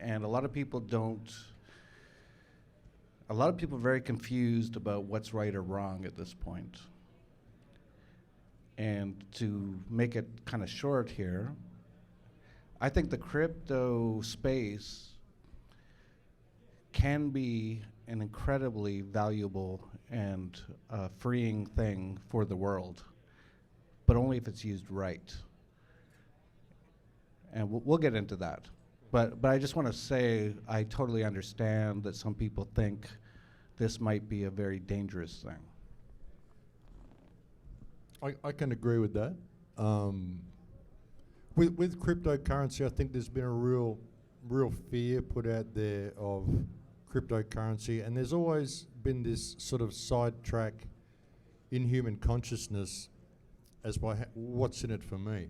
And a lot of people are very confused about what's right or wrong at this point. And to make it kind of short here, I think the crypto space can be an incredibly valuable and freeing thing for the world, but only if it's used right. And we'll get into that. But I just want to say I totally understand that some people think this might be a very dangerous thing. I can agree with that. With cryptocurrency, I think there's been a real fear put out there of cryptocurrency, and there's always been this sort of sidetrack in human consciousness as by what's in it for me.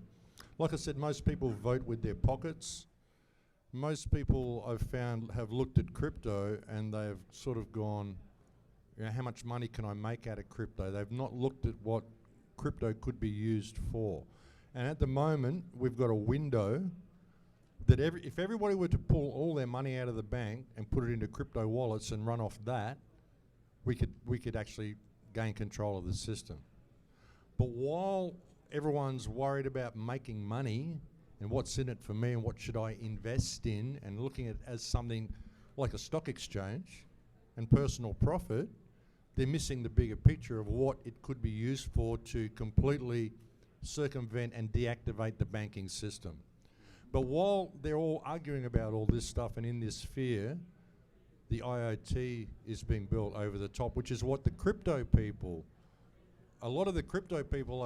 Like I said, most people vote with their pockets. Most people I've found have looked at crypto and they've sort of gone, you know, how much money can I make out of crypto? They've not looked at what crypto could be used for. And at the moment, we've got a window that if everybody were to pull all their money out of the bank and put it into crypto wallets and run off that, we could actually gain control of the system. But while everyone's worried about making money and what's in it for me and what should I invest in and looking at it as something like a stock exchange and personal profit, they're missing the bigger picture of what it could be used for to completely circumvent and deactivate the banking system. But while they're all arguing about all this stuff and in this fear, the IoT is being built over the top, which is what the crypto people, a lot of the crypto people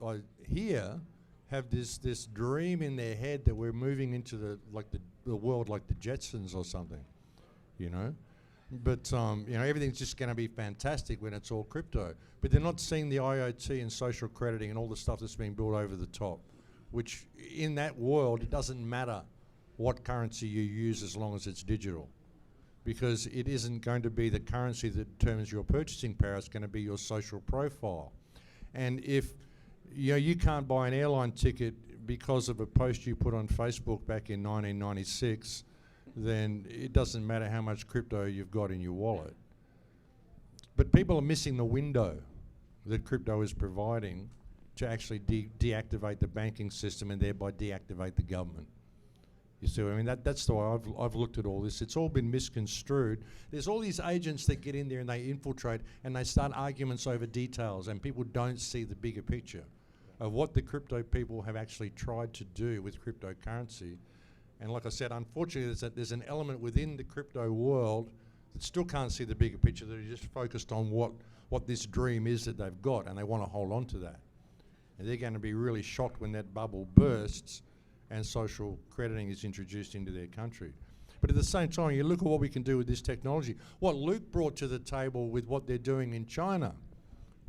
I hear have this dream in their head that we're moving into the world like the Jetsons or something, you know? But you know, everything's just going to be fantastic when it's all crypto. But they're not seeing the IoT and social crediting and all the stuff that's being built over the top, which in that world, it doesn't matter what currency you use as long as it's digital, because it isn't going to be the currency that determines your purchasing power, it's going to be your social profile. And if you can't buy an airline ticket because of a post you put on Facebook back in 1996, then it doesn't matter how much crypto you've got in your wallet. But people are missing the window that crypto is providing to actually deactivate the banking system and thereby deactivate the government. You see what I mean? That's the way I've looked at all this. It's all been misconstrued. There's all these agents that get in there and they infiltrate and they start arguments over details, and people don't see the bigger picture of what the crypto people have actually tried to do with cryptocurrency. And like I said, unfortunately, there's an element within the crypto world that still can't see the bigger picture, that are just focused on what this dream is that they've got, and they want to hold on to that. And they're going to be really shocked when that bubble bursts and social crediting is introduced into their country. But at the same time, you look at what we can do with this technology. What Luke brought to the table with what they're doing in China,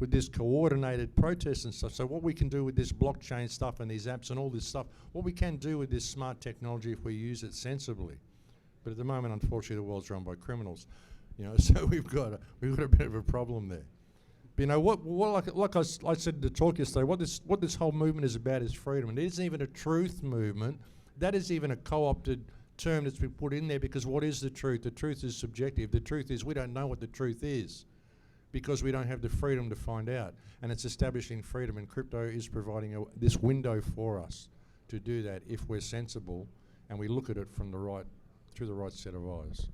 with this coordinated protest and stuff. So what we can do with this blockchain stuff and these apps and all this stuff, what we can do with this smart technology if we use it sensibly. But at the moment, unfortunately, the world's run by criminals. So we've got a bit of a problem there. But like I said in the talk yesterday, what this whole movement is about is freedom. And it isn't even a truth movement. That is even a co-opted term that's been put in there, because what is the truth? The truth is subjective. The truth is we don't know what the truth is, because we don't have the freedom to find out. And it's establishing freedom, and crypto is providing this window for us to do that if we're sensible and we look at it from through the right set of eyes.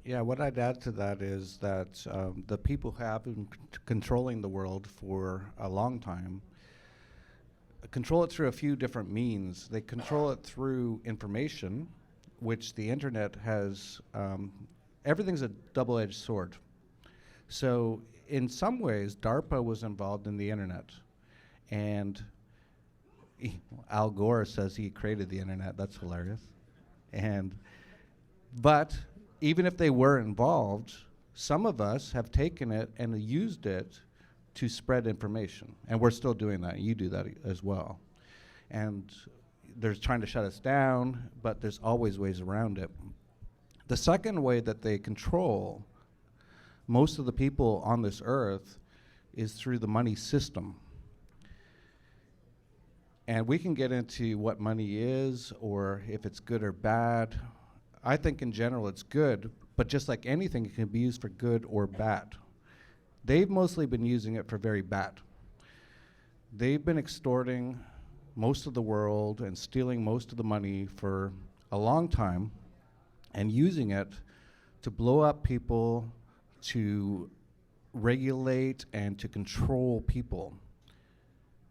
Yeah, what I'd add to that is that the people who have been controlling the world for a long time control it through a few different means. They control it through information, which the internet has, everything's a double-edged sword. So in some ways, DARPA was involved in the internet, and Al Gore says he created the internet. That's hilarious. But even if they were involved, some of us have taken it and used it to spread information, and we're still doing that. You do that as well. And they're trying to shut us down, but there's always ways around it. The second way that they control most of the people on this earth is through the money system. And we can get into what money is or if it's good or bad. I think in general it's good, but just like anything, it can be used for good or bad. They've mostly been using it for very bad. They've been extorting most of the world and stealing most of the money for a long time and using it to blow up people, to regulate and to control people.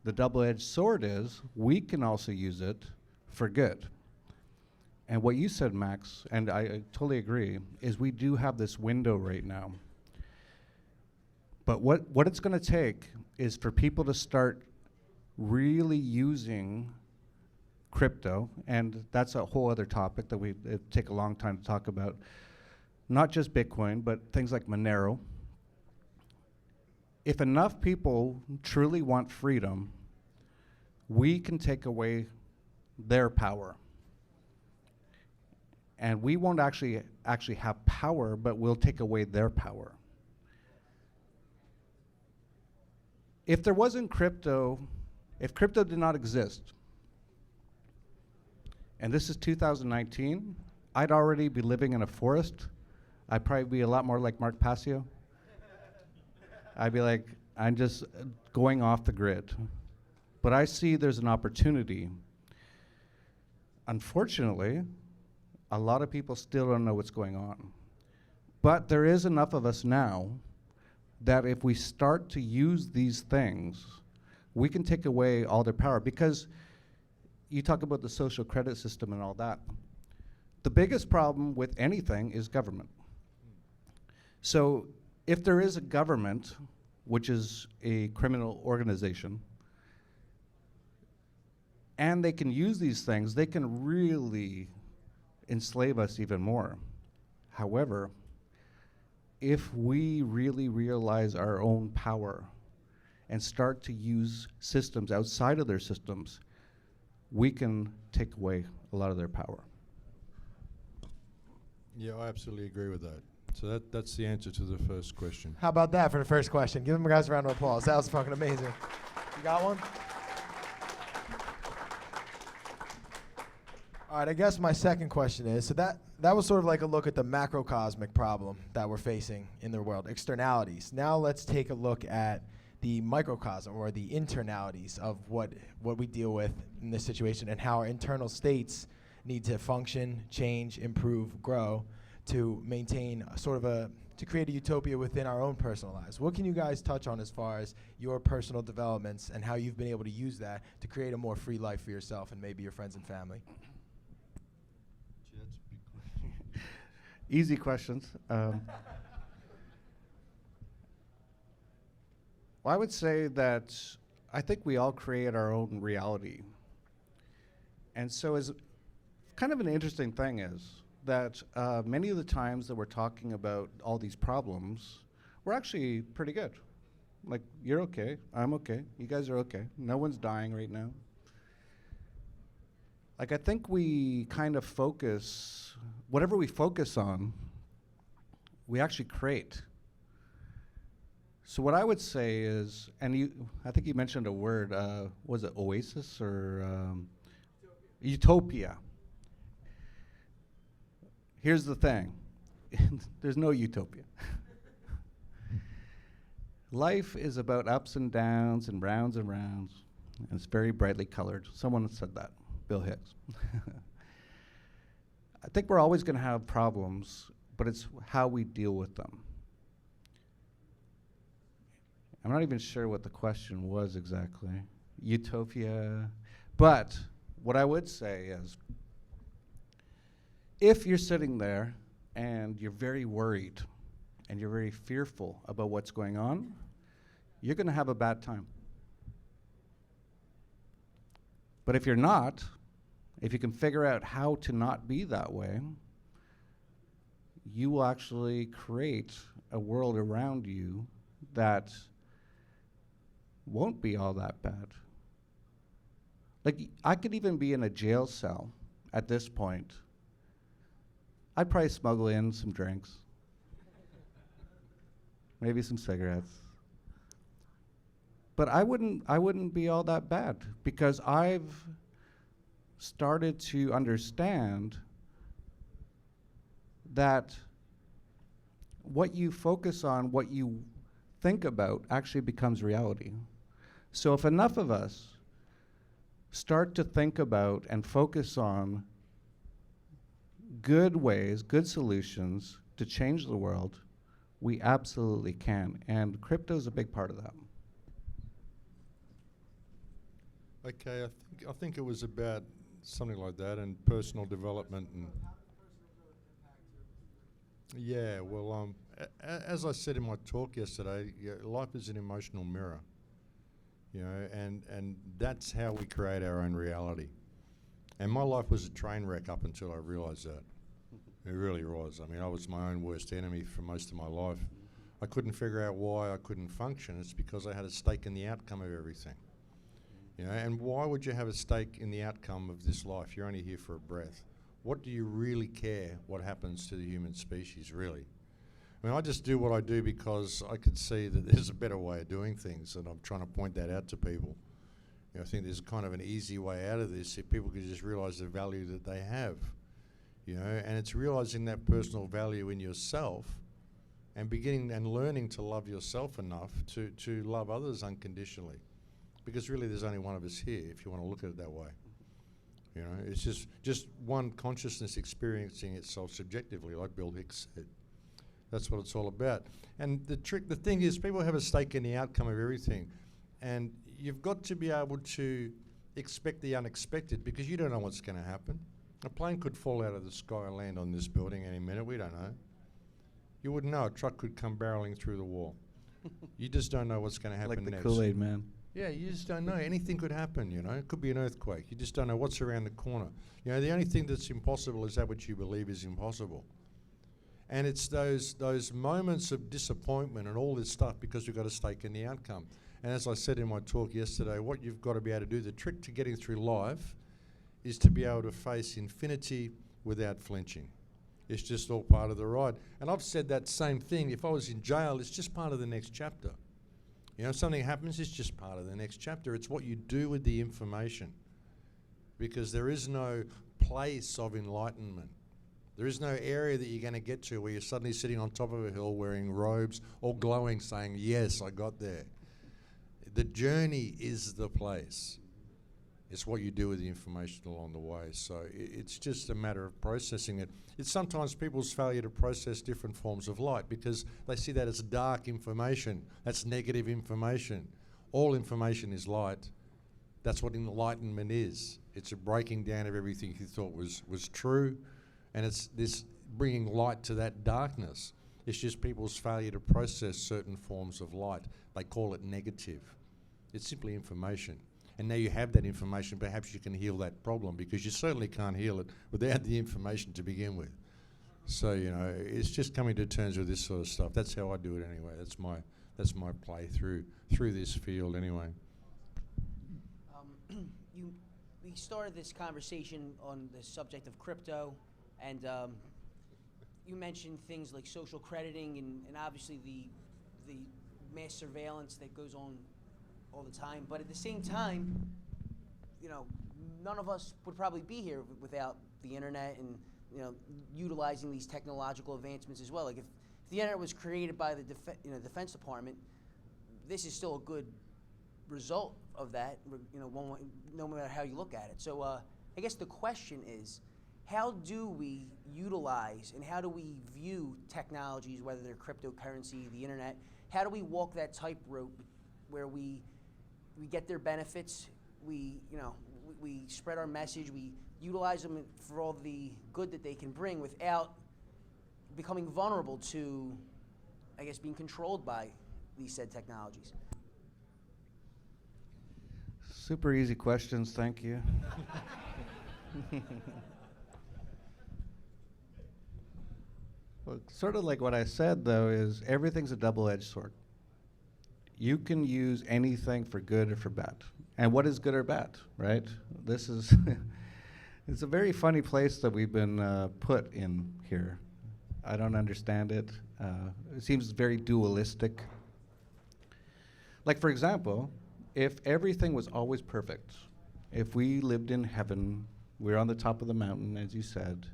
The double-edged sword is we can also use it for good. And what you said, Max, and I totally agree, is we do have this window right now. But what it's going to take is for people to start really using crypto, and that's a whole other topic that it'd take a long time to talk about, not just Bitcoin, but things like Monero. If enough people truly want freedom, we can take away their power. And we won't actually have power, but we'll take away their power. If there wasn't crypto, if crypto did not exist, and this is 2019, I'd already be living in a forest. I'd probably be a lot more like Mark Passio. I'd be like, I'm just going off the grid. But I see there's an opportunity. Unfortunately, a lot of people still don't know what's going on. But there is enough of us now that if we start to use these things, we can take away all their power. Because you talk about the social credit system and all that. The biggest problem with anything is government. So if there is a government, which is a criminal organization, and they can use these things, they can really enslave us even more. However, if we really realize our own power and start to use systems outside of their systems, we can take away a lot of their power. Yeah, I absolutely agree with that. So that's the answer to the first question. How about that for the first question? Give them guys a round of applause. That was fucking amazing. You got one? All right, I guess my second question is, so that was sort of like a look at the macrocosmic problem that we're facing in the world, externalities. Now let's take a look at the microcosm, or the internalities of what we deal with in this situation, and how our internal states need to function, change, improve, grow to maintain to create a utopia within our own personal lives. What can you guys touch on as far as your personal developments and how you've been able to use that to create a more free life for yourself and maybe your friends and family? Easy questions. Well, I would say that I think we all create our own reality. And so as kind of an interesting thing is that many of the times that we're talking about all these problems, we're actually pretty good. Like, you're okay, I'm okay, you guys are okay, no one's dying right now. Like, I think we kind of focus, whatever we focus on, we actually create. So what I would say is, and I think you mentioned a word, was it oasis or utopia? Here's the thing, there's no utopia. Life is about ups and downs and rounds, and it's very brightly colored. Someone said that, Bill Hicks. I think we're always going to have problems, but it's how we deal with them. I'm not even sure what the question was exactly. Utopia. But what I would say is, if you're sitting there and you're very worried and you're very fearful about what's going on, you're going to have a bad time. But if you're not, if you can figure out how to not be that way, you will actually create a world around you that won't be all that bad. Like, I could even be in a jail cell at this point. I'd probably smuggle in some drinks, maybe some cigarettes. But I wouldn't be all that bad, because I've started to understand that what you focus on, what you think about, actually becomes reality. So if enough of us start to think about and focus on good ways, good solutions to change the world, we absolutely can. And crypto is a big part of that. Okay, I think it was about something like that, and personal development, and yeah. Well, as I said in my talk yesterday, life is an emotional mirror, and that's how we create our own reality. And my life was a train wreck up until I realised that. It really was. I mean, I was my own worst enemy for most of my life. I couldn't figure out why I couldn't function. It's because I had a stake in the outcome of everything. And why would you have a stake in the outcome of this life? You're only here for a breath. What do you really care what happens to the human species, really? I mean, I just do what I do because I can see that there's a better way of doing things, and I'm trying to point that out to people. I think there's kind of an easy way out of this if people could just realise the value that they have. And it's realising that personal value in yourself and beginning and learning to love yourself enough to love others unconditionally. Because really there's only one of us here, if you want to look at it that way. It's just one consciousness experiencing itself subjectively, like Bill Hicks said. That's what it's all about. And the thing is, people have a stake in the outcome of everything. And you've got to be able to expect the unexpected, because you don't know what's going to happen. A plane could fall out of the sky and land on this building any minute. We don't know. You wouldn't know. A truck could come barreling through the wall. You just don't know what's going to happen Like the next. Kool-Aid man. Yeah, you just don't know. Anything could happen, It could be an earthquake. You just don't know what's around the corner. The only thing that's impossible is that which you believe is impossible. And it's those moments of disappointment and all this stuff because we've got a stake in the outcome. And as I said in my talk yesterday, what you've got to be able to do, the trick to getting through life is to be able to face infinity without flinching. It's just all part of the ride. And I've said that same thing. If I was in jail, it's just part of the next chapter. If something happens, it's just part of the next chapter. It's what you do with the information. Because there is no place of enlightenment. There is no area that you're going to get to where you're suddenly sitting on top of a hill wearing robes, all glowing, saying, yes, I got there. The journey is the place. It's what you do with the information along the way. So it's just a matter of processing it. It's sometimes people's failure to process different forms of light because they see that as dark information. That's negative information. All information is light. That's what enlightenment is. It's a breaking down of everything you thought was true, and it's this bringing light to that darkness. It's just people's failure to process certain forms of light. They call it negative. It's simply information. And now you have that information, perhaps you can heal that problem, because you certainly can't heal it without the information to begin with. So, it's just coming to terms with this sort of stuff. That's how I do it anyway. That's my play through this field anyway. We started this conversation on the subject of crypto, and you mentioned things like social crediting and obviously the mass surveillance that goes on all the time. But at the same time, none of us would probably be here without the internet and utilizing these technological advancements as well. Like if the internet was created by the Defense Department, this is still a good result of that. No matter how you look at it. So I guess the question is, how do we utilize and how do we view technologies, whether they're cryptocurrency, the internet? How do we walk that tightrope where we get their benefits, we spread our message, we utilize them for all the good that they can bring without becoming vulnerable to, I guess, being controlled by these said technologies? Super easy questions, thank you. Well, sort of like what I said, though, is everything's a double-edged sword. You can use anything for good or for bad. And what is good or bad, right? This is, it's a very funny place that we've been put in here. I don't understand it. It seems very dualistic. Like, for example, if everything was always perfect, if we lived in heaven, we're on the top of the mountain, as you said,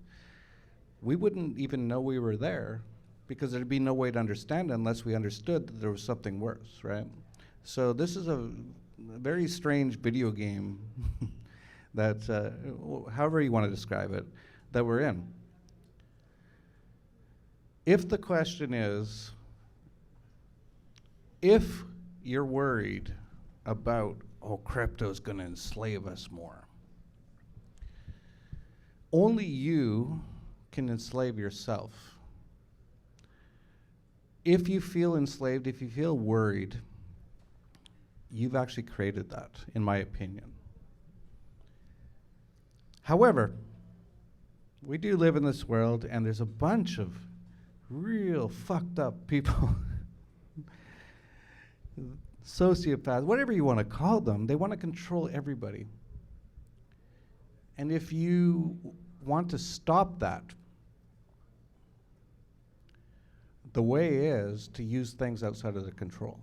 we wouldn't even know we were there because there'd be no way to understand it unless we understood that there was something worse, right? So this is a very strange video game that, however you want to describe it, that we're in. If the question is, if you're worried about, oh, crypto's going to enslave us more, only you can enslave yourself. If you feel enslaved, if you feel worried, you've actually created that, in my opinion. However, we do live in this world, and there's a bunch of real fucked up people, sociopaths, whatever you want to call them. They want to control everybody. And if you want to stop that, the way is to use things outside of their control.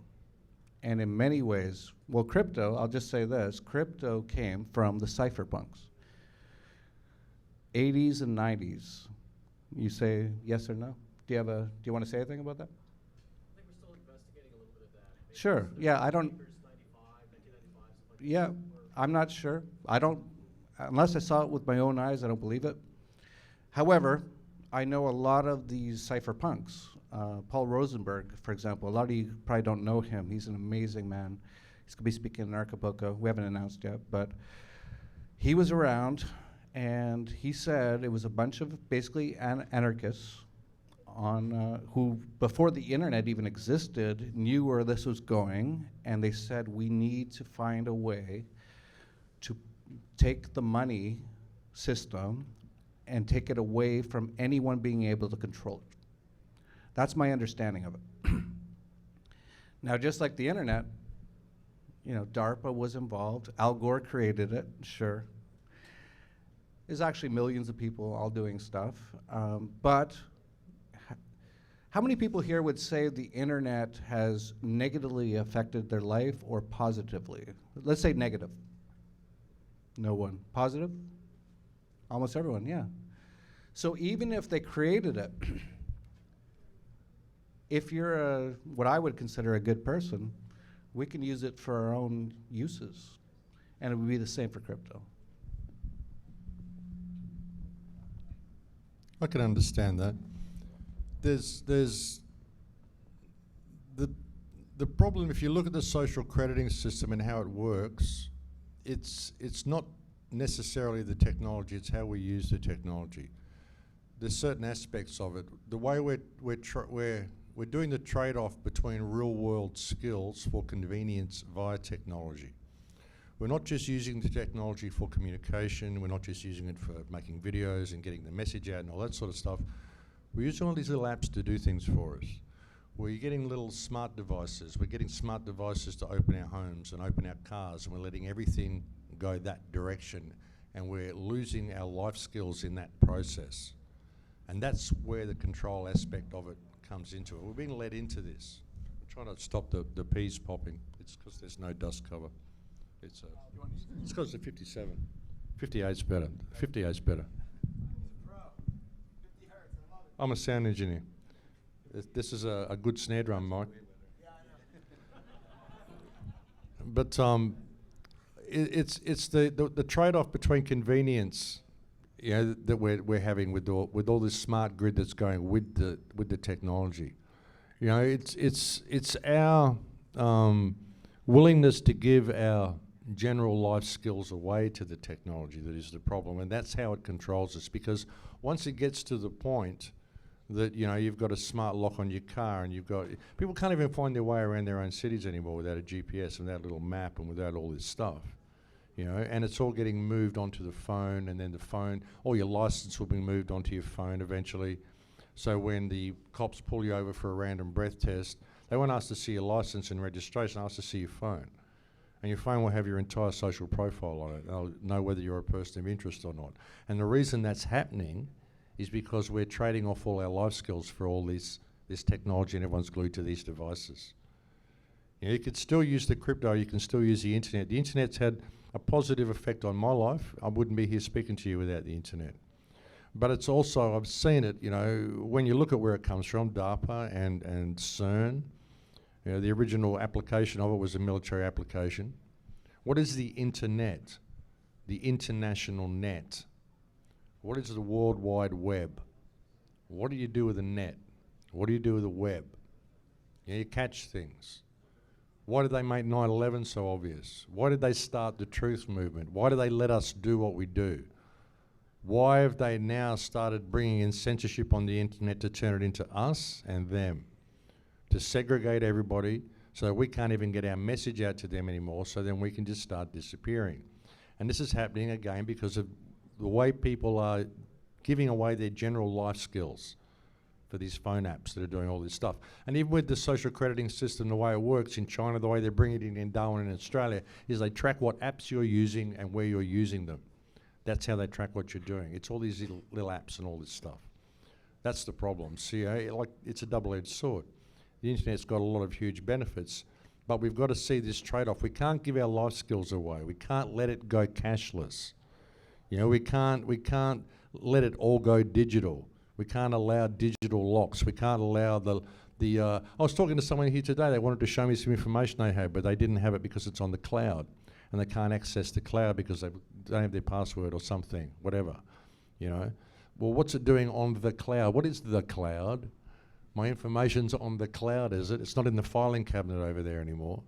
And in many ways, well, crypto, I'll just say this, crypto came from the cypherpunks. 80s and 90s. You say yes or no? Do you want to say anything about that? I think we're still investigating a little bit of that. Maybe Sure. it's Yeah, I don't. 1995, something like Yeah, that. I'm not sure. I don't, unless I saw it with my own eyes, I don't believe it. However, I know a lot of these cypherpunks. Paul Rosenberg, for example, a lot of you probably don't know him. He's an amazing man. He's going to be speaking in Acapulco. We haven't announced yet, but he was around, and he said it was a bunch of basically anarchists on who, before the internet even existed, knew where this was going, and they said we need to find a way to take the money system and take it away from anyone being able to control it. That's my understanding of it. Now, just like the internet, you know, DARPA was involved. Al Gore created it, sure. There's actually millions of people all doing stuff. But how many people here would say the internet has negatively affected their life or positively? Let's say negative. No one. Positive? Almost everyone, yeah. So even if they created it, if you're what I would consider a good person, we can use it for our own uses. And it would be the same for crypto. I can understand that. There's the problem, if you look at the social crediting system and how it works, it's not necessarily the technology, it's how we use the technology. There's certain aspects of it. The way we're doing the trade-off between real-world skills for convenience via technology. We're not just using the technology for communication, we're not just using it for making videos and getting the message out and all that sort of stuff. We're using all these little apps to do things for us. We're getting little smart devices. We're getting smart devices to open our homes and open our cars, and we're letting everything go that direction, and we're losing our life skills in that process. And that's where the control aspect of it comes into it. We're being led into this. I'm trying to stop the peas popping. It's because there's no dust cover. It's because the 57. 58's better. 58's better. I'm a sound engineer. This is a good snare drum, Mike. But it's the trade-off between convenience, you know, that we're having with all this smart grid that's going with the technology. You know, it's our willingness to give our general life skills away to the technology that is the problem, and that's how it controls us. Because once it gets to the point that, you know, you've got a smart lock on your car, and people can't even find their way around their own cities anymore without a GPS and without a little map and without all this stuff, you know, and it's all getting moved onto the phone, and then the phone, all your license will be moved onto your phone eventually. So when the cops pull you over for a random breath test, they won't ask to see your license and registration, they'll ask to see your phone. And your phone will have your entire social profile on it. They'll know whether you're a person of interest or not. And the reason that's happening is because we're trading off all our life skills for all this technology, and everyone's glued to these devices. You know, you could still use the crypto, you can still use the internet. The internet's had a positive effect on my life. I wouldn't be here speaking to you without the internet. But it's also, I've seen it, you know, when you look at where it comes from, DARPA and CERN, you know, the original application of it was a military application. What is the internet? The international net. What is the World Wide Web? What do you do with the net? What do you do with the web? You catch things. Why did they make 9/11 so obvious? Why did they start the truth movement? Why do they let us do what we do? Why have they now started bringing in censorship on the internet to turn it into us and them? To segregate everybody so that we can't even get our message out to them anymore, so then we can just start disappearing. And this is happening again because of the way people are giving away their general life skills for these phone apps that are doing all this stuff. And even with the social crediting system, the way it works in China, the way they bring it in Darwin and Australia, is they track what apps you're using and where you're using them. That's how they track what you're doing. It's all these little apps and all this stuff. That's the problem. See, like it's a double-edged sword. The internet's got a lot of huge benefits, but we've got to see this trade-off. We can't give our life skills away. We can't let it go cashless. You know, we can't let it all go digital. We can't allow digital locks. We can't allow I was talking to someone here today. They wanted to show me some information they had, but they didn't have it because it's on the cloud, and they can't access the cloud because they don't have their password or something, whatever, you know. Well, what's it doing on the cloud? What is the cloud? My information's on the cloud, is it? It's not in the filing cabinet over there anymore.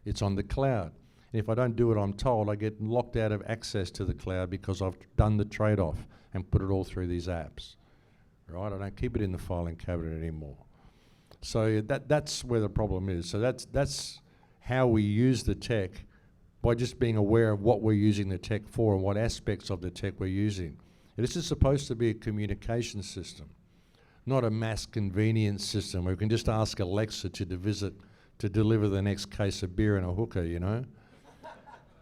It's on the cloud. And if I don't do what I'm told, I get locked out of access to the cloud because I've done the trade-off and put it all through these apps. Right? I don't keep it in the filing cabinet anymore. So that's where the problem is. So that's how we use the tech, by just being aware of what we're using the tech for and what aspects of the tech we're using. And this is supposed to be a communication system, not a mass convenience system where we can just ask Alexa to deliver the next case of beer and a hookah, you know.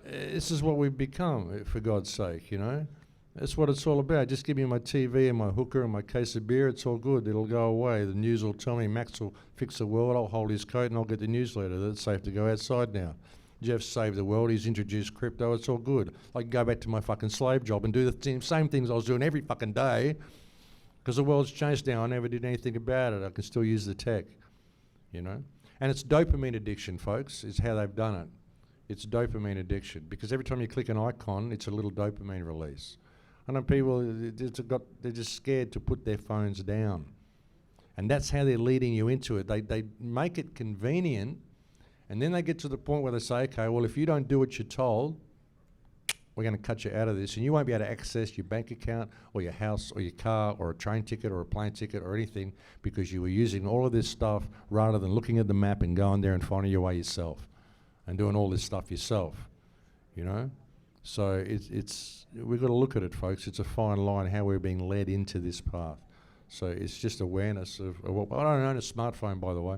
This is what we've become, for God's sake, you know. That's what it's all about. Just give me my TV and my hooker and my case of beer, it's all good. It'll go away. The news will tell me Max will fix the world, I'll hold his coat and I'll get the newsletter that it's safe to go outside now. Jeff's saved the world, he's introduced crypto, it's all good. I can go back to my fucking slave job and do the same things I was doing every fucking day, because the world's changed now. I never did anything about it. I can still use the tech, you know. And it's dopamine addiction, folks, is how they've done it. It's dopamine addiction, because every time you click an icon, it's a little dopamine release. I know people, they're just scared to put their phones down. And that's how they're leading you into it. They make it convenient, and then they get to the point where they say, okay, well, if you don't do what you're told, we're going to cut you out of this, and you won't be able to access your bank account or your house or your car or a train ticket or a plane ticket or anything, because you were using all of this stuff rather than looking at the map and going there and finding your way yourself and doing all this stuff yourself, you know? So we've got to look at it, folks. It's a fine line how we're being led into this path. So it's just awareness of what. I don't own a smartphone, by the way.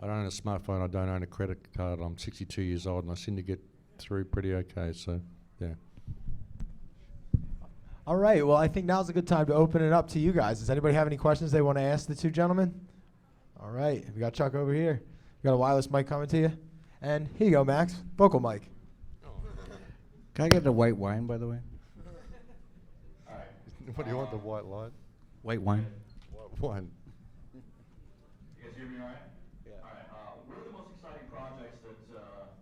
I don't own a smartphone. I don't own a credit card. I'm 62 years old, and I seem to get through pretty okay. So, yeah. All right. Well, I think now's a good time to open it up to you guys. Does anybody have any questions they want to ask the two gentlemen? All right. We got Chuck over here. You got a wireless mic coming to you. And here you go, Max. Vocal mic. Can I get the white wine, by the way? What do you want, the white light? White wine. White wine. You guys hear me all right? Yeah. All right. What are the most exciting projects that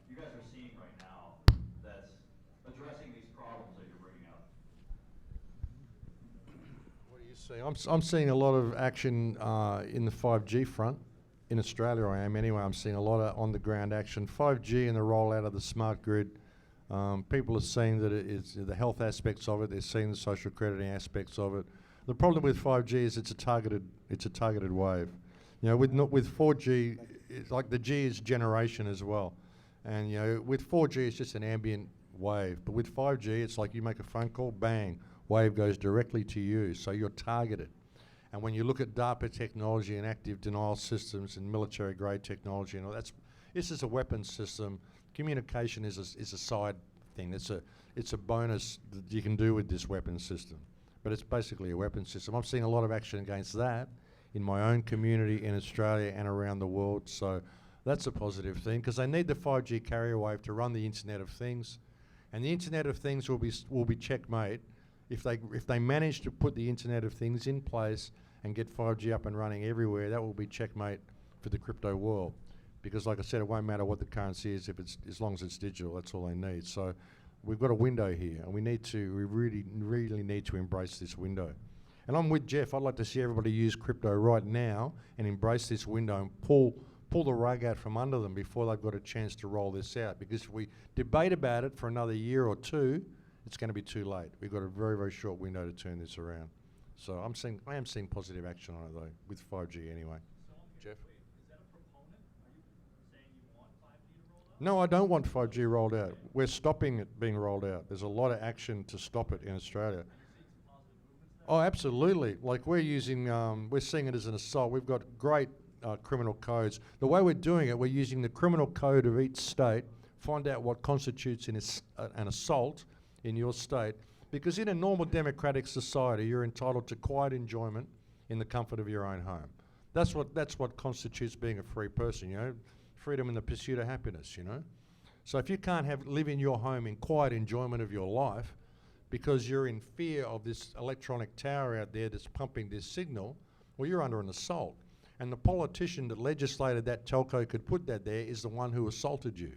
you guys are seeing right now that's addressing these problems that you're bringing up? What do you see? I'm seeing a lot of action in the 5G front. In Australia, I am anyway. I'm seeing a lot of on-the-ground action. 5G and the rollout of the smart grid. People are seeing that it's the health aspects of it. They're seeing the social crediting aspects of it. The problem with 5G is it's a targeted wave. You know, with 4G, it's like the G is generation as well, and you know, with 4G it's just an ambient wave. But with 5G, it's like you make a phone call, bang, wave goes directly to you. So you're targeted. And when you look at DARPA technology and active denial systems and military-grade technology, you know, this is a weapons system. Communication is a side thing. It's a bonus that you can do with this weapons system. But it's basically a weapons system. I'm seeing a lot of action against that in my own community in Australia and around the world. So that's a positive thing, because they need the 5G carrier wave to run the Internet of Things. And the Internet of Things will be checkmate if they manage to put the Internet of Things in place and get 5G up and running everywhere, that will be checkmate for the crypto world. Because like I said, it won't matter what the currency is if it's, as long as it's digital, that's all they need. So we've got a window here, and we really need to embrace this window. And I'm with Jeff. I'd like to see everybody use crypto right now and embrace this window and pull the rug out from under them before they've got a chance to roll this out. Because if we debate about it for another year or two, it's going to be too late. We've got a very, very short window to turn this around. So I am seeing positive action on it though, with 5G anyway. Jeff? Is that a proponent? Are you saying you want 5G to roll out? No, I don't want 5G rolled out. We're stopping it being rolled out. There's a lot of action to stop it in Australia. Oh, absolutely. Like we're using, we're seeing it as an assault. We've got great criminal codes. The way we're doing it, we're using the criminal code of each state, find out what constitutes an assault in your state. Because in a normal democratic society, you're entitled to quiet enjoyment in the comfort of your own home. That's what constitutes being a free person, you know, freedom in the pursuit of happiness, you know. So if you can't live in your home in quiet enjoyment of your life, because you're in fear of this electronic tower out there that's pumping this signal, well, you're under an assault. And the politician that legislated that telco could put that there is the one who assaulted you.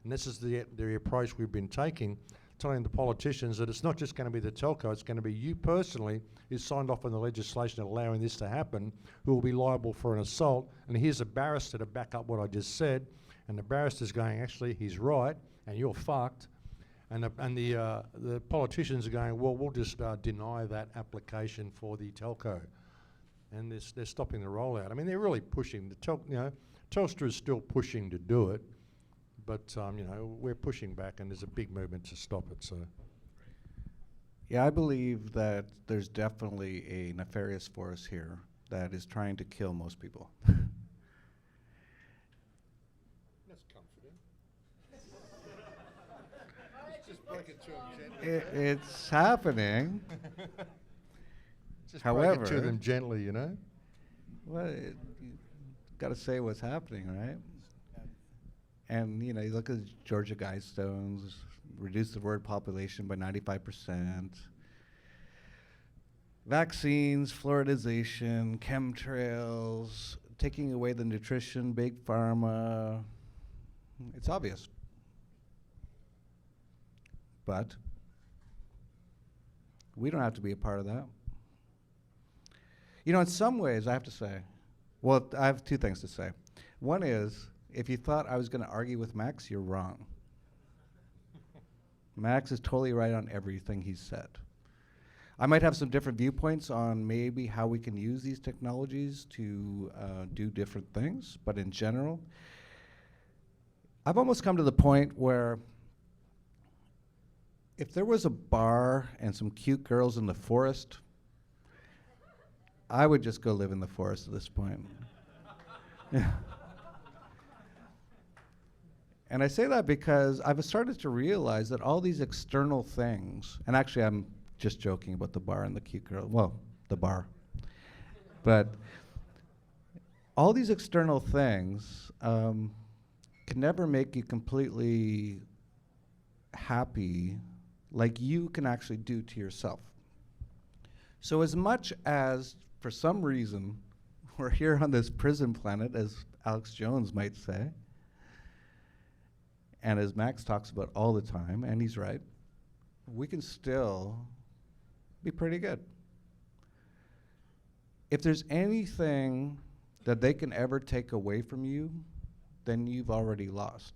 And this is the approach we've been taking, telling the politicians that it's not just going to be the telco, it's going to be you personally who signed off on the legislation allowing this to happen, who will be liable for an assault. And here's a barrister to back up what I just said. And the barrister's going, actually, he's right, and you're fucked. And the politicians are going, well, we'll just deny that application for the telco. And they're stopping the rollout. I mean, they're really pushing. Telstra is still pushing to do it, but you know, we're pushing back, and there's a big movement to stop it. So, Yeah, I believe that there's definitely a nefarious force here that is trying to kill most people. that's comforting. Just break it to them gently. It's happening. Just break it However, to them gently, you know. Well, you got to say what's happening, right? And you know, you look at Georgia Guidestones, reduce the world population by 95%. Vaccines, fluoridization, chemtrails, taking away the nutrition, big pharma. It's obvious. But we don't have to be a part of that. You know, in some ways, I have to say, well, I have two things to say. One is, if you thought I was going to argue with Max, you're wrong. Max is totally right on everything he said. I might have some different viewpoints on maybe how we can use these technologies to do different things, but in general, I've almost come to the point where if there was a bar and some cute girls in the forest, I would just go live in the forest at this point. Yeah. And I say that because I've started to realize that all these external things, and actually I'm just joking about the bar and the cute girl, well, the bar. But all these external things can never make you completely happy like you can actually do to yourself. So as much as, for some reason, we're here on this prison planet, as Alex Jones might say, and as Max talks about all the time, and he's right, we can still be pretty good. If there's anything that they can ever take away from you, then you've already lost.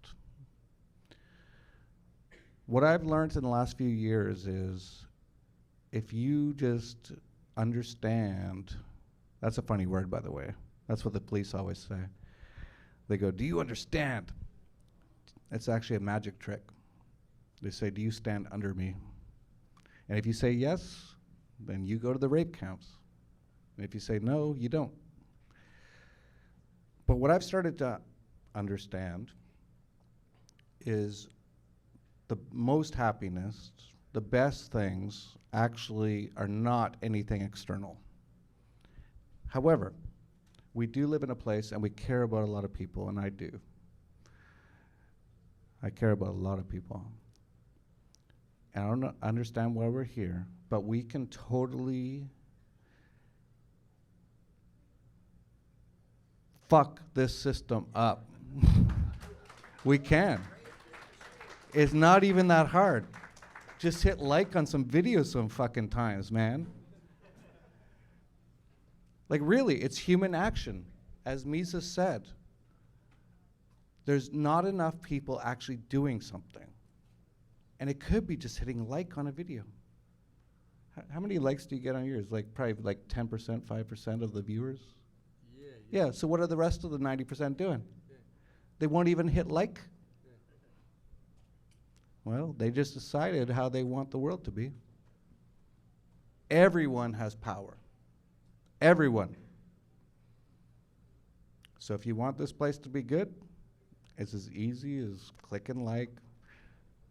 What I've learned in the last few years is if you just understand, that's a funny word, by the way. That's what the police always say. They go, do you understand? It's actually a magic trick. They say, do you stand under me? And if you say yes, then you go to the rape camps. And if you say no, you don't. But what I've started to understand is the most happiness, the best things actually are not anything external. However, we do live in a place and we care about a lot of people, and I do. I care about a lot of people. and I don't understand why we're here, but we can totally fuck this system up. We can. It's not even that hard. Just hit like on some videos some fucking times, man. Like really, it's human action. As Mises said, there's not enough people actually doing something. And it could be just hitting like on a video. How many likes do you get on yours? Like probably like 10%, 5% of the viewers? Yeah, so what are the rest of the 90% doing? They won't even hit like. Well, they just decided how they want the world to be. Everyone has power. Everyone. So if you want this place to be good, it's as easy as clicking like,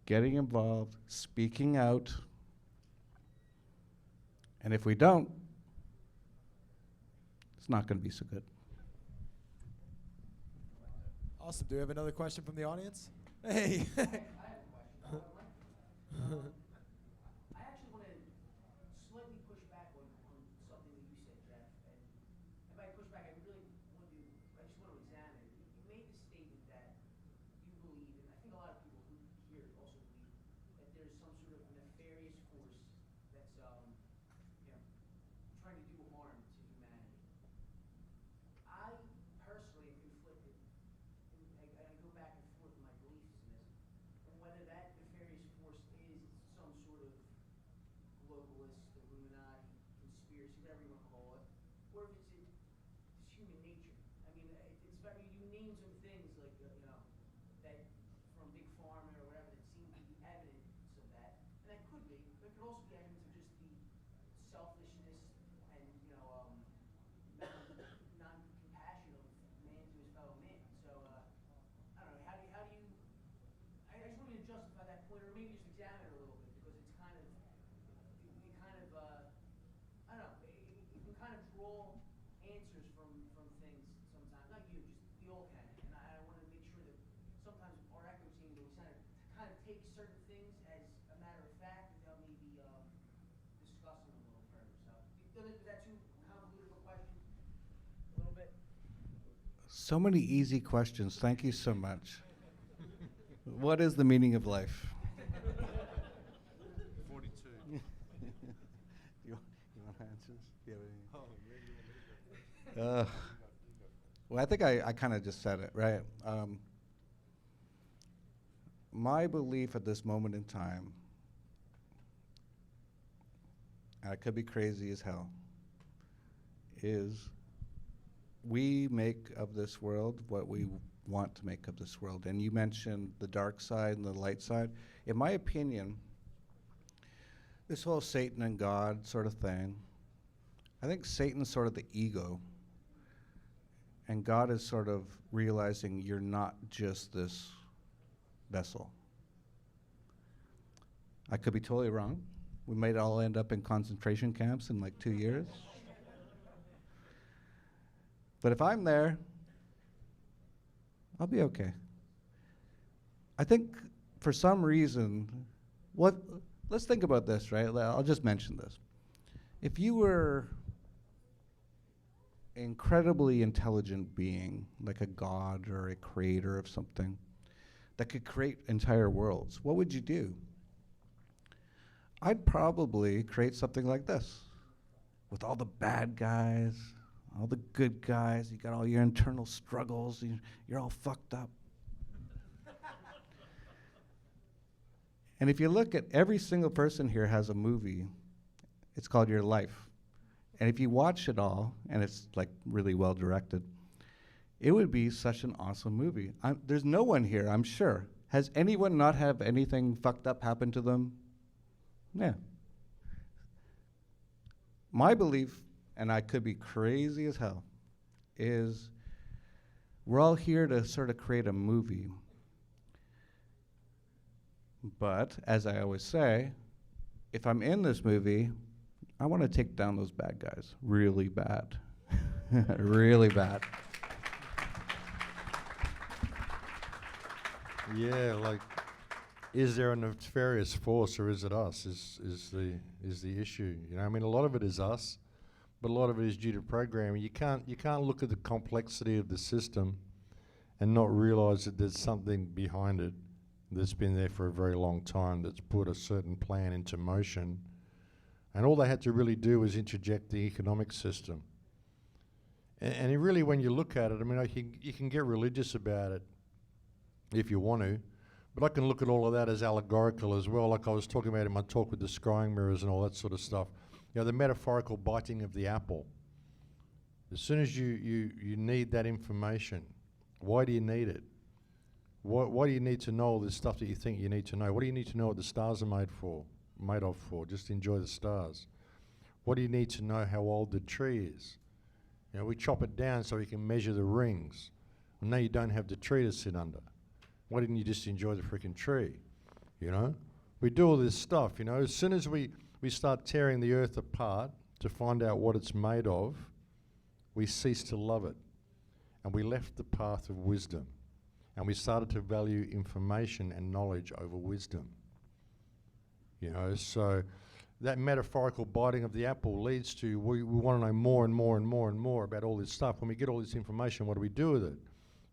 getting involved, speaking out. And if we don't, it's not going to be so good. Awesome. Do we have another question from the audience? Hey. I actually want to slightly push back on something that you said, Jeff. And by push back, I just want to examine it. You made the statement that you believe, and I think a lot of people who here also believe, that there's some sort of nefarious force that's, trying to do harm to humanity. I personally am conflicted, and I go back and forth in my beliefs in this, and whether that nefarious force is some sort of globalist, Illuminati, conspiracy, whatever you want to call it, or if it's human nature. I mean, it's very, you name some things like, that from Big Pharma or whatever that seem to be evidence of that, and that could be, but it could also be evidence of just the selfishness and, non-compassion of man to his fellow man. So, I don't know, how do you, I just wanted to justify that point, or maybe just examine it a little bit, because it's kind of, I don't know, you can kind of draw answers from things sometimes. Not you, just we all can. And I want to make sure that sometimes our echo chambers kind of take certain things as a matter of fact without maybe discussing them a little further. So, is that too convoluted of a question? A little bit? So many easy questions. Thank you so much. What is the meaning of life? 42. You want to answer this? Do you have any? Well, I think I kind of just said it, right? My belief at this moment in time, and I could be crazy as hell, is we make of this world what we want to make of this world. And you mentioned the dark side and the light side. In my opinion, this whole Satan and God sort of thing, I think Satan's sort of the ego, and God is sort of realizing you're not just this vessel. I could be totally wrong. We might all end up in concentration camps in like 2 years. But if I'm there, I'll be okay. I think for some reason, let's think about this, right? I'll just mention this. If you were an incredibly intelligent being, like a god or a creator of something, that could create entire worlds, what would you do? I'd probably create something like this, with all the bad guys, all the good guys, you got all your internal struggles, you're all fucked up. And if you look at every single person here has a movie, it's called Your Life. And if you watch it all, and it's like really well directed, it would be such an awesome movie. There's no one here, I'm sure. Has anyone not have anything fucked up happen to them? Yeah. My belief, and I could be crazy as hell, is we're all here to sort of create a movie. But, as I always say, if I'm in this movie, I want to take down those bad guys really bad. Really bad. Yeah, like is there a nefarious force or is it us? Is the issue? You know, I mean, a lot of it is us, but a lot of it is due to programming. You can't look at the complexity of the system and not realise that there's something behind it that's been there for a very long time, that's put a certain plan into motion, and all they had to really do was interject the economic system. And it really, when you look at it, I mean, you can get religious about it if you want to, but I can look at all of that as allegorical as well, like I was talking about in my talk with the scrying mirrors and all that sort of stuff. You know, the metaphorical biting of the apple. As soon as you need that information, why do you need it? Why do you need to know all this stuff that you think you need to know? What do you need to know what the stars are made of for? Just to enjoy the stars. What do you need to know how old the tree is? You know, we chop it down so we can measure the rings. Well, now you don't have the tree to sit under. Why didn't you just enjoy the freaking tree? You know? We do all this stuff, you know. As soon as we start tearing the earth apart to find out what it's made of, we cease to love it. And we left the path of wisdom. And we started to value information and knowledge over wisdom. You know, so that metaphorical biting of the apple leads to we want to know more and more and more and more about all this stuff. When we get all this information, what do we do with it?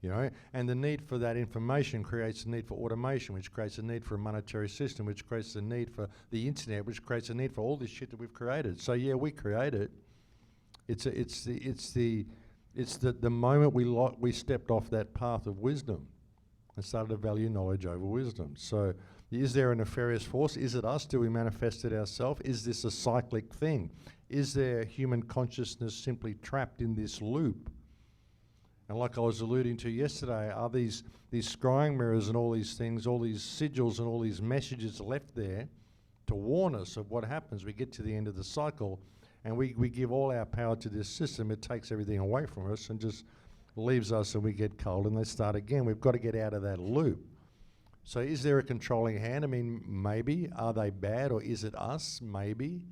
You know, and the need for that information creates a need for automation, which creates a need for a monetary system, which creates a need for the internet, which creates a need for all this shit that we've created. So yeah, we create it. It's the moment we stepped off that path of wisdom and started to value knowledge over wisdom. So is there a nefarious force? Is it us? Do we manifest it ourselves? Is this a cyclic thing? Is there human consciousness simply trapped in this loop? And like I was alluding to yesterday, are these scrying mirrors and all these things, all these sigils and all these messages left there to warn us of what happens? We get to the end of the cycle and we give all our power to this system. It takes everything away from us and just leaves us and we get cold and they start again. We've got to get out of that loop. So is there a controlling hand? I mean, maybe. Are they bad or is it us? Maybe.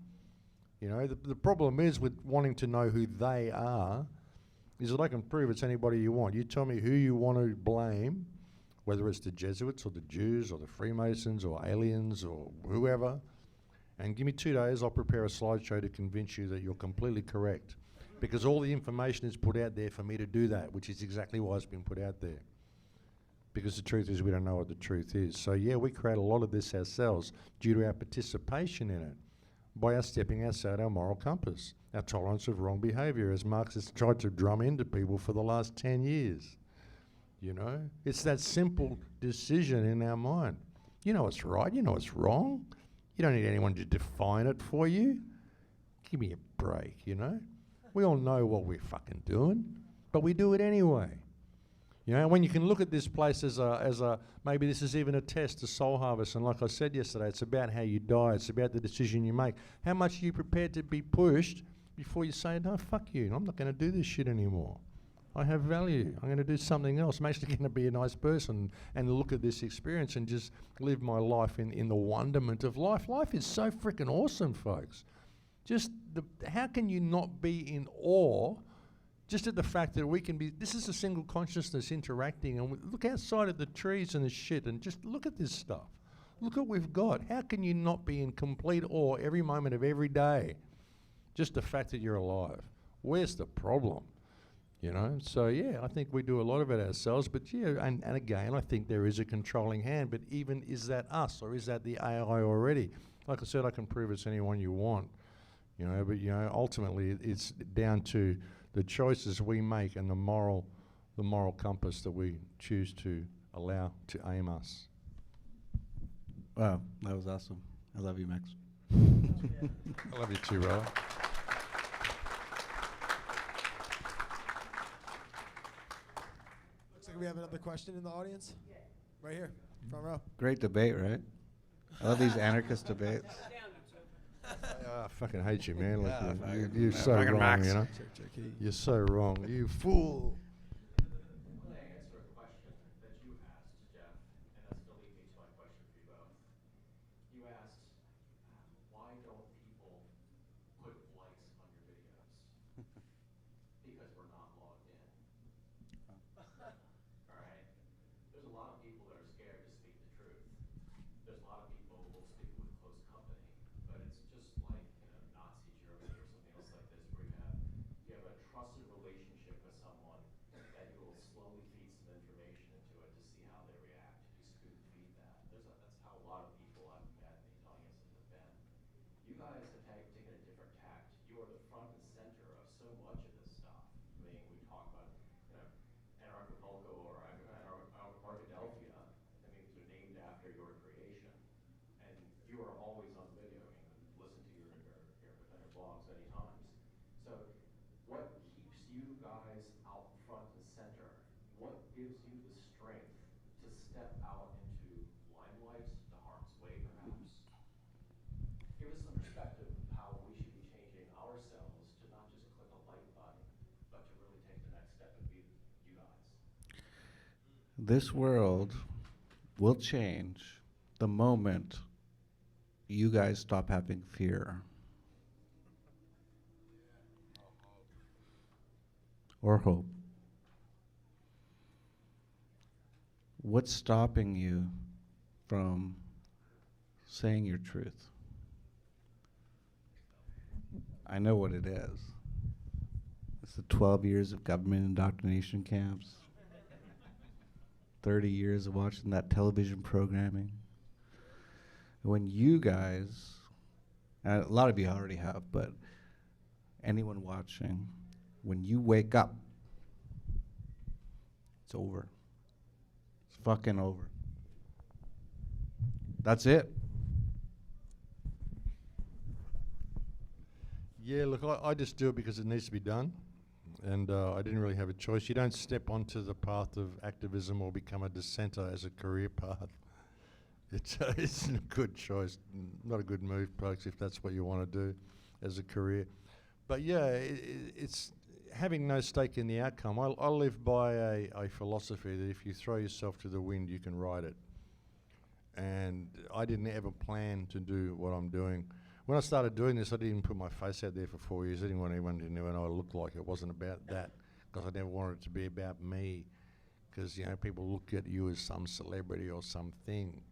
You know, the problem is with wanting to know who they are is that I can prove it's anybody you want. You tell me who you want to blame, whether it's the Jesuits or the Jews or the Freemasons or aliens or whoever, and give me 2 days, I'll prepare a slideshow to convince you that you're completely correct. Because all the information is put out there for me to do that, which is exactly why it's been put out there. Because the truth is we don't know what the truth is. So yeah, we create a lot of this ourselves due to our participation in it, by us stepping outside our moral compass, our tolerance of wrong behaviour, as Marx has tried to drum into people for the last 10 years. You know, it's that simple decision in our mind. You know what's right, you know what's wrong. You don't need anyone to define it for you. Give me a break, you know. We all know what we're fucking doing, but we do it anyway. You know, when you can look at this place as a maybe this is even a test, a soul harvest, and like I said yesterday, it's about how you die, it's about the decision you make. How much are you prepared to be pushed before you say, no, fuck you, I'm not going to do this shit anymore. I have value, I'm going to do something else. I'm actually going to be a nice person and look at this experience and just live my life in the wonderment of life. Life is so freaking awesome, folks. Just how can you not be in awe just at the fact that we can be, this is a single consciousness interacting, and look outside of the trees and the shit and just look at this stuff. Look what we've got. How can you not be in complete awe every moment of every day? Just the fact that you're alive. Where's the problem? You know, so yeah, I think we do a lot of it ourselves, but yeah, and again, I think there is a controlling hand, but even is that us or is that the AI already? Like I said, I can prove it's anyone you want, you know, but you know, ultimately it's down to the choices we make and the moral compass that we choose to allow to aim us. Wow, that was awesome. I love you, Max. I love you too, brother. Looks like we have another question in the audience. Right here, front row. Great debate, right? I love these anarchist debates. I fucking hate you, man. Like Yeah, you're so fucking wrong, Max. you know? You're so wrong. You fool. I'm going to answer a question that you asked, Jeff, and that's going to lead me to my question for you both. You asked, why don't people put likes on your videos? Because we're not logged in. All right? There's a lot of people that are scared to speak the truth. step would be you guys. This world will change the moment you guys stop having fear. Or hope. What's stopping you from saying your truth? I know what it is. It's the 12 years of government indoctrination camps, 30 years of watching that television programming. When you guys, and a lot of you already have, but anyone watching, when you wake up, it's over. It's fucking over. That's it. Yeah, look, I just do it because it needs to be done. And I didn't really have a choice. You don't step onto the path of activism or become a dissenter as a career path. It's a good choice, not a good move, folks, if that's what you want to do as a career. But yeah, it's having no stake in the outcome. I live by a philosophy that if you throw yourself to the wind, you can ride it. And I didn't ever plan to do what I'm doing. When I started doing this, I didn't even put my face out there for 4 years. I didn't want anyone to know what I looked like. It wasn't about that, because I never wanted it to be about me. Because, you know, people look at you as some celebrity or something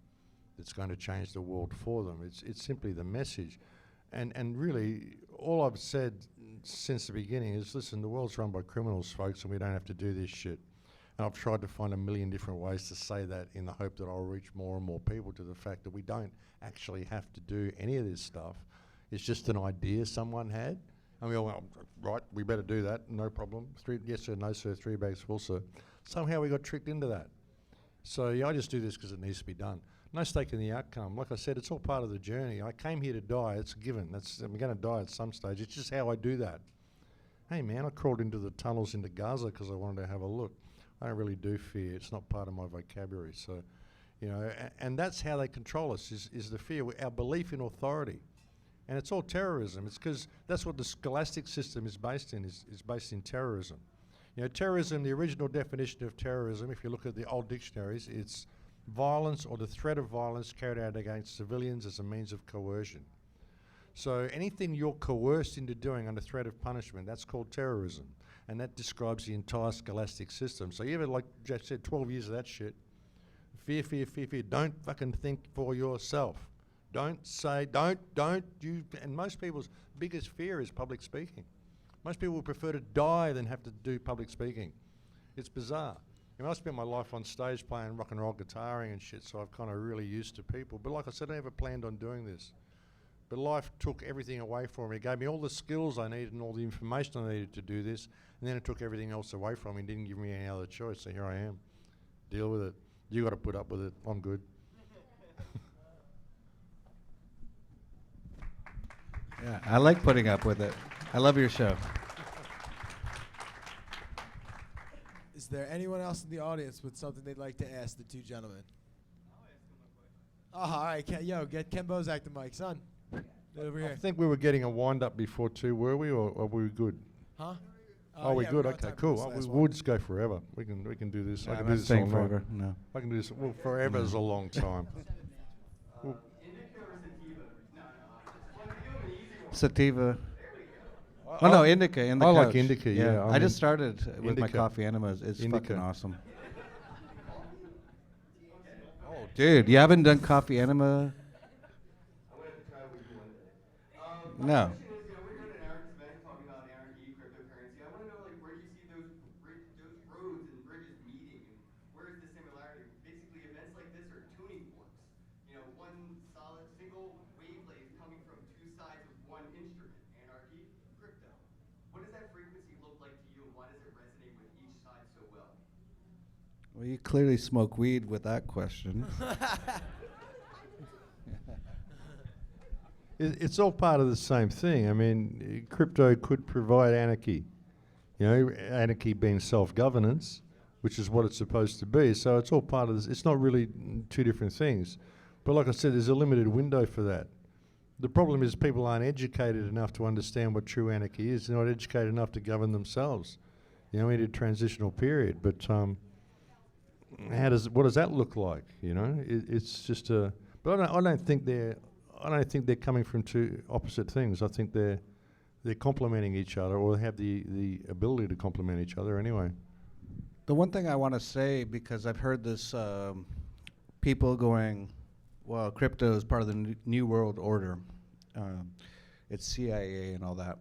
that's going to change the world for them. It's simply the message. And really, all I've said since the beginning is, listen, the world's run by criminals, folks, and we don't have to do this shit. And I've tried to find a million different ways to say that in the hope that I'll reach more and more people to the fact that we don't actually have to do any of this stuff. It's just an idea someone had. And we all went, right, we better do that, no problem. Yes sir, no sir, 3 bags full sir. Somehow we got tricked into that. So yeah, I just do this because it needs to be done. No stake in the outcome. Like I said, it's all part of the journey. I came here to die, it's a given. I'm gonna die at some stage. It's just how I do that. Hey man, I crawled into the tunnels into Gaza because I wanted to have a look. I don't really do fear. It's not part of my vocabulary. So, you know, and that's how they control us, is the fear, our belief in authority. And it's all terrorism. It's because that's what the scholastic system is based in, is based in terrorism. You know, terrorism, the original definition of terrorism, if you look at the old dictionaries, it's violence or the threat of violence carried out against civilians as a means of coercion. So anything you're coerced into doing under threat of punishment, that's called terrorism. And that describes the entire scholastic system. So you ever, like Jack said, 12 years of that shit. Fear, fear, fear, fear. Don't fucking think for yourself. Don't say, don't you, and most people's biggest fear is public speaking. Most people would prefer to die than have to do public speaking. It's bizarre. I mean, I spent my life on stage playing rock and roll guitaring and shit, so I've kind of really used to people. But like I said, I never planned on doing this. But life took everything away from me. It gave me all the skills I needed and all the information I needed to do this, and then it took everything else away from me and didn't give me any other choice. So here I am. Deal with it. You got to put up with it. I'm good. Yeah, I like putting up with it. I love your show. Is there anyone else in the audience with something they'd like to ask the two gentlemen? Oh, all right, get Ken Bozak the mic, son. Get over I here. think we were getting a wind-up before too, were we, or were we good? Huh? Oh, we're yeah, good. got Okay, time for cool. this last We'll one. just go forever. We can do this. I I'm can not do this all staying night. forever. No. I can do this. Well, forever is a long time. Sativa. Oh no, indica in the I like couch. indica, yeah, I I just mean, started with my indica. coffee enemas. It's Indica. fucking awesome. Oh, dude, you haven't done coffee enema? No. We're here at Aaron's event talking about anarchy, cryptocurrency. I want to know, like, where do you see those roads and bridges meeting, and where is the similarity? Basically, events like this are tuning forks. You know, one solid single wavelength coming from two sides of one instrument, anarchy, crypto. What does that frequency look like to you, and why does it resonate with each side so well? Well, you clearly smoke weed with that question. It's all part of the same thing. I mean, crypto could provide anarchy. You know, anarchy being self-governance, which is what it's supposed to be. So it's all part of this. It's not really two different things. But like I said, there's a limited window for that. The problem is people aren't educated enough to understand what true anarchy is. They're not educated enough to govern themselves. You know, we need a transitional period, but what does that look like? You know, it's just a. But I don't think they're coming from two opposite things. I think they're complementing each other, or have the ability to complement each other anyway. The one thing I want to say, because I've heard this, people going, well, crypto is part of the New World Order. It's CIA and all that.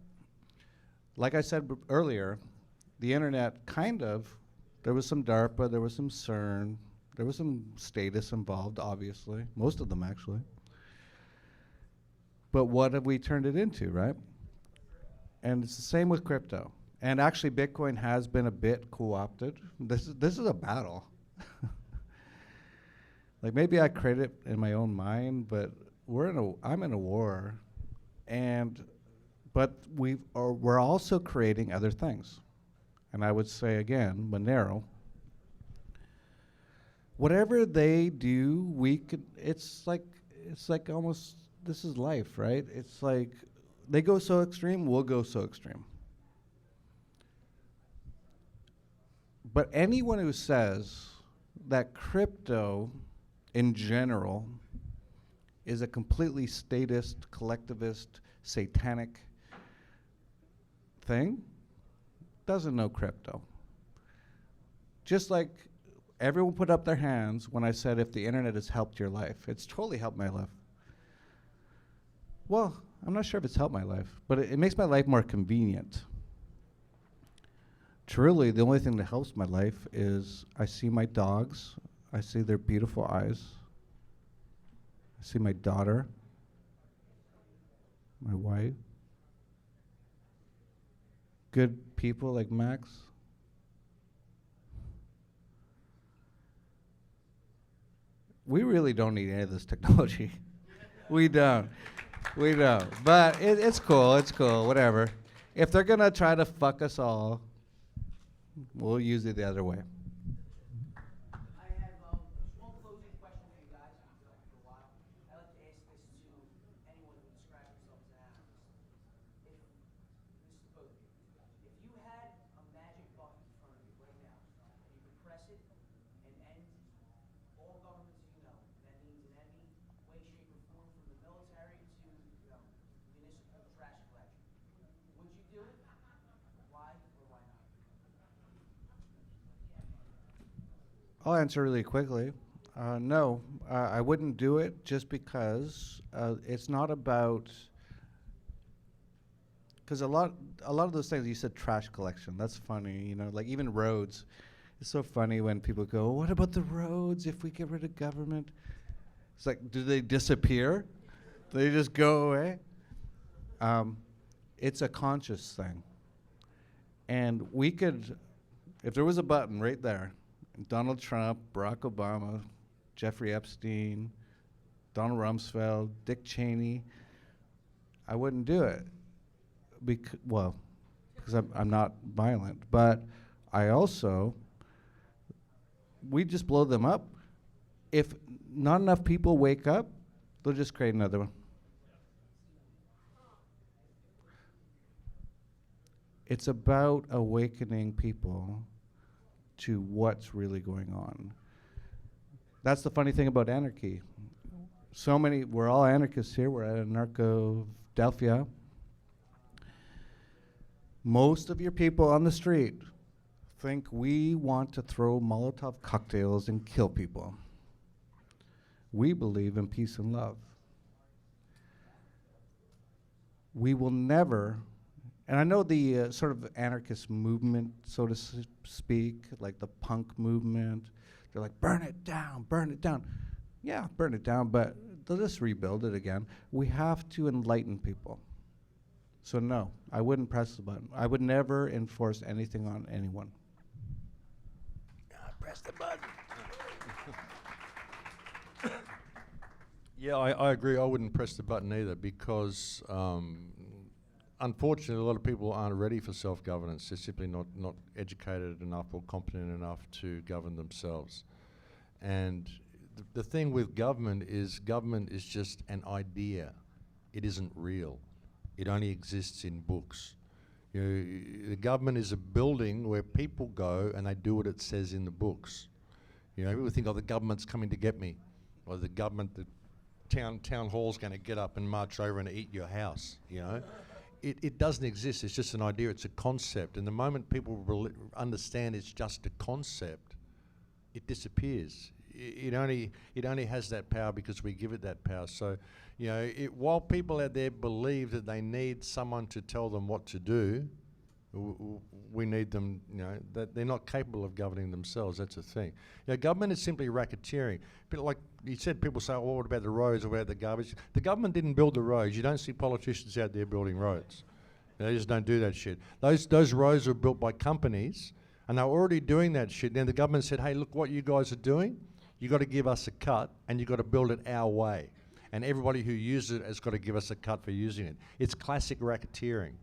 Like I said earlier, the internet there was some DARPA, there was some CERN, there was some status involved, obviously, most of them actually. But what have we turned it into, right? And it's the same with crypto. And actually, Bitcoin has been a bit co-opted. This is a battle. Like, maybe I create it in my own mind, but I'm in a war, but we're also creating other things. And I would say again, Monero, whatever they do, it's like almost, this is life, right? It's like they go so extreme, we'll go so extreme. But anyone who says that crypto in general is a completely statist, collectivist, satanic thing doesn't know crypto. Just like everyone put up their hands when I said if the internet has helped your life. It's totally helped my life. Well, I'm not sure if it's helped my life, but it makes my life more convenient. Truly, the only thing that helps my life is I see my dogs, I see their beautiful eyes, I see my daughter, my wife, good people like Max. We really don't need any of this technology. We don't. But it's cool, whatever. If they're gonna try to fuck us all, we'll use it the other way. I have a small closing question for you guys. We've been talking for a while. I like to ask this to anyone who describes themselves as an anarchist. This is both of you. If you had a magic button in front of you right now, and you could press it and end all governments you know, that means in any way, shape, or form, from the military to municipal trash collection, would you do it? Why or why not? I'll answer really quickly. No, I wouldn't do it just because it's not about. Because a lot of those things you said, trash collection. That's funny, like even roads. It's so funny when people go, "What about the roads? If we get rid of government?" It's like, do they disappear? Do they just go away? It's a conscious thing, and we could, if there was a button right there. Donald Trump, Barack Obama, Jeffrey Epstein, Donald Rumsfeld, Dick Cheney, I wouldn't do it. Because I'm not violent. But we just blow them up. If not enough people wake up, they'll just create another one. It's about awakening people to what's really going on. That's the funny thing about anarchy. We're all anarchists here. We're at Anarcho-Delphia. Most of your people on the street think we want to throw Molotov cocktails and kill people. We believe in peace and love. We will never. And I know the sort of anarchist movement, so to speak, like the punk movement, they're like, burn it down, burn it down. Yeah, burn it down, but they'll just rebuild it again. We have to enlighten people. So no, I wouldn't press the button. I would never enforce anything on anyone. Press the button. Yeah, I agree. I wouldn't press the button either because unfortunately, a lot of people aren't ready for self-governance. They're simply not educated enough or competent enough to govern themselves. And the thing with government is just an idea. It isn't real. It only exists in books. The government is a building where people go and they do what it says in the books. People think, oh, the government's coming to get me, or the town hall's going to get up and march over and eat your house. It doesn't exist. It's just an idea. It's a concept. And the moment people understand it's just a concept, it disappears. It only has that power because we give it that power. So, while people out there believe that they need someone to tell them what to do, we need them, that they're not capable of governing themselves. That's the thing. Government is simply racketeering. But like you said, people say, well, what about the roads, or what about the garbage? The government didn't build the roads. You don't see politicians out there building roads. They just don't do that shit. Those roads were built by companies, and they were already doing that shit. Then the government said, hey, look what you guys are doing. You got to give us a cut, and you got to build it our way. And everybody who uses it has got to give us a cut for using it. It's classic racketeering.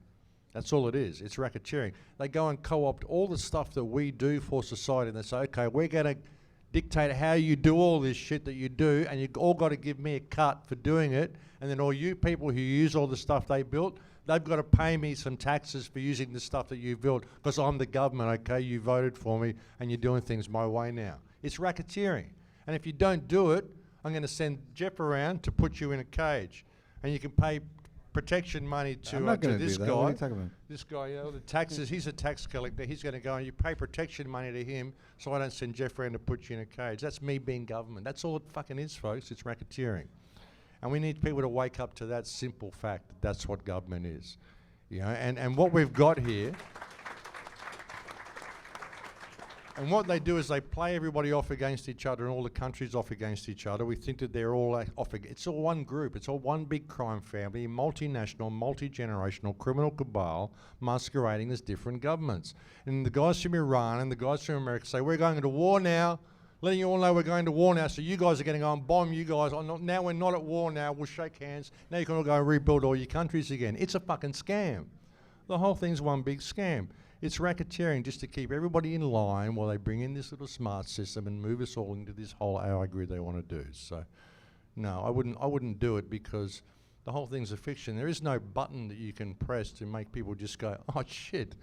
That's all it is. It's racketeering. They go and co-opt all the stuff that we do for society, and they say, okay, we're going to dictate how you do all this shit that you do, and you've all got to give me a cut for doing it, and then all you people who use all the stuff they built, they've got to pay me some taxes for using the stuff that you've built, because I'm the government, okay? You voted for me, and you're doing things my way now. It's racketeering. And if you don't do it, I'm going to send Jeff around to put you in a cage, and you can pay protection money to, I'm not to going to this do that. guy. What are you talking about? This guy, the taxes, he's a tax collector. He's going to go and you pay protection money to him, so I don't send Jeff around to put you in a cage. That's me being government. That's all it fucking is, folks. It's racketeering. And we need people to wake up to that simple fact that that's what government is. And what we've got here, and what they do is they play everybody off against each other and all the countries off against each other. We think that they're all it's all one group. It's all one big crime family, multinational, multi-generational criminal cabal masquerading as different governments. And the guys from Iran and the guys from America say, we're going to war now, letting you all know we're going to war now, so you guys are going to go and bomb you guys. Now we're not at war now, we'll shake hands. Now you can all go and rebuild all your countries again. It's a fucking scam. The whole thing's one big scam. It's racketeering just to keep everybody in line while they bring in this little smart system and move us all into this whole AI grid they want to do. So, no, I wouldn't do it, because the whole thing's a fiction. There is no button that you can press to make people just go, oh shit,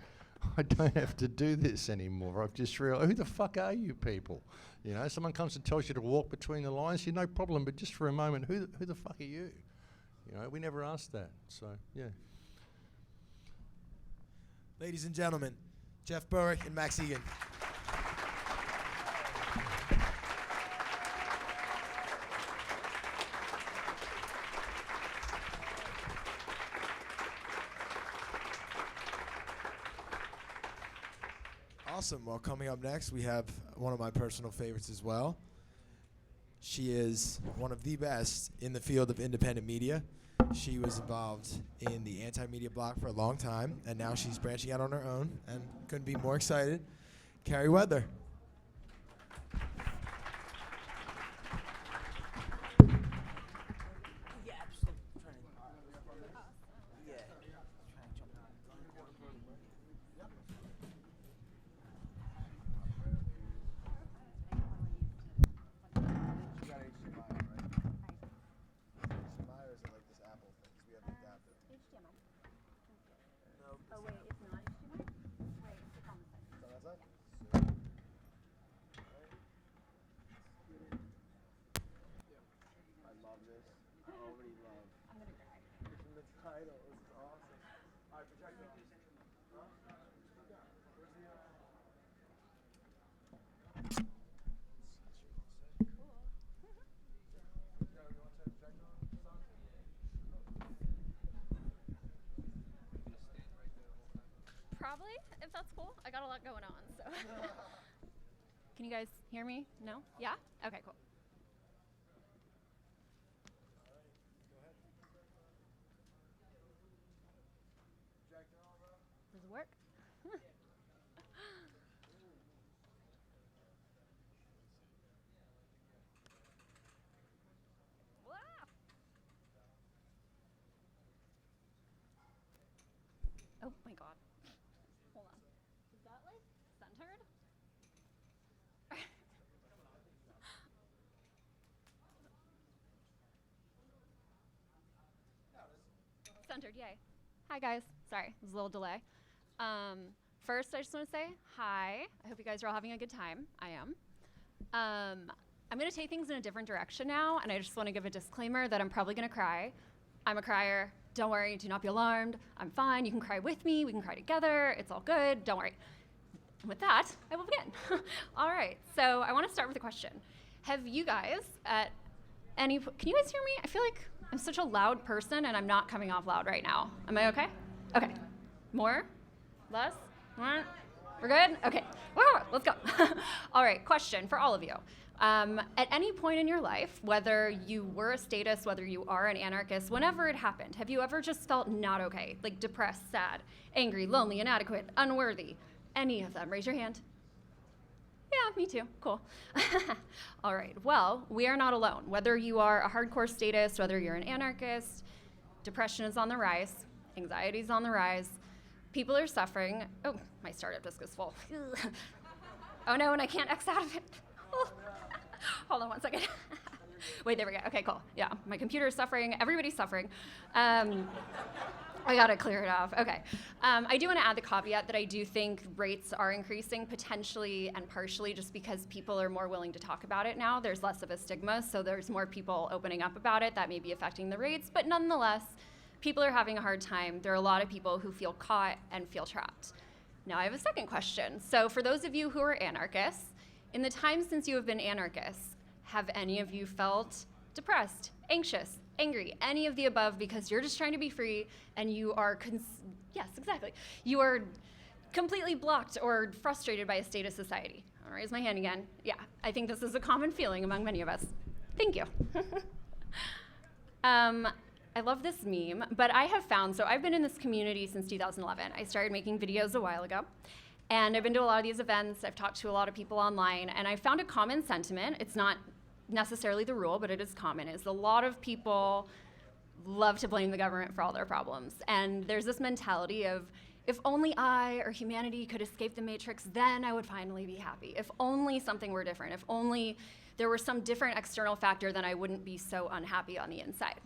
I don't have to do this anymore. I've just realized, who the fuck are you people? Someone comes and tells you to walk between the lines, no problem, but just for a moment, who the fuck are you? We never asked that. So, yeah. Ladies and gentlemen, Jeff Berwick and Max Igan. Awesome. Well, coming up next, we have one of my personal favorites as well. She is one of the best in the field of independent media. She was involved in the anti-media block for a long time, and now she's branching out on her own, and couldn't be more excited. Carey Wedler. Yeah, I'm still trying to. Yeah. Trying to jump on. Oh wait, it's not HDMI? Wait, it's on the side. I love this. I already love. I'm gonna cry. It's in the title. It's awesome. All right, project it. Huh? Where's the, Probably, if that's cool. I got a lot going on, so. Can you guys hear me? No? Yeah? Okay, cool. Does it work? Wow. Oh my god. Hold on. Is that like centered? Centered, yay. Hi guys. Sorry, there's a little delay. First, I just want to say hi. I hope you guys are all having a good time. I am. I'm going to take things in a different direction now, and I just want to give a disclaimer that I'm probably going to cry. I'm a crier. Don't worry. Do not be alarmed. I'm fine. You can cry with me. We can cry together. It's all good. Don't worry. And with that, I will begin. All right. So I want to start with a question. Have you guys at any point, can you guys hear me? I feel like I'm such a loud person, and I'm not coming off loud right now. Am I okay? Okay. More? Less? More? We're good? Okay. Woo, let's go. All right. Question for all of you. At any point in your life, whether you were a statist, whether you are an anarchist, whenever it happened, have you ever just felt not okay? Like depressed, sad, angry, lonely, inadequate, unworthy? Any of them? Raise your hand. Yeah, me too. Cool. All right. Well, we are not alone. Whether you are a hardcore statist, whether you're an anarchist, depression is on the rise, anxiety is on the rise, people are suffering. Oh, my startup disk is full. Oh no, and I can't X out of it. Hold on one second. Wait, there we go. Okay, cool. Yeah, my computer is suffering. Everybody's suffering. I gotta clear it off. Okay. I do want to add the caveat that I do think rates are increasing potentially and partially just because people are more willing to talk about it now. There's less of a stigma, so there's more people opening up about it. That may be affecting the rates, but nonetheless, people are having a hard time. There are a lot of people who feel caught and feel trapped. Now I have a second question. So for those of you who are anarchists, in the time since you have been anarchists, have any of you felt depressed, anxious, angry, any of the above because you're just trying to be free and you are, yes, exactly. You are completely blocked or frustrated by a statist society? I'll raise my hand again. Yeah, I think this is a common feeling among many of us. Thank you. I love this meme, but I have found, so I've been in this community since 2011. I started making videos a while ago. And I've been to a lot of these events, I've talked to a lot of people online, and I found a common sentiment. It's not necessarily the rule, but it is common, is a lot of people love to blame the government for all their problems. And there's this mentality of, if only I or humanity could escape the matrix, then I would finally be happy. If only something were different, if only there were some different external factor, then I wouldn't be so unhappy on the inside.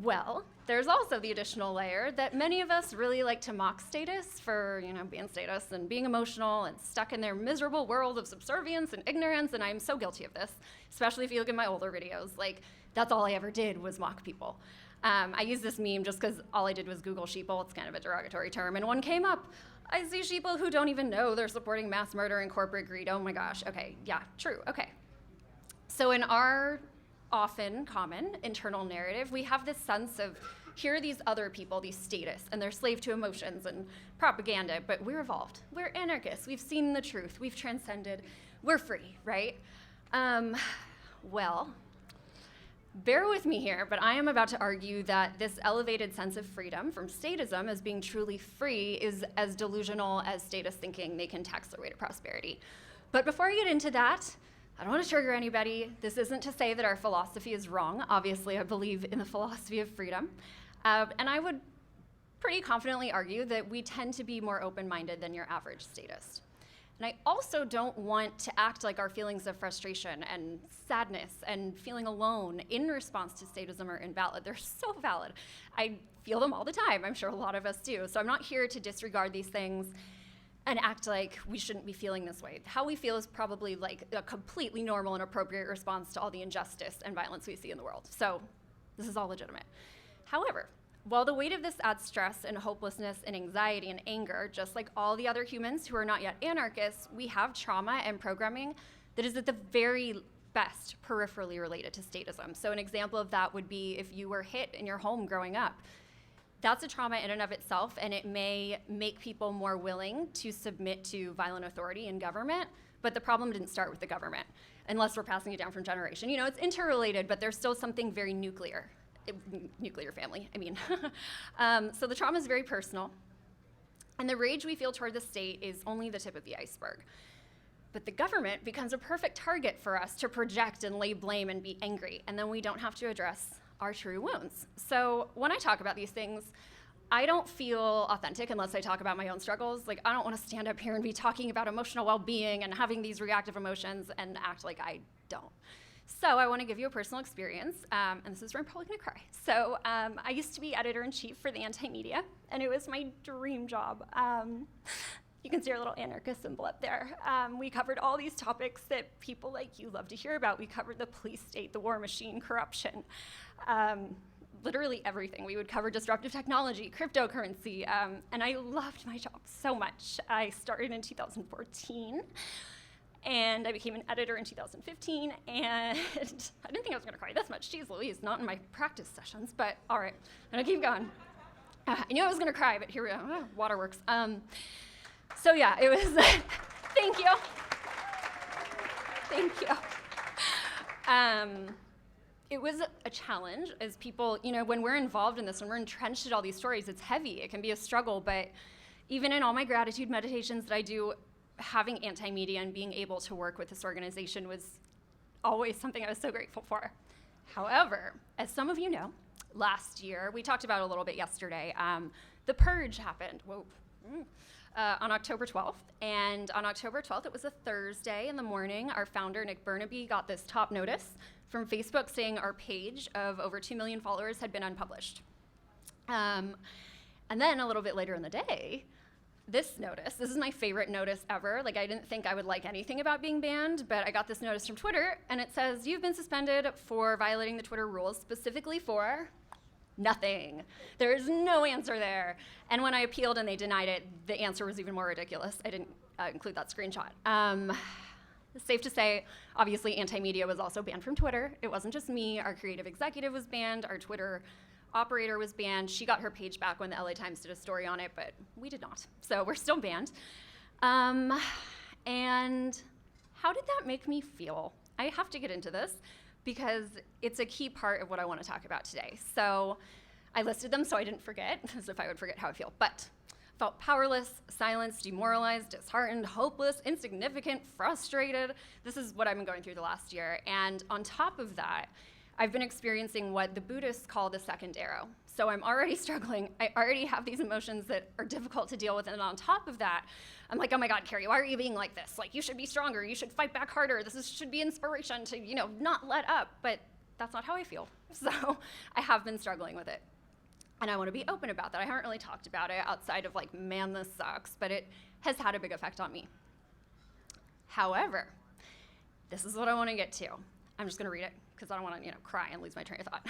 Well, there's also the additional layer that many of us really like to mock statists for, being statists and being emotional and stuck in their miserable world of subservience and ignorance, and I'm so guilty of this, especially if you look at my older videos. Like, that's all I ever did was mock people. I use this meme just because all I did was Google sheeple. It's kind of a derogatory term, and one came up. I see sheeple who don't even know they're supporting mass murder and corporate greed. Oh my gosh, okay, yeah, true, okay. So in our often common internal narrative, we have this sense of, here are these other people, these statists, and they're slave to emotions and propaganda, but we're evolved. We're anarchists. We've seen the truth. We've transcended. We're free, right? Well, bear with me here, but I am about to argue that this elevated sense of freedom from statism as being truly free is as delusional as statist thinking they can tax their way to prosperity. But before I get into that, I don't want to trigger anybody. This isn't to say that our philosophy is wrong. Obviously, I believe in the philosophy of freedom. And I would pretty confidently argue that we tend to be more open-minded than your average statist. And I also don't want to act like our feelings of frustration and sadness and feeling alone in response to statism are invalid. They're so valid. I feel them all the time. I'm sure a lot of us do. So I'm not here to disregard these things and act like we shouldn't be feeling this way. How we feel is probably like a completely normal and appropriate response to all the injustice and violence we see in the world. So this is all legitimate. However, while the weight of this adds stress and hopelessness and anxiety and anger, just like all the other humans who are not yet anarchists, we have trauma and programming that is at the very best peripherally related to statism. So an example of that would be if you were hit in your home growing up. That's a trauma in and of itself, and it may make people more willing to submit to violent authority in government, but the problem didn't start with the government, unless we're passing it down from generation. It's interrelated, but there's still something very nuclear. Nuclear family, I mean. So the trauma is very personal, and the rage we feel toward the state is only the tip of the iceberg. But the government becomes a perfect target for us to project and lay blame and be angry, and then we don't have to address our true wounds. So when I talk about these things, I don't feel authentic unless I talk about my own struggles. Like, I don't want to stand up here and be talking about emotional well-being and having these reactive emotions and act like I don't. So I want to give you a personal experience, and this is where I'm probably going to cry. So I used to be editor-in-chief for the Anti-Media, and it was my dream job. You can see our little anarchist symbol up there. We covered all these topics that people like you love to hear about. We covered the police state, the war machine, corruption, literally everything. We would cover disruptive technology, cryptocurrency, and I loved my job so much. I started in 2014, and I became an editor in 2015, and I didn't think I was gonna cry this much. Jeez Louise, not in my practice sessions, but all right, I'm gonna keep going. I knew I was gonna cry, but here we go, waterworks. So yeah, it was, thank you. Thank you. It was a challenge as people, when we're involved in this and we're entrenched in all these stories, it's heavy, it can be a struggle, but even in all my gratitude meditations that I do, having Anti-Media and being able to work with this organization was always something I was so grateful for. However, as some of you know, last year, we talked about it a little bit yesterday, the purge happened. Whoa. On October 12th, and on October 12th, it was a Thursday in the morning, our founder, Nick Burnaby, got this top notice from Facebook saying our page of over 2 million followers had been unpublished. And then a little bit later in the day, this notice, this is my favorite notice ever. Like, I didn't think I would like anything about being banned, but I got this notice from Twitter, and it says, you've been suspended for violating the Twitter rules, specifically for nothing. There is no answer there. And when I appealed and they denied it, the answer was even more ridiculous. I didn't include that screenshot. It's safe to say, obviously, Anti-Media was also banned from Twitter. It wasn't just me. Our creative executive was banned. Our Twitter operator was banned. She got her page back when the LA Times did a story on it, but we did not. So we're still banned. And how did that make me feel? I have to get into this, because it's a key part of what I want to talk about today. So I listed them so I didn't forget, as if I would forget how I feel. But felt powerless, silenced, demoralized, disheartened, hopeless, insignificant, frustrated. This is what I've been going through the last year. And on top of that, I've been experiencing what the Buddhists call the second arrow. So I'm already struggling. I already have these emotions that are difficult to deal with. And on top of that, I'm like, oh my God, Carey, why are you being like this? Like, you should be stronger. You should fight back harder. Should be inspiration to, not let up. But that's not how I feel. So I have been struggling with it. And I want to be open about that. I haven't really talked about it outside of like, man, this sucks. But it has had a big effect on me. However, this is what I want to get to. I'm just going to read it, because I don't want to, cry and lose my train of thought.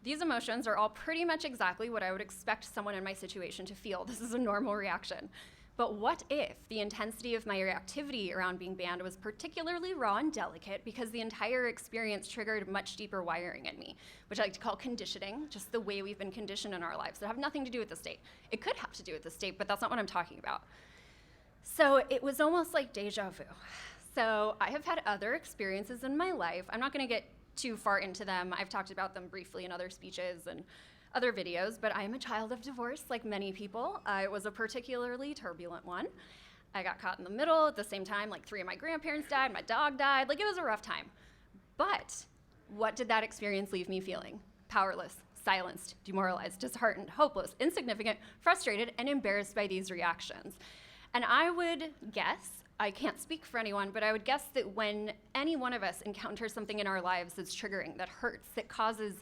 These emotions are all pretty much exactly what I would expect someone in my situation to feel. This is a normal reaction. But what if the intensity of my reactivity around being banned was particularly raw and delicate, because the entire experience triggered much deeper wiring in me, which I like to call conditioning, just the way we've been conditioned in our lives that have nothing to do with the state. It could have to do with the state, but that's not what I'm talking about. So it was almost like deja vu. So I have had other experiences in my life. I'm not going to get too far into them. I've talked about them briefly in other speeches and other videos, but I am a child of divorce, like many people. It was a particularly turbulent one. I got caught in the middle at the same time, like 3 of my grandparents died, my dog died, like it was a rough time. But what did that experience leave me feeling? Powerless, silenced, demoralized, disheartened, hopeless, insignificant, frustrated, and embarrassed by these reactions. And I would guess, I can't speak for anyone, but I would guess that when any one of us encounters something in our lives that's triggering, that hurts, that causes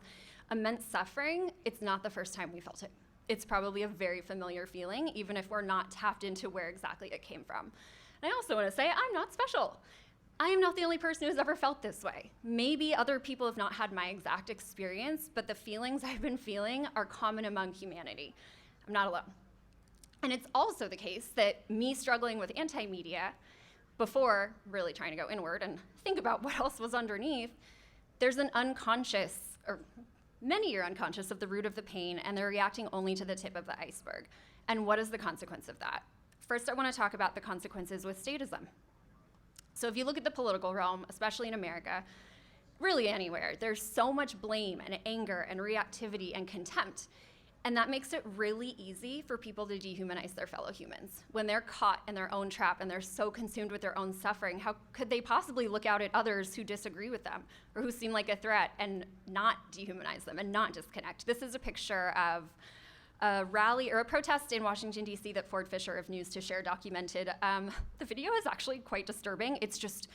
immense suffering, it's not the first time we felt it. It's probably a very familiar feeling, even if we're not tapped into where exactly it came from. And I also want to say, I'm not special. I am not the only person who's ever felt this way. Maybe other people have not had my exact experience, but the feelings I've been feeling are common among humanity. I'm not alone. And it's also the case that me struggling with Anti-Media, before really trying to go inward and think about what else was underneath, there's an unconscious, or many are unconscious of the root of the pain, and they're reacting only to the tip of the iceberg. And what is the consequence of that? First, I want to talk about the consequences with statism. So if you look at the political realm, especially in America, really anywhere, there's so much blame and anger and reactivity and contempt. And that makes it really easy for people to dehumanize their fellow humans. When they're caught in their own trap and they're so consumed with their own suffering, how could they possibly look out at others who disagree with them or who seem like a threat and not dehumanize them and not disconnect? This is a picture of a rally or a protest in Washington, D.C. that Ford Fisher of News to Share documented. The video is actually quite disturbing. It's just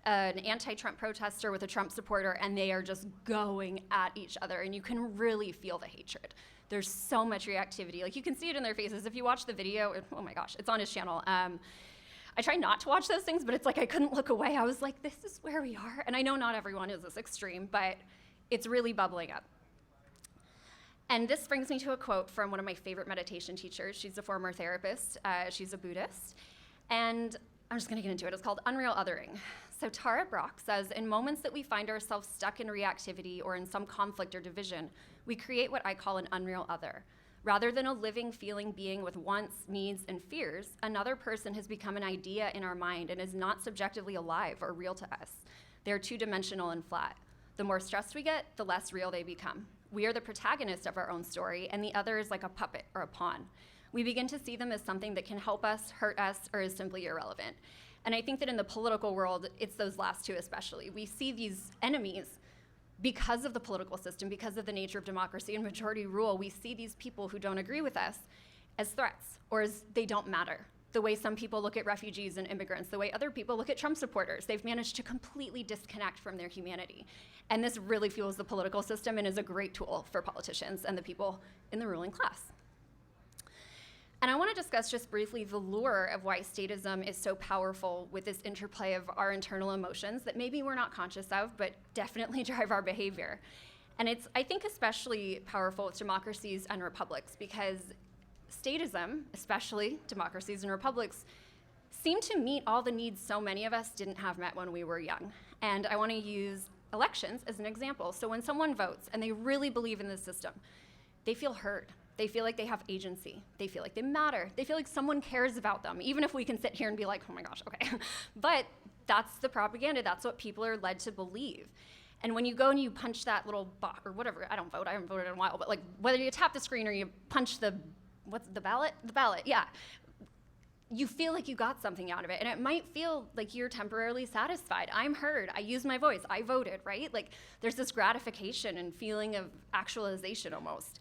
an anti-Trump protester with a Trump supporter, and they are just going at each other, and you can really feel the hatred. There's so much reactivity. Like, you can see it in their faces. If you watch the video, oh my gosh, it's on his channel. I try not to watch those things, but it's like I couldn't look away. I was like, this is where we are. And I know not everyone is this extreme, but it's really bubbling up. And this brings me to a quote from one of my favorite meditation teachers. She's a former therapist. She's a Buddhist. And I'm just going to get into it. It's called Unreal Othering. So Tara Brach says, in moments that we find ourselves stuck in reactivity or in some conflict or division, we create what I call an unreal other. Rather than a living, feeling being with wants, needs, and fears, another person has become an idea in our mind and is not subjectively alive or real to us. They're two-dimensional and flat. The more stressed we get, the less real they become. We are the protagonist of our own story, and the other is like a puppet or a pawn. We begin to see them as something that can help us, hurt us, or is simply irrelevant. And I think that in the political world, it's those last two especially. We see these enemies because of the political system, because of the nature of democracy and majority rule. We see these people who don't agree with us as threats, or as they don't matter. The way some people look at refugees and immigrants, the way other people look at Trump supporters. They've managed to completely disconnect from their humanity. And this really fuels the political system and is a great tool for politicians and the people in the ruling class. And I want to discuss just briefly the lure of why statism is so powerful with this interplay of our internal emotions that maybe we're not conscious of, but definitely drive our behavior. And it's, I think, especially powerful with democracies and republics, because statism, especially democracies and republics, seem to meet all the needs so many of us didn't have met when we were young. And I want to use elections as an example. So when someone votes and they really believe in the system, they feel heard. They feel like they have agency. They feel like they matter. They feel like someone cares about them, even if we can sit here and be like, oh my gosh, okay. But that's the propaganda. That's what people are led to believe. And when you go and you punch that little box, or whatever, I don't vote, I haven't voted in a while, but like whether you tap the screen or you punch the, what's the ballot? The ballot, yeah. You feel like you got something out of it. And it might feel like you're temporarily satisfied. I'm heard, I used my voice, I voted, right? Like there's this gratification and feeling of actualization almost.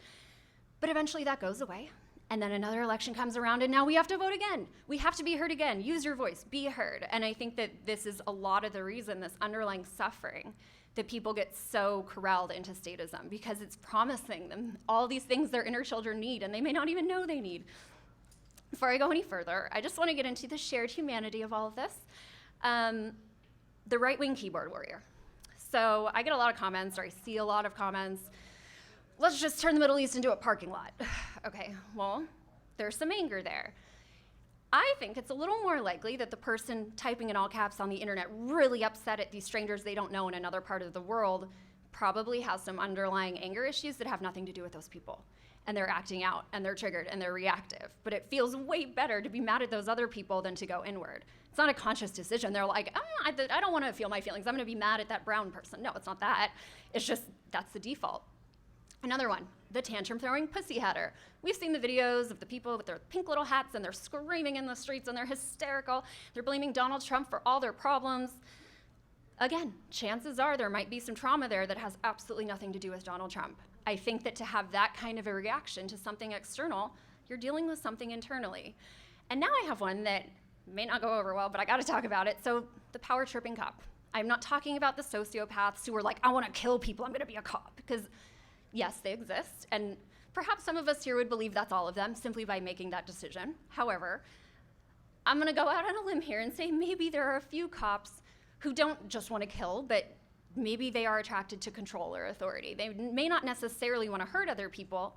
But eventually that goes away, and then another election comes around, and now we have to vote again. We have to be heard again. Use your voice, be heard. And I think that this is a lot of the reason, this underlying suffering, that people get so corralled into statism, because it's promising them all these things their inner children need, and they may not even know they need. Before I go any further, I just want to get into the shared humanity of all of this. The right-wing keyboard warrior. So I get a lot of comments, or I see a lot of comments. Let's just turn the Middle East into a parking lot. Okay, well, there's some anger there. I think it's a little more likely that the person typing in all caps on the internet, really upset at these strangers they don't know in another part of the world, probably has some underlying anger issues that have nothing to do with those people. And they're acting out, and they're triggered, and they're reactive. But it feels way better to be mad at those other people than to go inward. It's not a conscious decision. They're like, I don't want to feel my feelings. I'm going to be mad at that brown person. No, it's not that. It's just that's the default. Another one, the tantrum-throwing pussy hatter. We've seen the videos of the people with their pink little hats, and they're screaming in the streets, and they're hysterical. They're blaming Donald Trump for all their problems. Again, chances are there might be some trauma there that has absolutely nothing to do with Donald Trump. I think that to have that kind of a reaction to something external, you're dealing with something internally. And now I have one that may not go over well, but I gotta talk about it. So the power-tripping cop. I'm not talking about the sociopaths who are like, I wanna kill people, I'm gonna be a cop, because yes, they exist, and perhaps some of us here would believe that's all of them simply by making that decision. However, I'm gonna go out on a limb here and say maybe there are a few cops who don't just wanna kill, but maybe they are attracted to control or authority. They may not necessarily wanna hurt other people,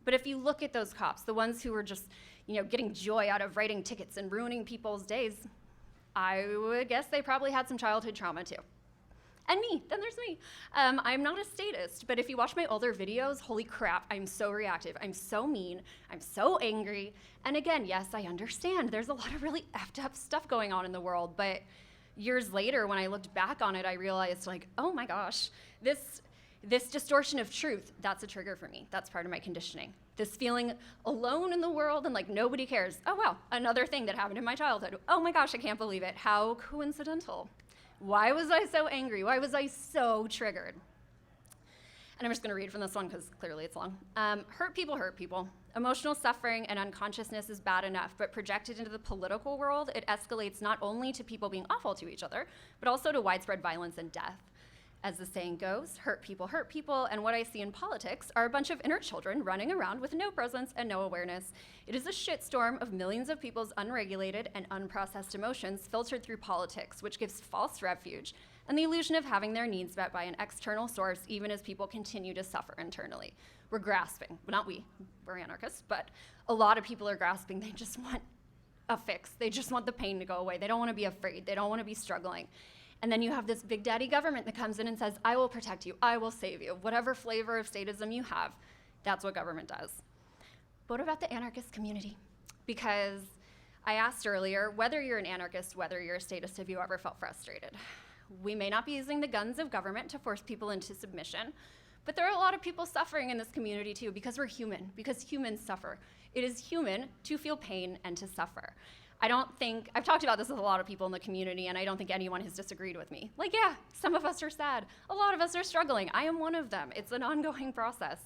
but if you look at those cops, the ones who are just, getting joy out of writing tickets and ruining people's days, I would guess they probably had some childhood trauma too. And me, then there's me. I'm not a statist, but if you watch my older videos, holy crap, I'm so reactive, I'm so mean, I'm so angry. And again, yes, I understand there's a lot of really effed up stuff going on in the world, but years later, when I looked back on it, I realized like, oh my gosh, this distortion of truth, that's a trigger for me. That's part of my conditioning. This feeling alone in the world and like nobody cares. Oh wow, another thing that happened in my childhood. Oh my gosh, I can't believe it. How coincidental. Why was I so angry? Why was I so triggered? and I'm just going to read from this one because clearly it's long. Hurt people hurt people. Emotional suffering and unconsciousness is bad enough, but projected into the political world, it escalates not only to people being awful to each other, but also to widespread violence and death. As the saying goes, hurt people, and what I see in politics are a bunch of inner children running around with no presence and no awareness. It is a shitstorm of millions of people's unregulated and unprocessed emotions filtered through politics, which gives false refuge and the illusion of having their needs met by an external source, even as people continue to suffer internally. We're grasping, well, not we, we're anarchists, but a lot of people are grasping. They just want a fix. They just want the pain to go away. They don't want to be afraid. They don't want to be struggling. And then you have this big daddy government that comes in and says, I will protect you, I will save you. Whatever flavor of statism you have, that's what government does. But what about the anarchist community? Because I asked earlier, whether you're an anarchist, whether you're a statist, have you ever felt frustrated? We may not be using the guns of government to force people into submission, but there are a lot of people suffering in this community too, because we're human, because humans suffer. It is human to feel pain and to suffer. I've talked about this with a lot of people in the community, and I don't think anyone has disagreed with me. Like, yeah, some of us are sad. A lot of us are struggling. I am one of them. It's an ongoing process.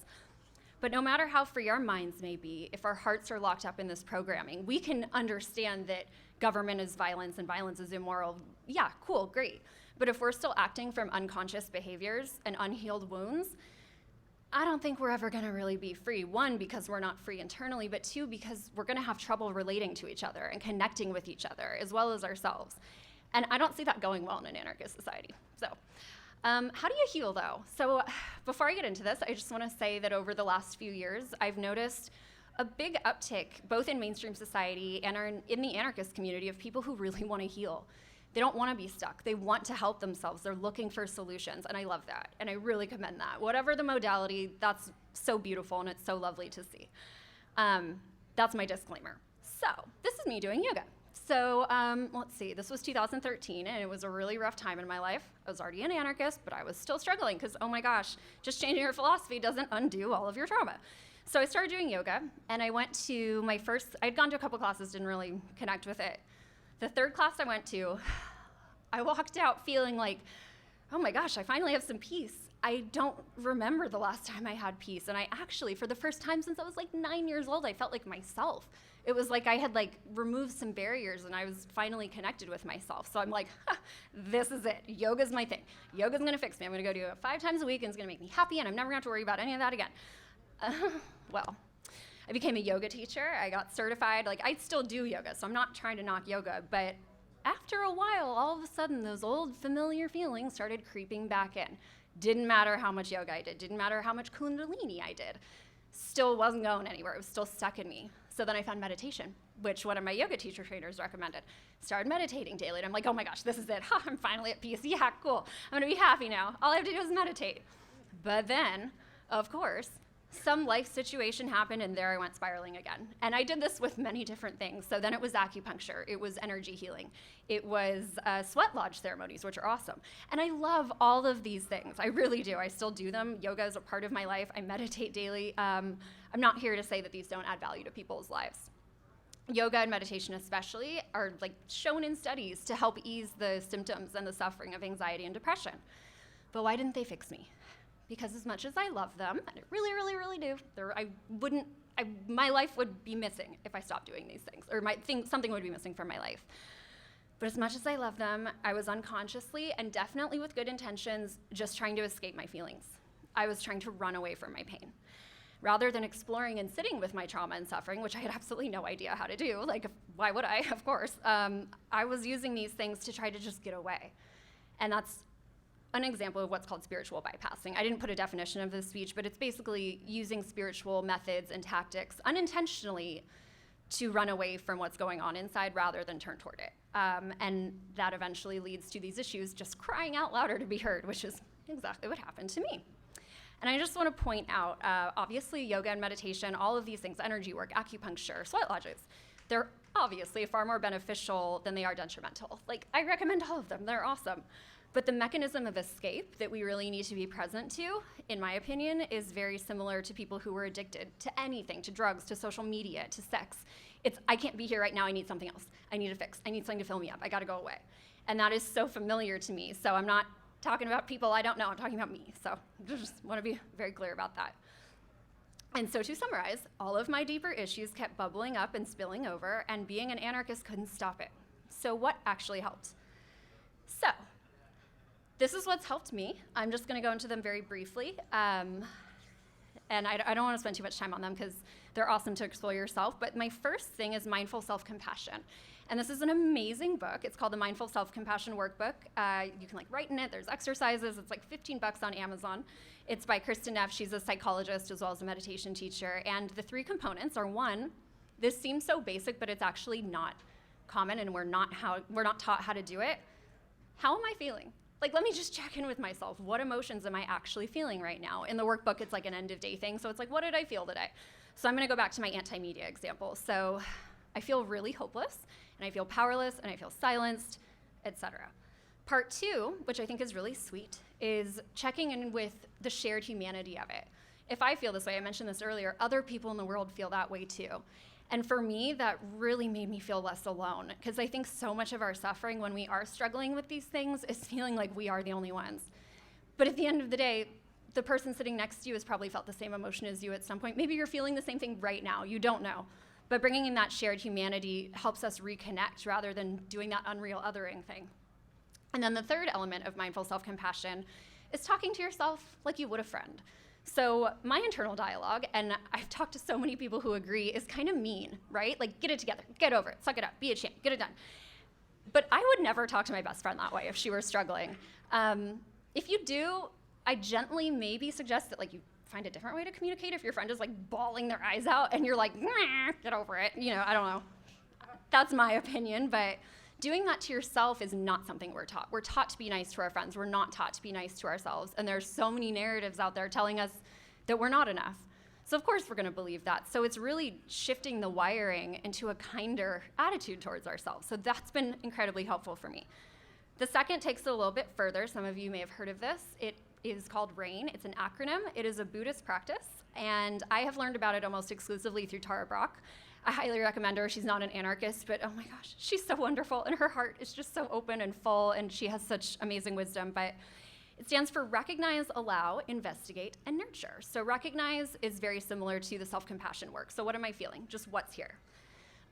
But no matter how free our minds may be, if our hearts are locked up in this programming, we can understand that government is violence and violence is immoral. Yeah, cool, great. But if we're still acting from unconscious behaviors and unhealed wounds, I don't think we're ever gonna really be free. One, because we're not free internally, but two, because we're gonna have trouble relating to each other and connecting with each other, as well as ourselves. And I don't see that going well in an anarchist society. So, how do you heal though? So before I get into this, I just wanna say that over the last few years, I've noticed a big uptick, both in mainstream society and in the anarchist community, of people who really wanna heal. They don't want to be stuck. They want to help themselves. They're looking for solutions, and I love that, and I really commend that. Whatever the modality, that's so beautiful, and it's so lovely to see. That's my disclaimer. So this is me doing yoga. So let's see, this was 2013, and it was a really rough time in my life. I was already an anarchist, but I was still struggling, because oh my gosh, just changing your philosophy doesn't undo all of your trauma. So I started doing yoga, and I went to I'd gone to a couple classes, didn't really connect with it. The third class I went to, I walked out feeling like, oh my gosh, I finally have some peace. I don't remember the last time I had peace. And I actually, for the first time since I was like 9 years old, I felt like myself. It was like I had removed some barriers and I was finally connected with myself. So I'm like, this is it. Yoga's my thing. Yoga's gonna fix me. I'm gonna go do it 5 times a week and it's gonna make me happy and I'm never gonna have to worry about any of that again. Well, I became a yoga teacher. I got certified. I still do yoga, so I'm not trying to knock yoga, but after a while, all of a sudden, those old familiar feelings started creeping back in. Didn't matter how much yoga I did, didn't matter how much kundalini I did. Still wasn't going anywhere. It was still stuck in me. So then I found meditation, which one of my yoga teacher trainers recommended. Started meditating daily, and I'm like, oh my gosh, this is it. I'm finally at peace. Yeah, cool. I'm gonna be happy now. All I have to do is meditate. But then, of course, some life situation happened and there I went spiraling again. And I did this with many different things. So then it was acupuncture, it was energy healing, it was sweat lodge ceremonies, which are awesome. And I love all of these things, I really do. I still do them. Yoga is a part of my life. I meditate daily. I'm not here to say that these don't add value to people's lives. Yoga and meditation especially are shown in studies to help ease the symptoms and the suffering of anxiety and depression. But why didn't they fix me? Because as much as I love them, and I really, really, really do, my life would be missing if I stopped doing these things, or something would be missing from my life. But as much as I love them, I was unconsciously, and definitely with good intentions, just trying to escape my feelings. I was trying to run away from my pain. Rather than exploring and sitting with my trauma and suffering, which I had absolutely no idea how to do, why would I, of course, I was using these things to try to just get away. And that's an example of what's called spiritual bypassing. I didn't put a definition of this speech, but it's basically using spiritual methods and tactics unintentionally to run away from what's going on inside rather than turn toward it. And that eventually leads to these issues just crying out louder to be heard, which is exactly what happened to me. And I just want to point out, obviously yoga and meditation, all of these things, energy work, acupuncture, sweat lodges, they're obviously far more beneficial than they are detrimental. I recommend all of them, they're awesome. But the mechanism of escape that we really need to be present to, in my opinion, is very similar to people who were addicted to anything, to drugs, to social media, to sex. It's, I can't be here right now, I need something else. I need a fix, I need something to fill me up, I gotta go away. And that is so familiar to me, so I'm not talking about people I don't know. I'm talking about me. So just want to be very clear about that. And so to summarize, all of my deeper issues kept bubbling up and spilling over, and being an anarchist couldn't stop it. So what actually helped? So this is what's helped me. I'm just going to go into them very briefly. And I don't want to spend too much time on them because they're awesome to explore yourself. But my first thing is mindful self-compassion. And this is an amazing book. It's called the Mindful Self-Compassion Workbook. You can write in it. There's exercises. It's like $15 on Amazon. It's by Kristen Neff. She's a psychologist as well as a meditation teacher. And the 3 components are, 1, this seems so basic, but it's actually not common, and we're not taught how to do it. How am I feeling? Let me just check in with myself. What emotions am I actually feeling right now? In the workbook, it's like an end of day thing. So it's what did I feel today? So I'm going to go back to my anti-media example. So I feel really hopeless, and I feel powerless, and I feel silenced, etc. Part 2, which I think is really sweet, is checking in with the shared humanity of it. If I feel this way, I mentioned this earlier, other people in the world feel that way too. And for me, that really made me feel less alone, because I think so much of our suffering when we are struggling with these things is feeling like we are the only ones. But at the end of the day, the person sitting next to you has probably felt the same emotion as you at some point. Maybe you're feeling the same thing right now, you don't know. But bringing in that shared humanity helps us reconnect rather than doing that unreal othering thing. And then the third element of mindful self-compassion is talking to yourself like you would a friend. So my internal dialogue, and I've talked to so many people who agree, is kind of mean, right? Get it together, get over it, suck it up, be a champ, get it done. But I would never talk to my best friend that way if she were struggling. If you do, I gently maybe suggest that you find a different way to communicate if your friend is bawling their eyes out and you're nah, get over it. I don't know. That's my opinion, but doing that to yourself is not something we're taught. We're taught to be nice to our friends. We're not taught to be nice to ourselves. And there's so many narratives out there telling us that we're not enough. So of course we're gonna believe that. So it's really shifting the wiring into a kinder attitude towards ourselves. So that's been incredibly helpful for me. The second takes it a little bit further. Some of you may have heard of this. It is called RAIN. It's an acronym. It is a Buddhist practice. And I have learned about it almost exclusively through Tara Brach. I highly recommend her. She's not an anarchist, but oh my gosh, she's so wonderful, and her heart is just so open and full, and she has such amazing wisdom. But it stands for recognize, allow, investigate, and nurture. So recognize is very similar to the self-compassion work. So what am I feeling? Just what's here.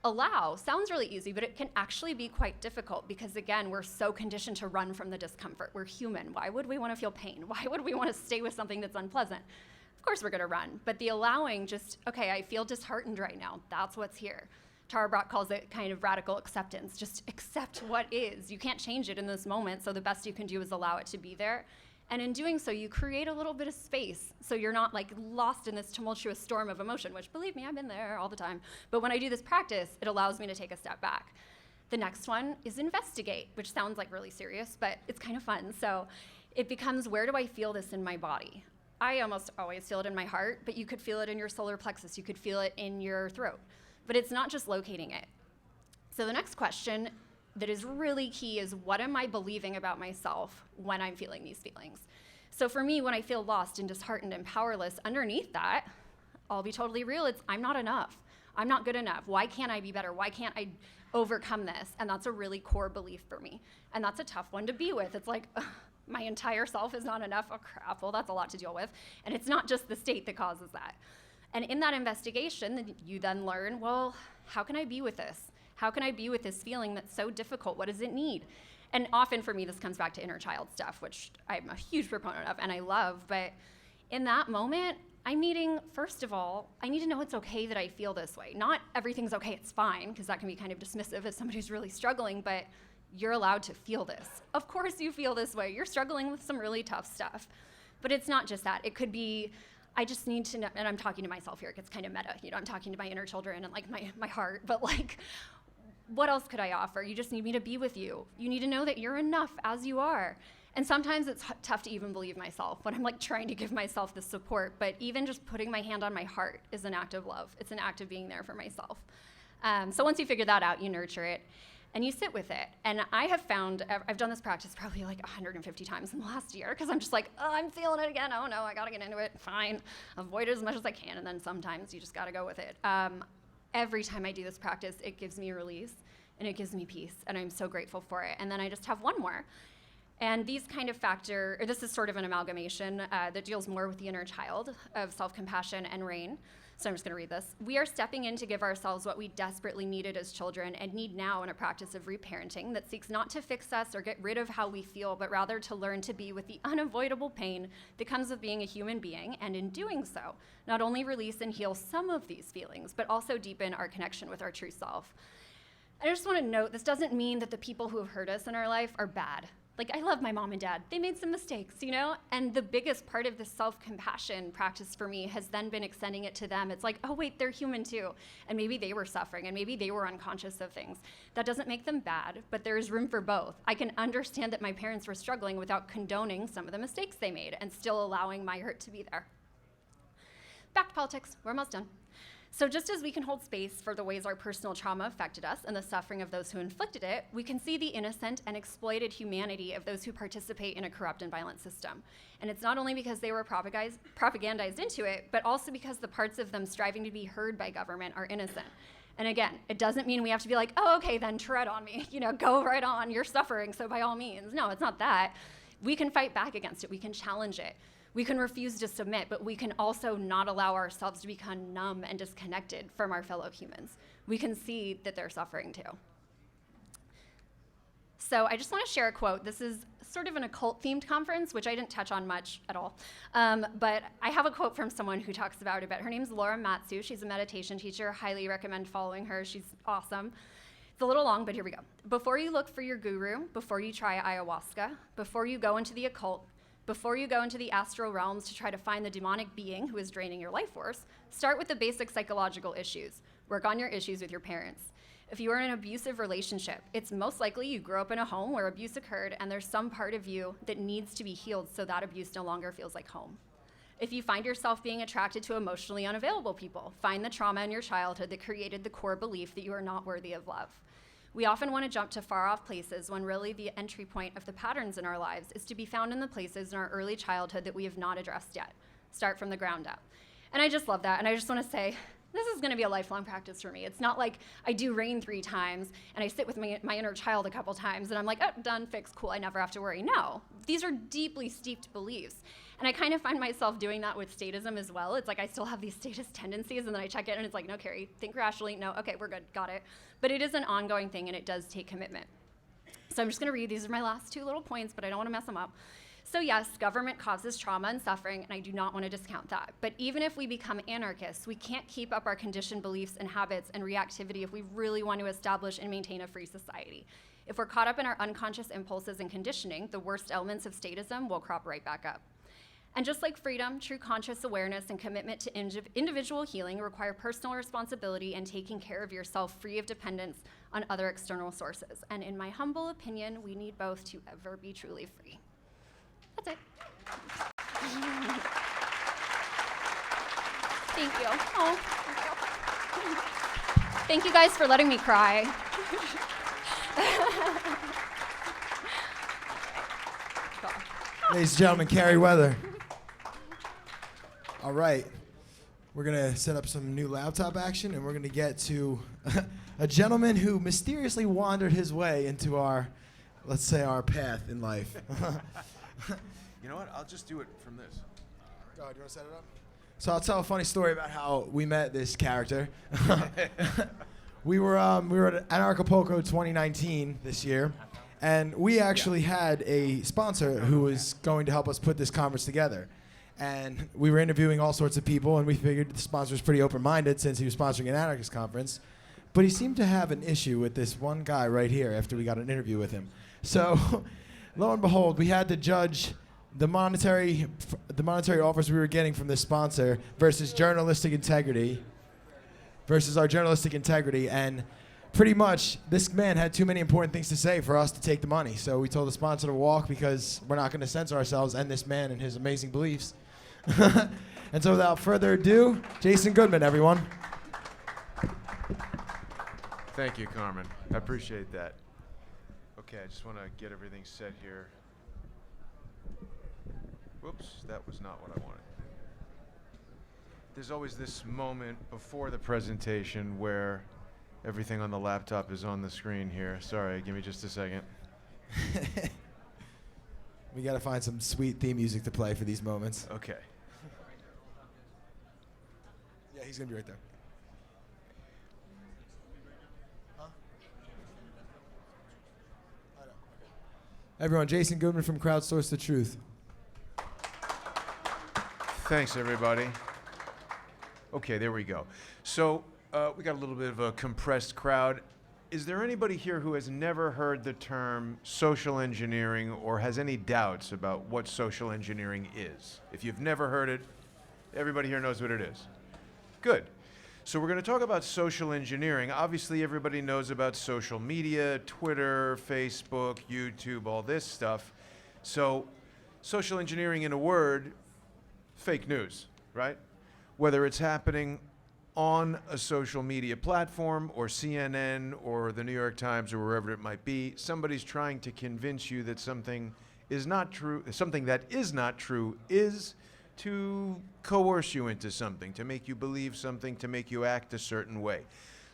Allow sounds really easy, but it can actually be quite difficult because, again, we're so conditioned to run from the discomfort. We're human. Why would we want to feel pain? Why would we want to stay with something that's unpleasant? Of course we're going to run, but the allowing okay, I feel disheartened right now. That's what's here. Tara Brach calls it kind of radical acceptance. Just accept what is. You can't change it in this moment, so the best you can do is allow it to be there. And in doing so, you create a little bit of space so you're not lost in this tumultuous storm of emotion, which, believe me, I've been there all the time. But when I do this practice, it allows me to take a step back. The next one is investigate, which sounds really serious, but it's kind of fun. So it becomes, where do I feel this in my body? I almost always feel it in my heart, but you could feel it in your solar plexus. You could feel it in your throat. But it's not just locating it. So the next question that is really key is, what am I believing about myself when I'm feeling these feelings? So for me, when I feel lost and disheartened and powerless, underneath that, I'll be totally real, it's I'm not enough. I'm not good enough. Why can't I be better? Why can't I overcome this? And that's a really core belief for me. And that's a tough one to be with. It's ugh, my entire self is not enough. Oh crap, well that's a lot to deal with. And it's not just the state that causes that. And in that investigation, you then learn, well, how can I be with this? How can I be with this feeling that's so difficult? What does it need? And often for me, this comes back to inner child stuff, which I'm a huge proponent of and I love. But in that moment, I'm needing, first of all, I need to know it's okay that I feel this way. Not everything's okay, it's fine, because that can be kind of dismissive as somebody who's really struggling, but you're allowed to feel this. Of course you feel this way. You're struggling with some really tough stuff. But it's not just that. It could be, I just need to know, and I'm talking to myself here, it gets kind of meta, I'm talking to my inner children and my heart, but what else could I offer? You just need me to be with you. You need to know that you're enough as you are. And sometimes it's tough to even believe myself when I'm trying to give myself the support, but even just putting my hand on my heart is an act of love. It's an act of being there for myself. So once you figure that out, you nurture it and you sit with it. And I have found, I've done this practice probably 150 times in the last year, because I'm just oh, I'm feeling it again. Oh no, I gotta get into it. Fine, avoid it as much as I can. And then sometimes you just gotta go with it. Every time I do this practice, it gives me release and it gives me peace, and I'm so grateful for it. And then I just have one more. And these kind of this is sort of an amalgamation that deals more with the inner child of self-compassion and rain. So I'm just going to read this. We are stepping in to give ourselves what we desperately needed as children and need now in a practice of reparenting that seeks not to fix us or get rid of how we feel, but rather to learn to be with the unavoidable pain that comes with being a human being, and in doing so, not only release and heal some of these feelings, but also deepen our connection with our true self. I just want to note, this doesn't mean that the people who have hurt us in our life are bad. Like, I love my mom and dad. They made some mistakes, you know? And the biggest part of this self-compassion practice for me has then been extending it to them. It's like, oh wait, they're human too. And maybe they were suffering, and maybe they were unconscious of things. That doesn't make them bad, but there is room for both. I can understand that my parents were struggling without condoning some of the mistakes they made and still allowing my hurt to be there. Back to politics, we're almost done. So just as we can hold space for the ways our personal trauma affected us and the suffering of those who inflicted it, we can see the innocent and exploited humanity of those who participate in a corrupt and violent system. And it's not only because they were propagandized into it, but also because the parts of them striving to be heard by government are innocent. And again, it doesn't mean we have to be like, oh, okay, then tread on me, you know, go right on, you're suffering, so by all means. No, it's not that. We can fight back against it, we can challenge it. We can refuse to submit, but we can also not allow ourselves to become numb and disconnected from our fellow humans. We can see that they're suffering too. So I just want to share a quote. This is sort of an occult-themed conference, which I didn't touch on much at all. But I have a quote from someone who talks about it. Her name's Laura Matsu. She's a meditation teacher. Highly recommend following her. She's awesome. It's a little long, but here we go. Before you look for your guru, before you try ayahuasca, before you go into the occult, before you go into the astral realms to try to find the demonic being who is draining your life force, start with the basic psychological issues. Work on your issues with your parents. If you are in an abusive relationship, it's most likely you grew up in a home where abuse occurred and there's some part of you that needs to be healed so that abuse no longer feels like home. If you find yourself being attracted to emotionally unavailable people, find the trauma in your childhood that created the core belief that you are not worthy of love. We often want to jump to far-off places when really the entry point of the patterns in our lives is to be found in the places in our early childhood that we have not addressed yet. Start from the ground up. And I just love that, and I just want to say, this is going to be a lifelong practice for me. It's not like I do rain 3 times, and I sit with my inner child a couple times, and I'm like, oh, done, fixed, cool, I never have to worry. No, these are deeply steeped beliefs. And I kind of find myself doing that with statism as well. It's like I still have these statist tendencies, and then I check it, and it's like, no, Carey, think rationally. No, okay, we're good, got it. But it is an ongoing thing, and it does take commitment. So I'm just going to read. These are my last 2 little points, but I don't want to mess them up. So yes, government causes trauma and suffering, and I do not want to discount that. But even if we become anarchists, we can't keep up our conditioned beliefs and habits and reactivity if we really want to establish and maintain a free society. If we're caught up in our unconscious impulses and conditioning, the worst elements of statism will crop right back up. And just like freedom, true conscious awareness and commitment to individual healing require personal responsibility and taking care of yourself free of dependence on other external sources. And in my humble opinion, we need both to ever be truly free. That's it. Thank you. Oh, thank you. Thank you guys for letting me cry. Ladies and gentlemen, Carey Wedler. All right, we're gonna set up some new laptop action, and we're gonna get to a gentleman who mysteriously wandered his way into our, let's say, our path in life. You know what? I'll just do it from this. Go ahead, do you want to set it up? So I'll tell a funny story about how we met this character. we were at Anarchapulco 2019 this year, and we actually had a sponsor who was going to help us put this conference together. And we were interviewing all sorts of people, and we figured the sponsor was pretty open-minded since he was sponsoring an anarchist conference. But he seemed to have an issue with this one guy right here after we got an interview with him. So lo and behold, we had to judge the monetary offers we were getting from this sponsor versus journalistic integrity, and pretty much this man had too many important things to say for us to take the money. So we told the sponsor to walk because we're not going to censor ourselves and this man and his amazing beliefs. And so without further ado, Jason Goodman, everyone. Thank you, Carmen. I appreciate that. Okay, I just want to get everything set here. Whoops, that was not what I wanted. There's always this moment before the presentation where everything on the laptop is on the screen here. Sorry, give me just a second. We got to find some sweet theme music to play for these moments. Okay. Yeah, he's going to be right there. Everyone, Jason Goodman from Crowdsource the Truth. Thanks, everybody. Okay, there we go. So we got a little bit of a compressed crowd. Is there anybody here who has never heard the term social engineering or has any doubts about what social engineering is? If you've never heard it, everybody here knows what it is. Good. So we're going to talk about social engineering. Obviously, everybody knows about social media, Twitter, Facebook, YouTube, all this stuff. So social engineering, in a word, fake news, right? Whether it's happening on a social media platform or CNN or the New York Times or wherever it might be, somebody's trying to convince you that something is not true, something that is not true is, to coerce you into something, to make you believe something, to make you act a certain way.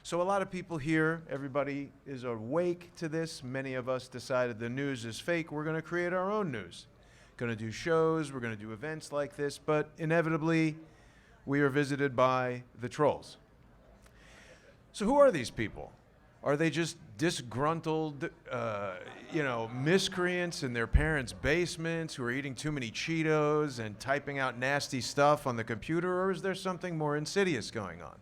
So a lot of people here, everybody is awake to this. Many of us decided the news is fake. We're going to create our own news. Going to do shows, we're going to do events like this, but inevitably we are visited by the trolls. So who are these people? Are they just disgruntled, miscreants in their parents' basements who are eating too many Cheetos and typing out nasty stuff on the computer, or is there something more insidious going on?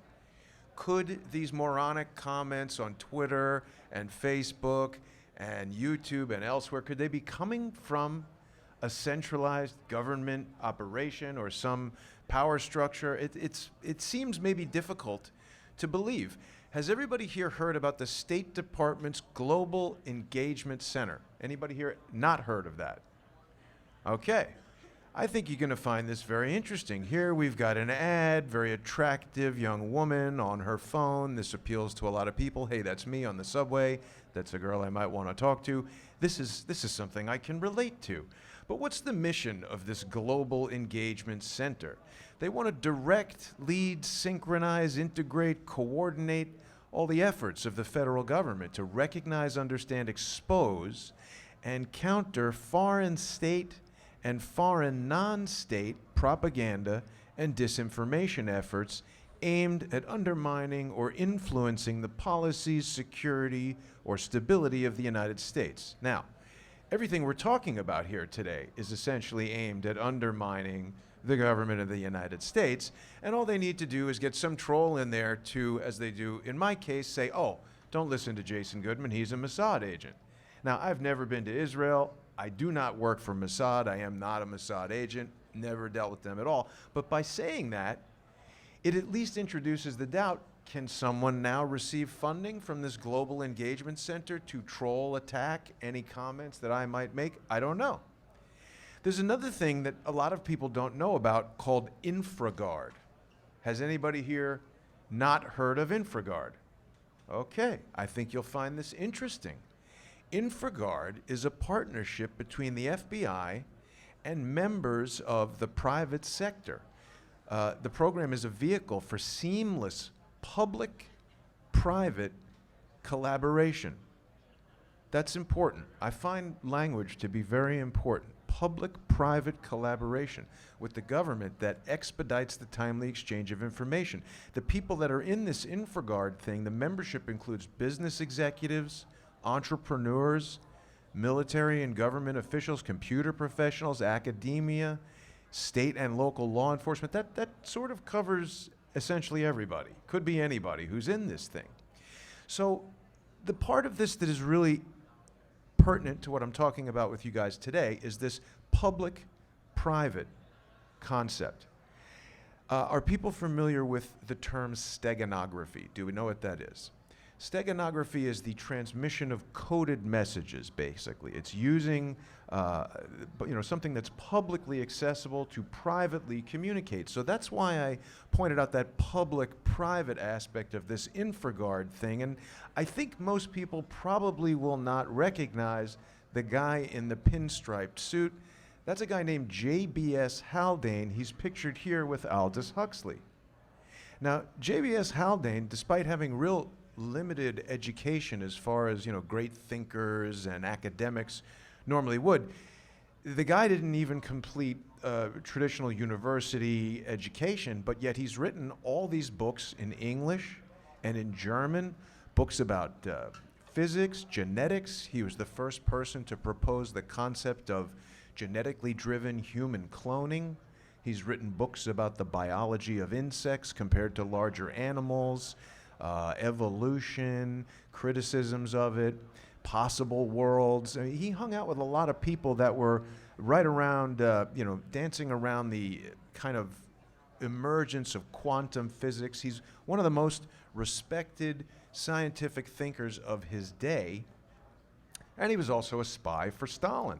Could these moronic comments on Twitter and Facebook and YouTube and elsewhere, could they be coming from a centralized government operation or some power structure? It seems maybe difficult to believe. Has everybody here heard about the State Department's Global Engagement Center? Anybody here not heard of that? Okay. I think you're going to find this very interesting. Here we've got an ad, very attractive young woman on her phone. This appeals to a lot of people. Hey, that's me on the subway. That's a girl I might want to talk to. This is something I can relate to. But what's the mission of this Global Engagement Center? They want to direct, lead, synchronize, integrate, coordinate all the efforts of the federal government to recognize, understand, expose, and counter foreign state and foreign non-state propaganda and disinformation efforts aimed at undermining or influencing the policies, security, or stability of the United States. Now, everything we're talking about here today is essentially aimed at undermining the government of the United States, and all they need to do is get some troll in there to, as they do in my case, say, oh, don't listen to Jason Goodman, he's a Mossad agent. Now, I've never been to Israel. I do not work for Mossad. I am not a Mossad agent, never dealt with them at all. But by saying that, it at least introduces the doubt, can someone now receive funding from this Global Engagement Center to troll, attack any comments that I might make? I don't know. There's another thing that a lot of people don't know about called InfraGard. Has anybody here not heard of InfraGard? Okay, I think you'll find this interesting. InfraGard is a partnership between the FBI and members of the private sector. The program is a vehicle for seamless public-private collaboration. That's important. I find language to be very important. Public-private collaboration with the government that expedites the timely exchange of information. The people that are in this InfraGard thing, the membership includes business executives, entrepreneurs, military and government officials, computer professionals, academia, state and local law enforcement. That sort of covers essentially everybody. Could be anybody who's in this thing. So the part of this that is really pertinent to what I'm talking about with you guys today is this public-private concept. Are people familiar with the term steganography? Do we know what that is? Steganography is the transmission of coded messages, basically. It's using something that's publicly accessible to privately communicate. So that's why I pointed out that public-private aspect of this InfraGard thing. And I think most people probably will not recognize the guy in the pinstriped suit. That's a guy named JBS Haldane. He's pictured here with Aldous Huxley. Now, JBS Haldane, despite having real limited education as far as, great thinkers and academics normally would, the guy didn't even complete traditional university education, but yet he's written all these books in English and in German, books about physics, genetics. He was the first person to propose the concept of genetically driven human cloning. He's written books about the biology of insects compared to larger animals, evolution, criticisms of it, possible worlds. I mean, he hung out with a lot of people that were right around, dancing around the kind of emergence of quantum physics. He's one of the most respected scientific thinkers of his day. And he was also a spy for Stalin,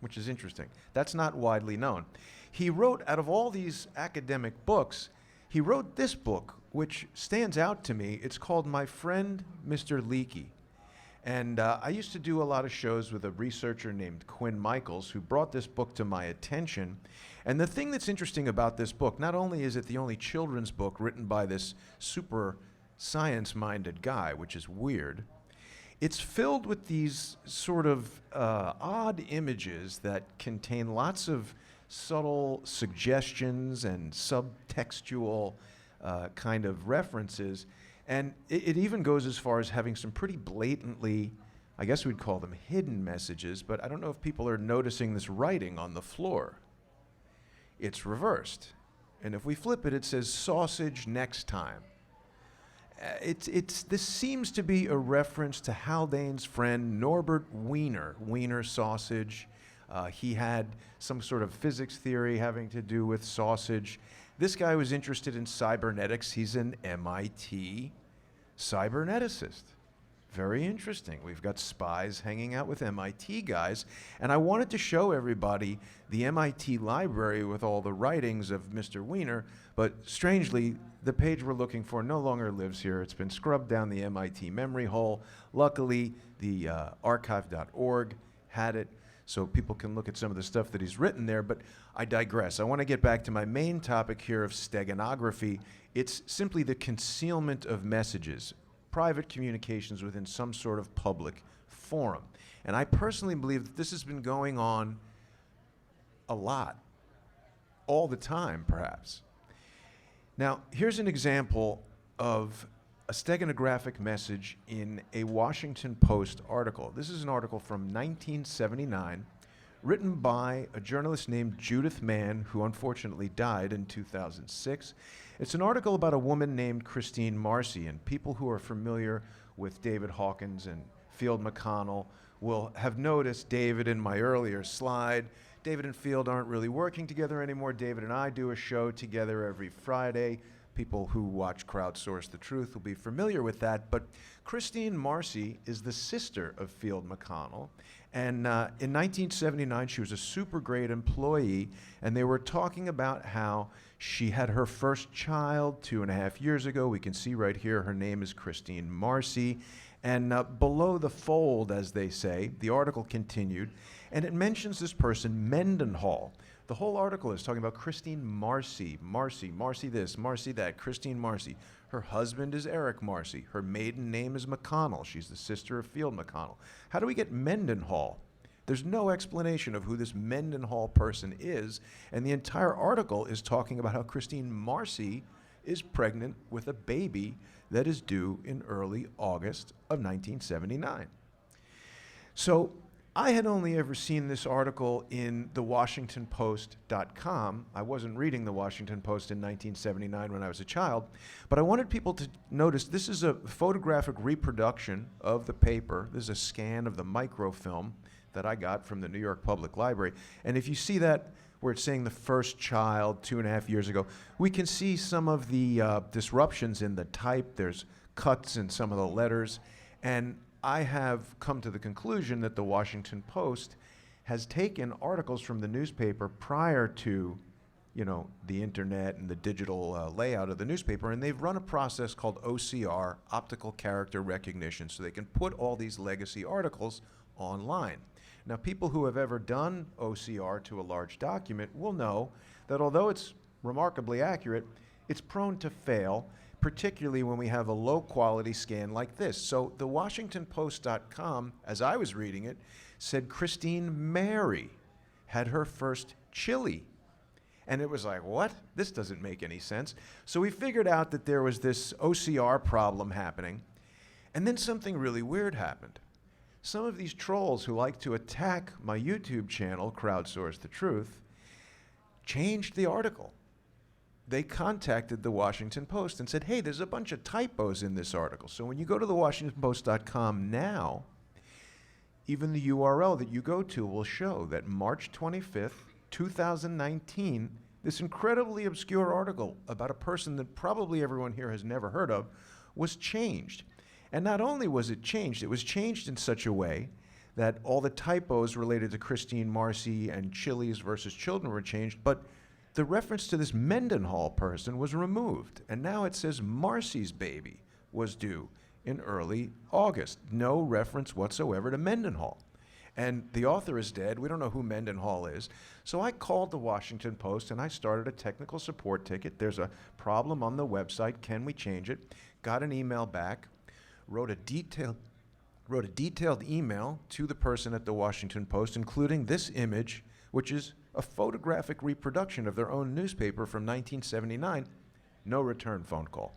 which is interesting. That's not widely known. He wrote, out of all these academic books, he wrote this book, which stands out to me. It's called My Friend, Mr. Leakey. And I used to do a lot of shows with a researcher named Quinn Michaels, who brought this book to my attention. And the thing that's interesting about this book, not only is it the only children's book written by this super science-minded guy, which is weird, it's filled with these sort of odd images that contain lots of subtle suggestions and subtextual kind of references. And it even goes as far as having some pretty blatantly, I guess we'd call them hidden messages, but I don't know if people are noticing this writing on the floor. It's reversed. And if we flip it, it says sausage next time. This seems to be a reference to Haldane's friend Norbert Wiener, Wiener sausage. He had some sort of physics theory having to do with sausage. This guy was interested in cybernetics. He's an MIT cyberneticist. Very interesting. We've got spies hanging out with MIT guys. And I wanted to show everybody the MIT library with all the writings of Mr. Wiener, but strangely, the page we're looking for no longer lives here. It's been scrubbed down the MIT memory hole. Luckily, the archive.org had it, so people can look at some of the stuff that he's written there, but I digress. I want to get back to my main topic here of steganography. It's simply the concealment of messages, private communications within some sort of public forum. And I personally believe that this has been going on a lot, all the time, perhaps. Now, here's an example of a steganographic message in a Washington Post article. This is an article from 1979, written by a journalist named Judith Mann, who unfortunately died in 2006. It's an article about a woman named Christine Marcy, and people who are familiar with David Hawkins and Field McConnell will have noticed David in my earlier slide. David and Field aren't really working together anymore. David and I do a show together every Friday. People who watch Crowdsource the Truth will be familiar with that. But Christine Marcy is the sister of Field McConnell. And in 1979, she was a super great employee. And they were talking about how she had her first child 2.5 years ago. We can see right here, her name is Christine Marcy. And below the fold, as they say, the article continued. And it mentions this person, Mendenhall. The whole article is talking about Christine Marcy, Marcy this, Marcy that, Christine Marcy. Her husband is Eric Marcy. Her maiden name is McConnell. She's the sister of Field McConnell. How do we get Mendenhall? There's no explanation of who this Mendenhall person is, and the entire article is talking about how Christine Marcy is pregnant with a baby that is due in early August of 1979. So I had only ever seen this article in thewashingtonpost.com. I wasn't reading the Washington Post in 1979 when I was a child, but I wanted people to notice this is a photographic reproduction of the paper. This is a scan of the microfilm that I got from the New York Public Library. And if you see that where it's saying the first child 2.5 years ago, we can see some of the disruptions in the type. There's cuts in some of the letters. And I have come to the conclusion that the Washington Post has taken articles from the newspaper prior to, the internet and the digital layout of the newspaper, and they've run a process called OCR, optical character recognition, so they can put all these legacy articles online. Now, people who have ever done OCR to a large document will know that although it's remarkably accurate, it's prone to fail, particularly when we have a low-quality scan like this. So the WashingtonPost.com, as I was reading it, said Christine Mary had her first chili. And it was like, what? This doesn't make any sense. So we figured out that there was this OCR problem happening. And then something really weird happened. Some of these trolls who like to attack my YouTube channel, Crowdsource the Truth, changed the article. They contacted the Washington Post and said, hey, there's a bunch of typos in this article. So when you go to the WashingtonPost.com now, even the URL that you go to will show that March 25th, 2019, this incredibly obscure article about a person that probably everyone here has never heard of was changed. And not only was it changed in such a way that all the typos related to Christine Marcy and Chili's versus children were changed, but the reference to this Mendenhall person was removed. And now it says Marcy's baby was due in early August. No reference whatsoever to Mendenhall. And the author is dead. We don't know who Mendenhall is. So I called the Washington Post and I started a technical support ticket. There's a problem on the website. Can we change it? Got an email back. Wrote a detailed email to the person at the Washington Post, including this image, which is a photographic reproduction of their own newspaper from 1979. No return phone call.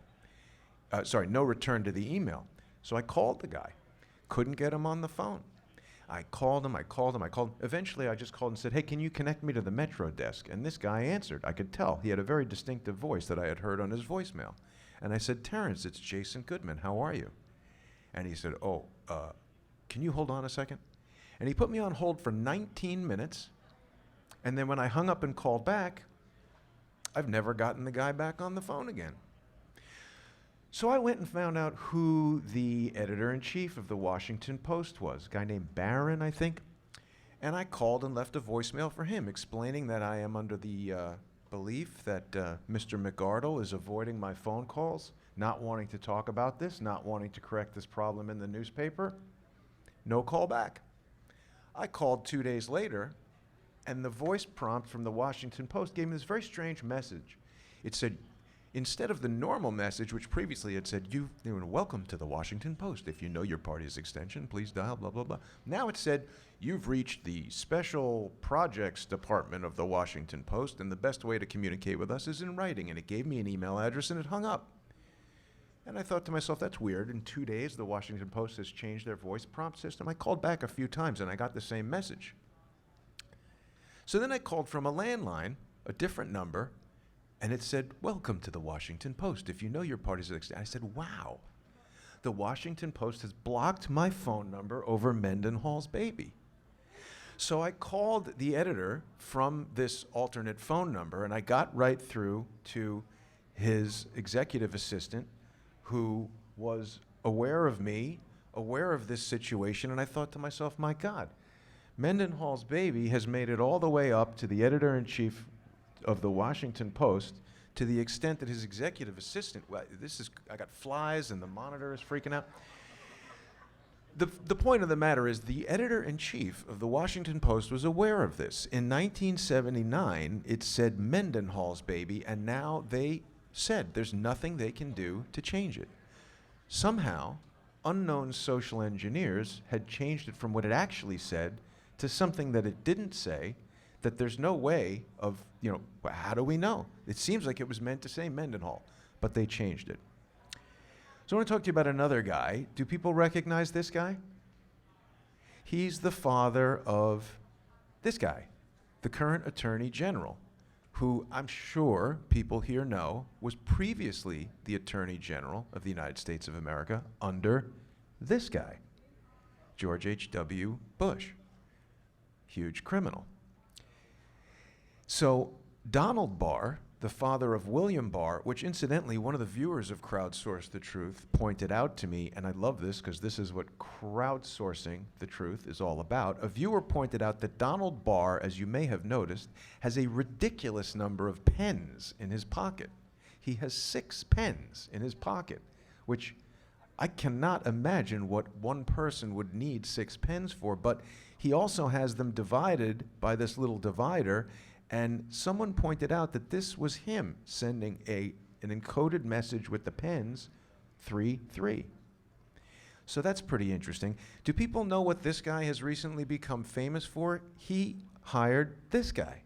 No return to the email. So I called the guy. Couldn't get him on the phone. I called him. Eventually, I just called and said, hey, can you connect me to the Metro desk? And this guy answered. I could tell. He had a very distinctive voice that I had heard on his voicemail. And I said, Terrence, it's Jason Goodman. How are you? And he said, can you hold on a second? And he put me on hold for 19 minutes. And then when I hung up and called back, I've never gotten the guy back on the phone again. So I went and found out who the editor-in-chief of the Washington Post was, a guy named Barron, I think. And I called and left a voicemail for him explaining that I am under the belief that Mr. McArdle is avoiding my phone calls, not wanting to talk about this, not wanting to correct this problem in the newspaper. No call back. I called 2 days later, and the voice prompt from the Washington Post gave me this very strange message. It said, instead of the normal message, which previously had said, welcome to the Washington Post. If you know your party's extension, please dial blah, blah, blah. Now it said, you've reached the special projects department of the Washington Post, and the best way to communicate with us is in writing. And it gave me an email address, and it hung up. And I thought to myself, that's weird. In 2 days, the Washington Post has changed their voice prompt system. I called back a few times, and I got the same message. So then I called from a landline, a different number, and it said, welcome to the Washington Post. If you know your party's extension. I said, wow. The Washington Post has blocked my phone number over Mendenhall's baby. So I called the editor from this alternate phone number, and I got right through to his executive assistant, who was aware of me, aware of this situation, and I thought to myself, my God, Mendenhall's baby has made it all the way up to the editor-in-chief of the Washington Post, to the extent that his executive assistant, I got flies and the monitor is freaking out. The point of the matter is the editor-in-chief of the Washington Post was aware of this. In 1979, it said Mendenhall's baby, and now they said there's nothing they can do to change it. Somehow, unknown social engineers had changed it from what it actually said to something that it didn't say, that there's no way of, how do we know? It seems like it was meant to say Mendenhall, but they changed it. So I want to talk to you about another guy. Do people recognize this guy? He's the father of this guy, the current Attorney General, who I'm sure people here know was previously the Attorney General of the United States of America under this guy, George H.W. Bush. Huge criminal. So Donald Barr, the father of William Barr, which incidentally one of the viewers of Crowdsource the Truth pointed out to me, and I love this because this is what crowdsourcing the truth is all about. A viewer pointed out that Donald Barr, as you may have noticed, has a ridiculous number of pens in his pocket. He has 6 pens in his pocket, which I cannot imagine what one person would need 6 pens for, but he also has them divided by this little divider. And someone pointed out that this was him sending an encoded message with the pens 3-3. So that's pretty interesting. Do people know what this guy has recently become famous for? He hired this guy,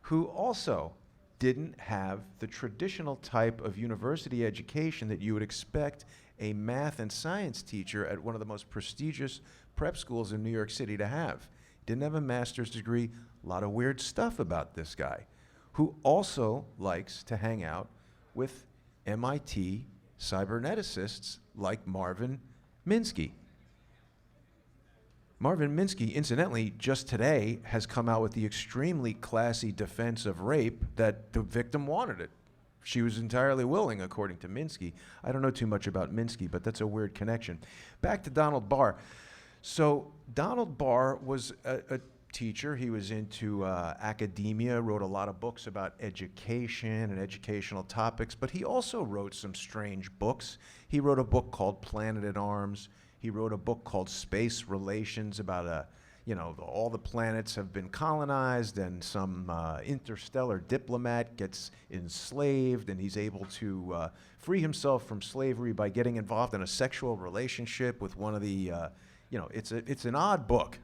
who also didn't have the traditional type of university education that you would expect a math and science teacher at one of the most prestigious prep schools in New York City to have. Didn't have a master's degree, a lot of weird stuff about this guy, who also likes to hang out with MIT cyberneticists like Marvin Minsky. Marvin Minsky, incidentally, just today has come out with the extremely classy defense of rape that the victim wanted it. She was entirely willing, according to Minsky. I don't know too much about Minsky, but that's a weird connection. Back to Donald Barr. So Donald Barr was a teacher. He was into academia, wrote a lot of books about education and educational topics, but he also wrote some strange books. He wrote a book called Planet at Arms. He wrote a book called Space Relations about all the planets have been colonized and some interstellar diplomat gets enslaved and he's able to free himself from slavery by getting involved in a sexual relationship with one of the, it's an odd book.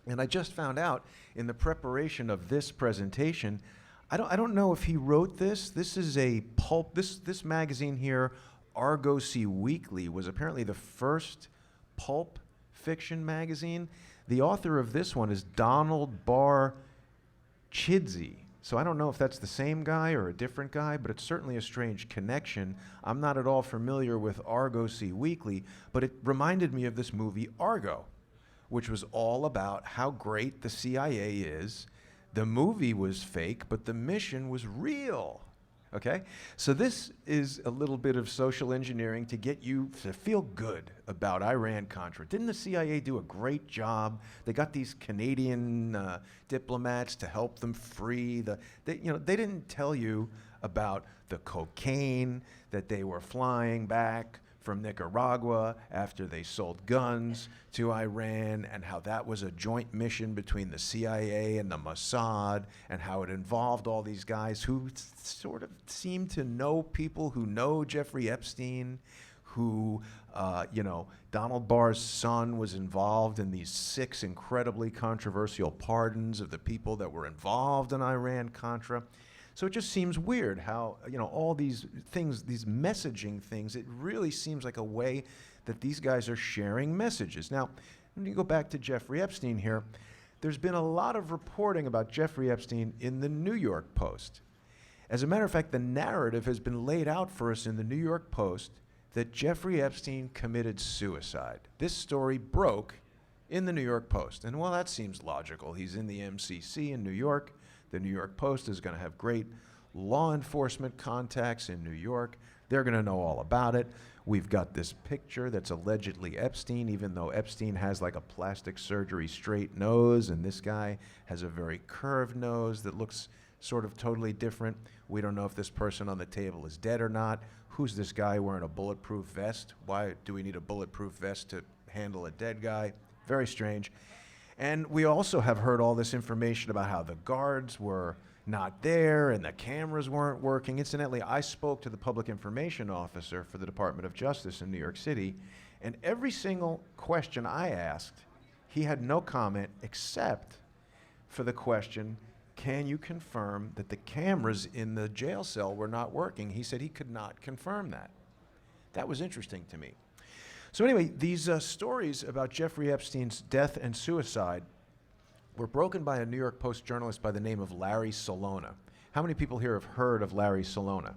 And I just found out in the preparation of this presentation, I don't know if he wrote this. This is a pulp, this magazine here, Argosy Weekly, was apparently the first pulp fiction magazine. The author of this one is Donald Barr Chidsey. So I don't know if that's the same guy or a different guy, but it's certainly a strange connection. I'm not at all familiar with Argosy Weekly, but it reminded me of this movie Argo, which was all about how great the CIA is. The movie was fake, but the mission was real. Okay? So this is a little bit of social engineering to get you to feel good about Iran-Contra. Didn't the CIA do a great job? They got these Canadian diplomats to help them free they didn't tell you about the cocaine that they were flying back from Nicaragua after they sold guns to Iran, and how that was a joint mission between the CIA and the Mossad, and how it involved all these guys who sort of seem to know people who know Jeffrey Epstein, who, Donald Barr's son was involved in these 6 incredibly controversial pardons of the people that were involved in Iran-Contra. So it just seems weird how, all these things, these messaging things, it really seems like a way that these guys are sharing messages. Now, when you go back to Jeffrey Epstein here, there's been a lot of reporting about Jeffrey Epstein in the New York Post. As a matter of fact, the narrative has been laid out for us in the New York Post that Jeffrey Epstein committed suicide. This story broke in the New York Post. And well, that seems logical. He's in the MCC in New York. The New York Post is going to have great law enforcement contacts in New York. They're going to know all about it. We've got this picture that's allegedly Epstein, even though Epstein has like a plastic surgery straight nose, and this guy has a very curved nose that looks sort of totally different. We don't know if this person on the table is dead or not. Who's this guy wearing a bulletproof vest? Why do we need a bulletproof vest to handle a dead guy? Very strange. And we also have heard all this information about how the guards were not there and the cameras weren't working. Incidentally, I spoke to the public information officer for the Department of Justice in New York City, and every single question I asked, he had no comment except for the question, can you confirm that the cameras in the jail cell were not working? He said he could not confirm that. That was interesting to me. So anyway, these stories about Jeffrey Epstein's death and suicide were broken by a New York Post journalist by the name of Larry Salona. How many people here have heard of Larry Salona?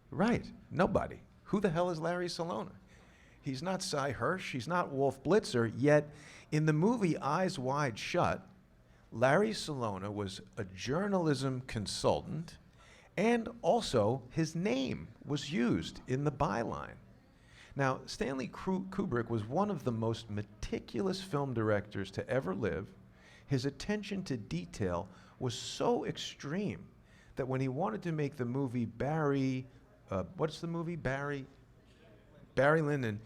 Right, nobody. Who the hell is Larry Salona? He's not Cy Hirsch, he's not Wolf Blitzer, yet in the movie Eyes Wide Shut, Larry Salona was a journalism consultant, and also his name was used in the byline. Now, Stanley Kubrick was one of the most meticulous film directors to ever live. His attention to detail was so extreme that when he wanted to make the movie Barry, what's the movie? Barry Lyndon,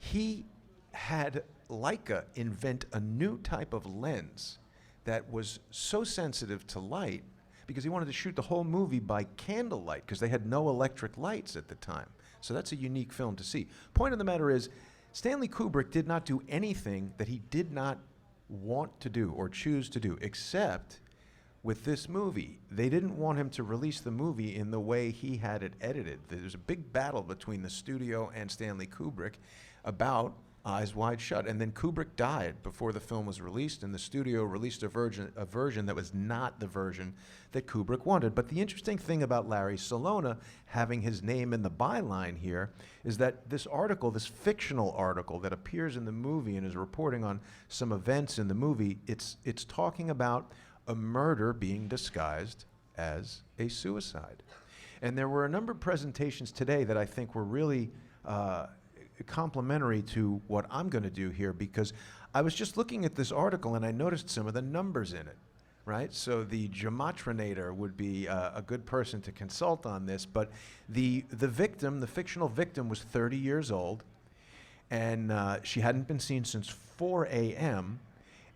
he had Leica invent a new type of lens that was so sensitive to light because he wanted to shoot the whole movie by candlelight because they had no electric lights at the time. So that's a unique film to see. Point of the matter is, Stanley Kubrick did not do anything that he did not want to do or choose to do, except with this movie. They didn't want him to release the movie in the way he had it edited. There's a big battle between the studio and Stanley Kubrick about Eyes Wide Shut. And then Kubrick died before the film was released, and the studio released a version that was not the version that Kubrick wanted. But the interesting thing about Larry Salona having his name in the byline here is that this article, this fictional article that appears in the movie and is reporting on some events in the movie, it's talking about a murder being disguised as a suicide. And there were a number of presentations today that I think were really complementary to what I'm going to do here, because I was just looking at this article and I noticed some of the numbers in it, right? So the gematrinator would be a good person to consult on this, but the victim, the fictional victim, was 30 years old, and she hadn't been seen since 4 a.m.,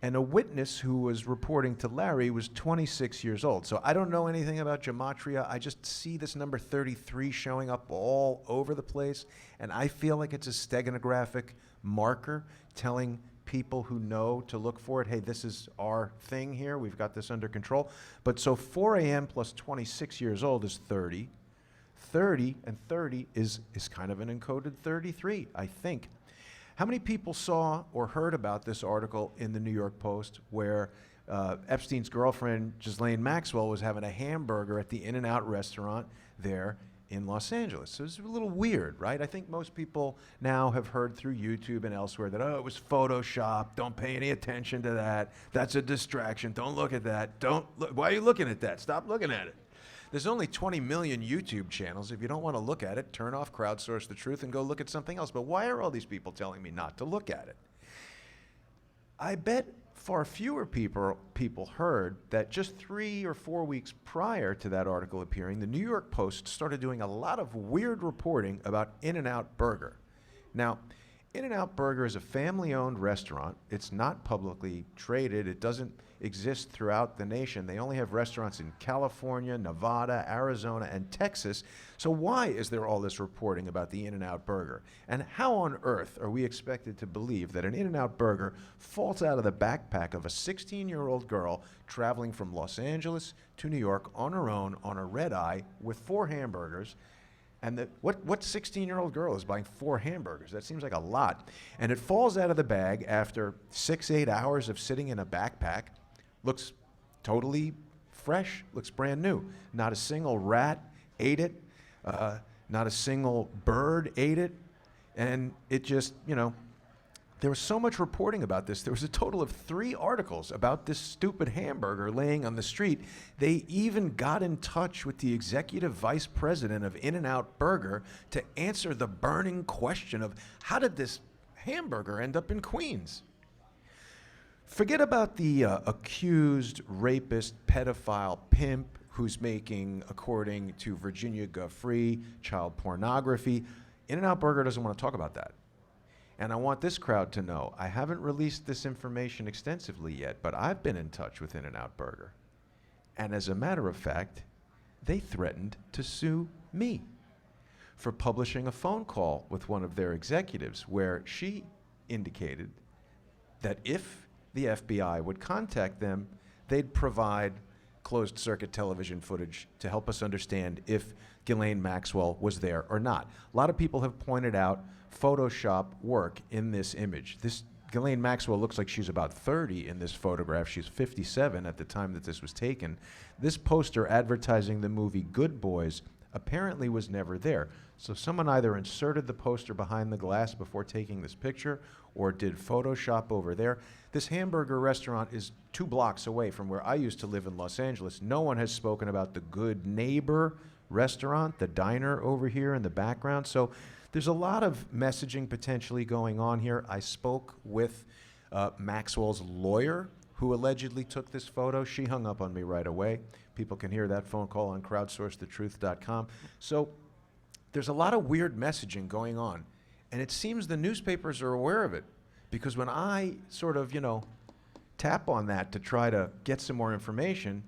and a witness who was reporting to Larry was 26 years old. So I don't know anything about gematria. I just see this number 33 showing up all over the place, and I feel like it's a steganographic marker telling people who know to look for it, hey, this is our thing here. We've got this under control. But so 4 a.m. plus 26 years old is 30. 30 and 30 is kind of an encoded 33, I think. How many people saw or heard about this article in the New York Post where Epstein's girlfriend, Ghislaine Maxwell, was having a hamburger at the In-N-Out restaurant there in Los Angeles? So it's a little weird, right? I think most people now have heard through YouTube and elsewhere that, oh, it was Photoshop. Don't pay any attention to that. That's a distraction. Don't look at that. Don't look. Why are you looking at that? Stop looking at it. There's only 20 million YouTube channels. If you don't want to look at it, turn off Crowdsource the Truth and go look at something else. But why are all these people telling me not to look at it? I bet far fewer people heard that just 3 or 4 weeks prior to that article appearing, the New York Post started doing a lot of weird reporting about In-N-Out Burger. Now, In-N-Out Burger is a family-owned restaurant. It's not publicly traded. It doesn't exist throughout the nation. They only have restaurants in California, Nevada, Arizona, and Texas. So why is there all this reporting about the In-N-Out Burger? And how on earth are we expected to believe that an In-N-Out Burger falls out of the backpack of a 16-year-old girl traveling from Los Angeles to New York on her own on a red eye with 4 hamburgers? And what 16-year-old girl is buying 4 hamburgers? That seems like a lot. And it falls out of the bag after 6-8 hours of sitting in a backpack. Looks totally fresh, looks brand new. Not a single rat ate it. Not a single bird ate it. And it just, there was so much reporting about this. There was a total of 3 articles about this stupid hamburger laying on the street. They even got in touch with the executive vice president of In-N-Out Burger to answer the burning question of how did this hamburger end up in Queens? Forget about the accused rapist, pedophile, pimp who's making, according to Virginia Guffrey, child pornography. In-N-Out Burger doesn't want to talk about that. And I want this crowd to know, I haven't released this information extensively yet, but I've been in touch with In-N-Out Burger. And as a matter of fact, they threatened to sue me for publishing a phone call with one of their executives where she indicated that if the FBI would contact them, they'd provide closed-circuit television footage to help us understand if Ghislaine Maxwell was there or not. A lot of people have pointed out Photoshop work in this image. This Ghislaine Maxwell looks like she's about 30 in this photograph. She's 57 at the time that this was taken. This poster advertising the movie Good Boys apparently was never there. So someone either inserted the poster behind the glass before taking this picture or did Photoshop over there. This hamburger restaurant is 2 blocks away from where I used to live in Los Angeles. No one has spoken about the Good Neighbor restaurant, the diner over here in the background. So there's a lot of messaging potentially going on here. I spoke with Maxwell's lawyer who allegedly took this photo. She hung up on me right away. People can hear that phone call on crowdsourcethetruth.com. So there's a lot of weird messaging going on. And it seems the newspapers are aware of it, because when I sort of, tap on that to try to get some more information,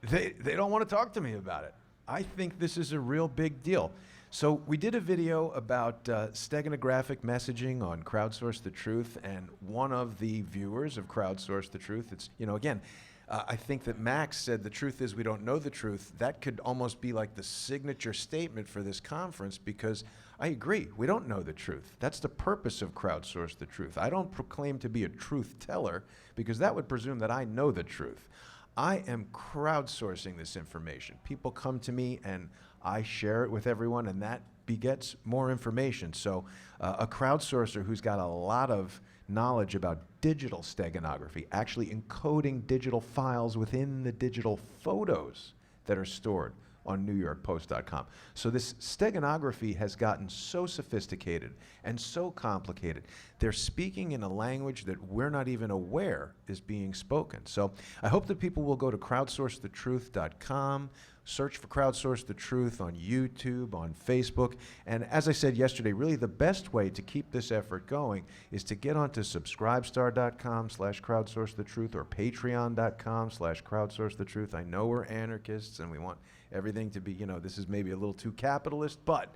they don't want to talk to me about it. I think this is a real big deal. So we did a video about steganographic messaging on Crowdsource the Truth, and one of the viewers of Crowdsource the Truth, it's, again, I think that Max said the truth is we don't know the truth. That could almost be like the signature statement for this conference, because I agree, we don't know the truth. That's the purpose of Crowdsource the Truth. I don't proclaim to be a truth teller, because that would presume that I know the truth. I am crowdsourcing this information. People come to me and I share it with everyone, and that begets more information. So a crowdsourcer who's got a lot of knowledge about digital steganography, actually encoding digital files within the digital photos that are stored on NewYorkPost.com. So this steganography has gotten so sophisticated and so complicated. They're speaking in a language that we're not even aware is being spoken. So I hope that people will go to crowdsourcethetruth.com, search for Crowdsource the Truth on YouTube, on Facebook. And as I said yesterday, really the best way to keep this effort going is to get onto subscribestar.com/crowdsourcethetruth or patreon.com/crowdsourcethetruth. I know we're anarchists and we want everything to be, this is maybe a little too capitalist, but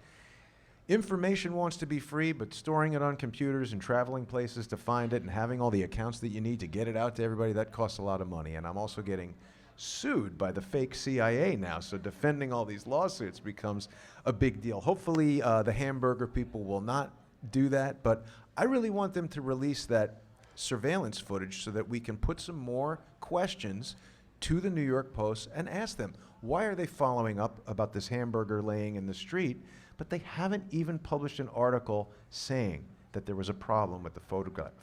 information wants to be free, but storing it on computers and traveling places to find it and having all the accounts that you need to get it out to everybody, that costs a lot of money. And I'm also getting sued by the fake CIA now, so defending all these lawsuits becomes a big deal. Hopefully the hamburger people will not do that, but I really want them to release that surveillance footage so that we can put some more questions to the New York Post and ask them, why are they following up about this hamburger laying in the street, but they haven't even published an article saying that there was a problem with the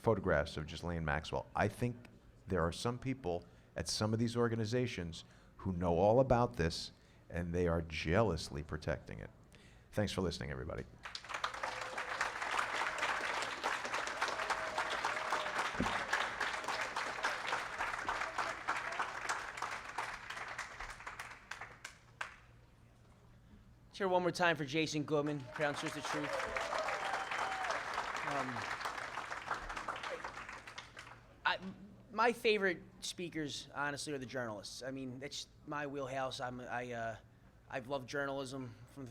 photographs of Ghislaine Maxwell. I think there are some people at some of these organizations who know all about this, and they are jealously protecting it. Thanks for listening, everybody. Share one more time for Jason Goodman, Crowdsource the Truth. My favorite speakers, honestly, are the journalists. I mean, that's my wheelhouse. I've loved journalism from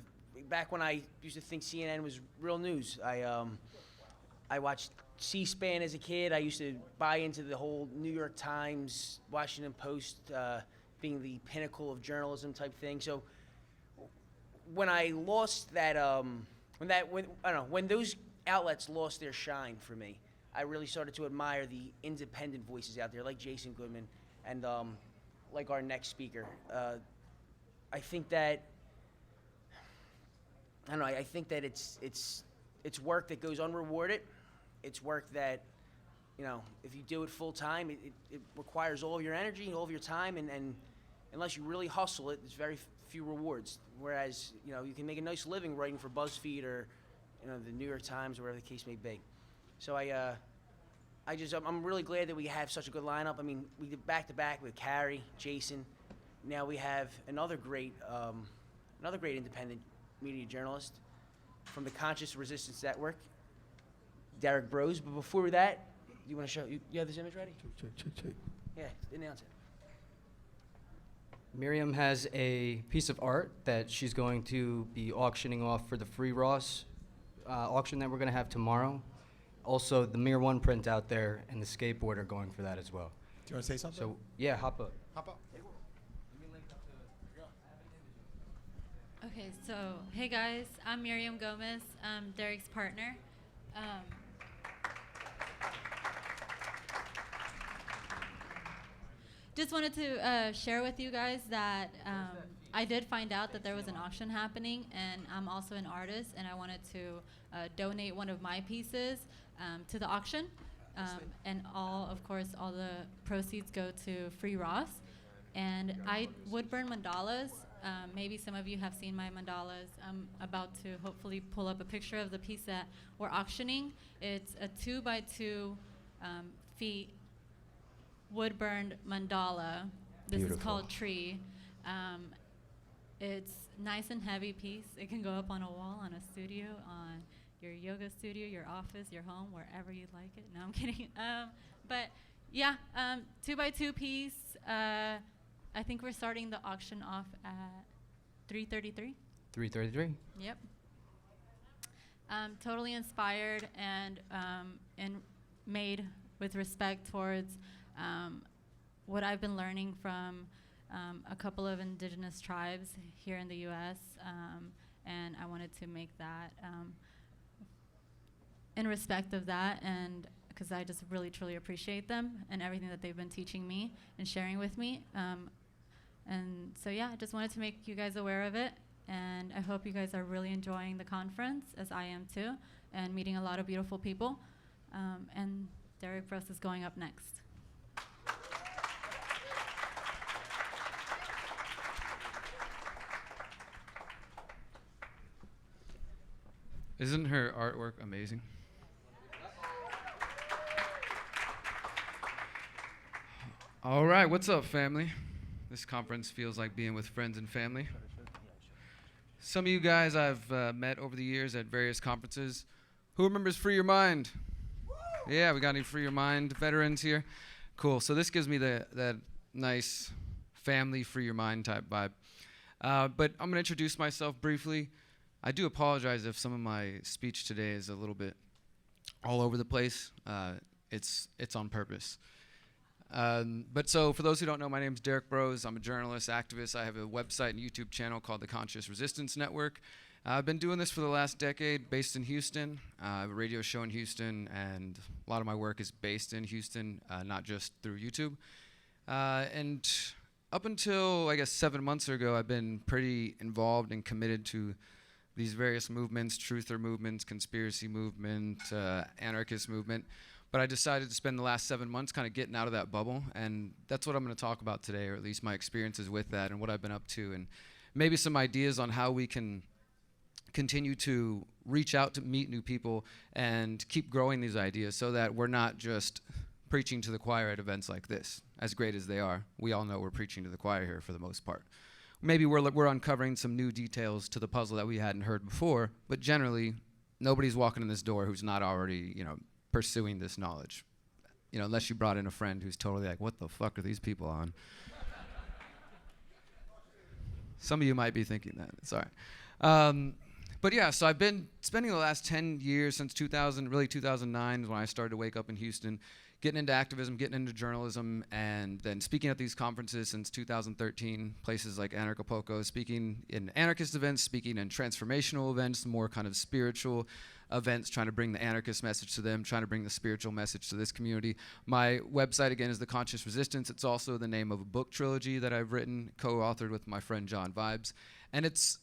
back when I used to think CNN was real news. I watched C-SPAN as a kid. I used to buy into the whole New York Times, Washington Post being the pinnacle of journalism type thing. So when I lost that, when those outlets lost their shine for me, I really started to admire the independent voices out there, like Jason Goodman and like our next speaker. I think that it's work that goes unrewarded. It's work that, if you do it full time, it requires all of your energy, all of your time, and unless you really hustle it, there's very few rewards. Whereas, you can make a nice living writing for BuzzFeed or, the New York Times or whatever the case may be. So I'm really glad that we have such a good lineup. I mean, we did back-to-back with Carey, Jason. Now we have another great independent media journalist from the Conscious Resistance Network, Derrick Broze. But before that, you want to show, you have this image ready? Check. Yeah, announce it. Miriam has a piece of art that she's going to be auctioning off for the free Ross auction that we're going to have tomorrow. Also, the Mir 1 print out there and the skateboard are going for that as well. Do you want to say something? So, yeah, hop up. Hop up. Okay, so hey guys, I'm Miriam Gomez, Derrick's partner. Just wanted to share with you guys that I did find out that there was an auction happening, and I'm also an artist, and I wanted to donate one of my pieces to the auction. And all the proceeds go to Free Ross. And I would burn mandalas. Maybe some of you have seen my mandalas. I'm about to hopefully pull up a picture of the piece that we're auctioning. It's a 2x2 feet wood-burned mandala. This Beautiful. is called Tree. It's nice and heavy piece. It can go up on a wall, on a studio, on your yoga studio, your office, your home, wherever you'd like it. No, I'm kidding. But yeah, 2x2 piece. I think we're starting the auction off at 3:33. 333. Yep. Totally inspired and made with respect towards what I've been learning from a couple of indigenous tribes here in the U.S. And I wanted to make that in respect of that, and because I just really truly appreciate them and everything that they've been teaching me and sharing with me. And so yeah, I just wanted to make you guys aware of it, and I hope you guys are really enjoying the conference, as I am too, and meeting a lot of beautiful people. And Derrick Broze is going up next. Isn't her artwork amazing? All right, what's up, family? This conference feels like being with friends and family. Some of you guys I've met over the years at various conferences. Who remembers Free Your Mind? Yeah, we got any Free Your Mind veterans here? Cool, so this gives me that nice family Free Your Mind type vibe. But I'm gonna introduce myself briefly. I do apologize if some of my speech today is a little bit all over the place. It's on purpose. But so for those who don't know, my name is Derrick Broze. I'm a journalist, activist. I have a website and YouTube channel called the Conscious Resistance Network. I've been doing this for the last decade, based in Houston. I have a radio show in Houston, and a lot of my work is based in Houston, not just through YouTube. And up until, I guess, 7 months ago, I've been pretty involved and committed to these various movements, truther movements, conspiracy movement, anarchist movement. But I decided to spend the last 7 months kind of getting out of that bubble, and that's what I'm going to talk about today, or at least my experiences with that and what I've been up to, and maybe some ideas on how we can continue to reach out to meet new people and keep growing these ideas so that we're not just preaching to the choir at events like this, as great as they are. We all know we're preaching to the choir here for the most part. Maybe we're uncovering some new details to the puzzle that we hadn't heard before, but generally, nobody's walking in this door who's not already, pursuing this knowledge. Unless you brought in a friend who's totally like, what the fuck are these people on? Some of you might be thinking that, it's all right. But yeah, so I've been spending the last 10 years, since 2009 is when I started to wake up in Houston, getting into activism, getting into journalism, and then speaking at these conferences since 2013, places like Anarchapulco, speaking in anarchist events, speaking in transformational events, more kind of spiritual events, trying to bring the anarchist message to them, trying to bring the spiritual message to this community. My website, again, is The Conscious Resistance. It's also the name of a book trilogy that I've written, co-authored with my friend John Vibes. And it's,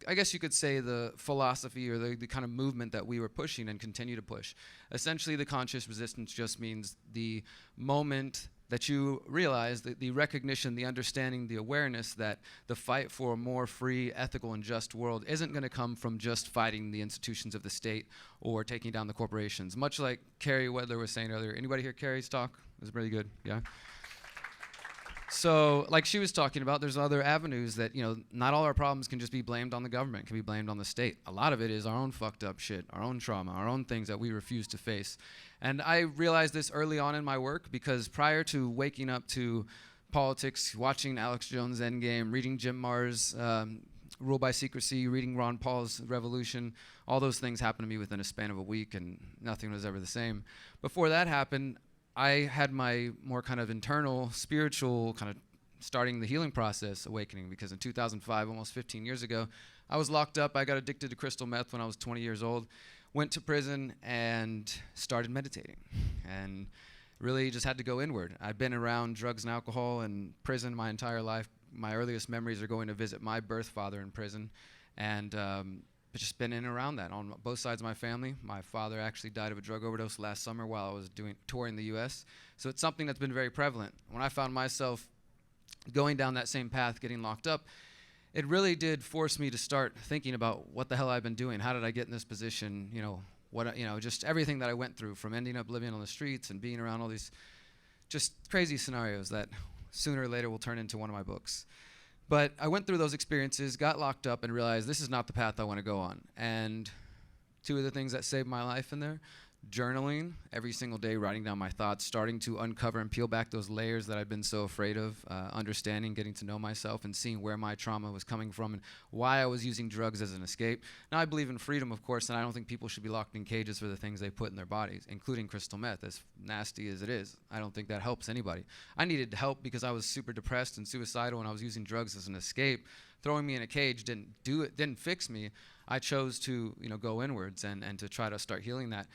I guess you could say, the philosophy or the kind of movement that we were pushing and continue to push. Essentially, the conscious resistance just means the moment that you realize, the recognition, the understanding, the awareness that the fight for a more free, ethical, and just world isn't going to come from just fighting the institutions of the state or taking down the corporations. Much like Carey Wedler was saying earlier. Anybody hear Carey's talk? It was really good, yeah? So, like she was talking about, there's other avenues that, not all our problems can just be blamed on the government, can be blamed on the state. A lot of it is our own fucked up shit, our own trauma, our own things that we refuse to face. And I realized this early on in my work because prior to waking up to politics, watching Alex Jones' Endgame, reading Jim Marr's Rule by Secrecy, reading Ron Paul's Revolution, all those things happened to me within a span of a week, and nothing was ever the same. Before that happened, I had my more kind of internal, spiritual kind of starting the healing process awakening, because in 2005, almost 15 years ago, I was locked up. I got addicted to crystal meth when I was 20 years old, went to prison and started meditating, and really just had to go inward. I'd been around drugs and alcohol and prison my entire life. My earliest memories are going to visit my birth father in prison, and just been in and around that on both sides of my family. My father actually died of a drug overdose last summer while I was touring the US. So it's something that's been very prevalent. When I found myself going down that same path, getting locked up, it really did force me to start thinking about what the hell I've been doing. How did I get in this position? Just everything that I went through, from ending up living on the streets and being around all these just crazy scenarios that sooner or later will turn into one of my books. But I went through those experiences, got locked up, and realized this is not the path I want to go on. And two of the things that saved my life in there, journaling every single day, writing down my thoughts, starting to uncover and peel back those layers that I've been so afraid of, understanding, getting to know myself, and seeing where my trauma was coming from and why I was using drugs as an escape. Now, I believe in freedom, of course, and I don't think people should be locked in cages for the things they put in their bodies, including crystal meth, as nasty as it is. I don't think that helps anybody. I needed help because I was super depressed and suicidal, and I was using drugs as an escape. Throwing me in a cage didn't fix me. I chose to, go inwards and to try to start healing that.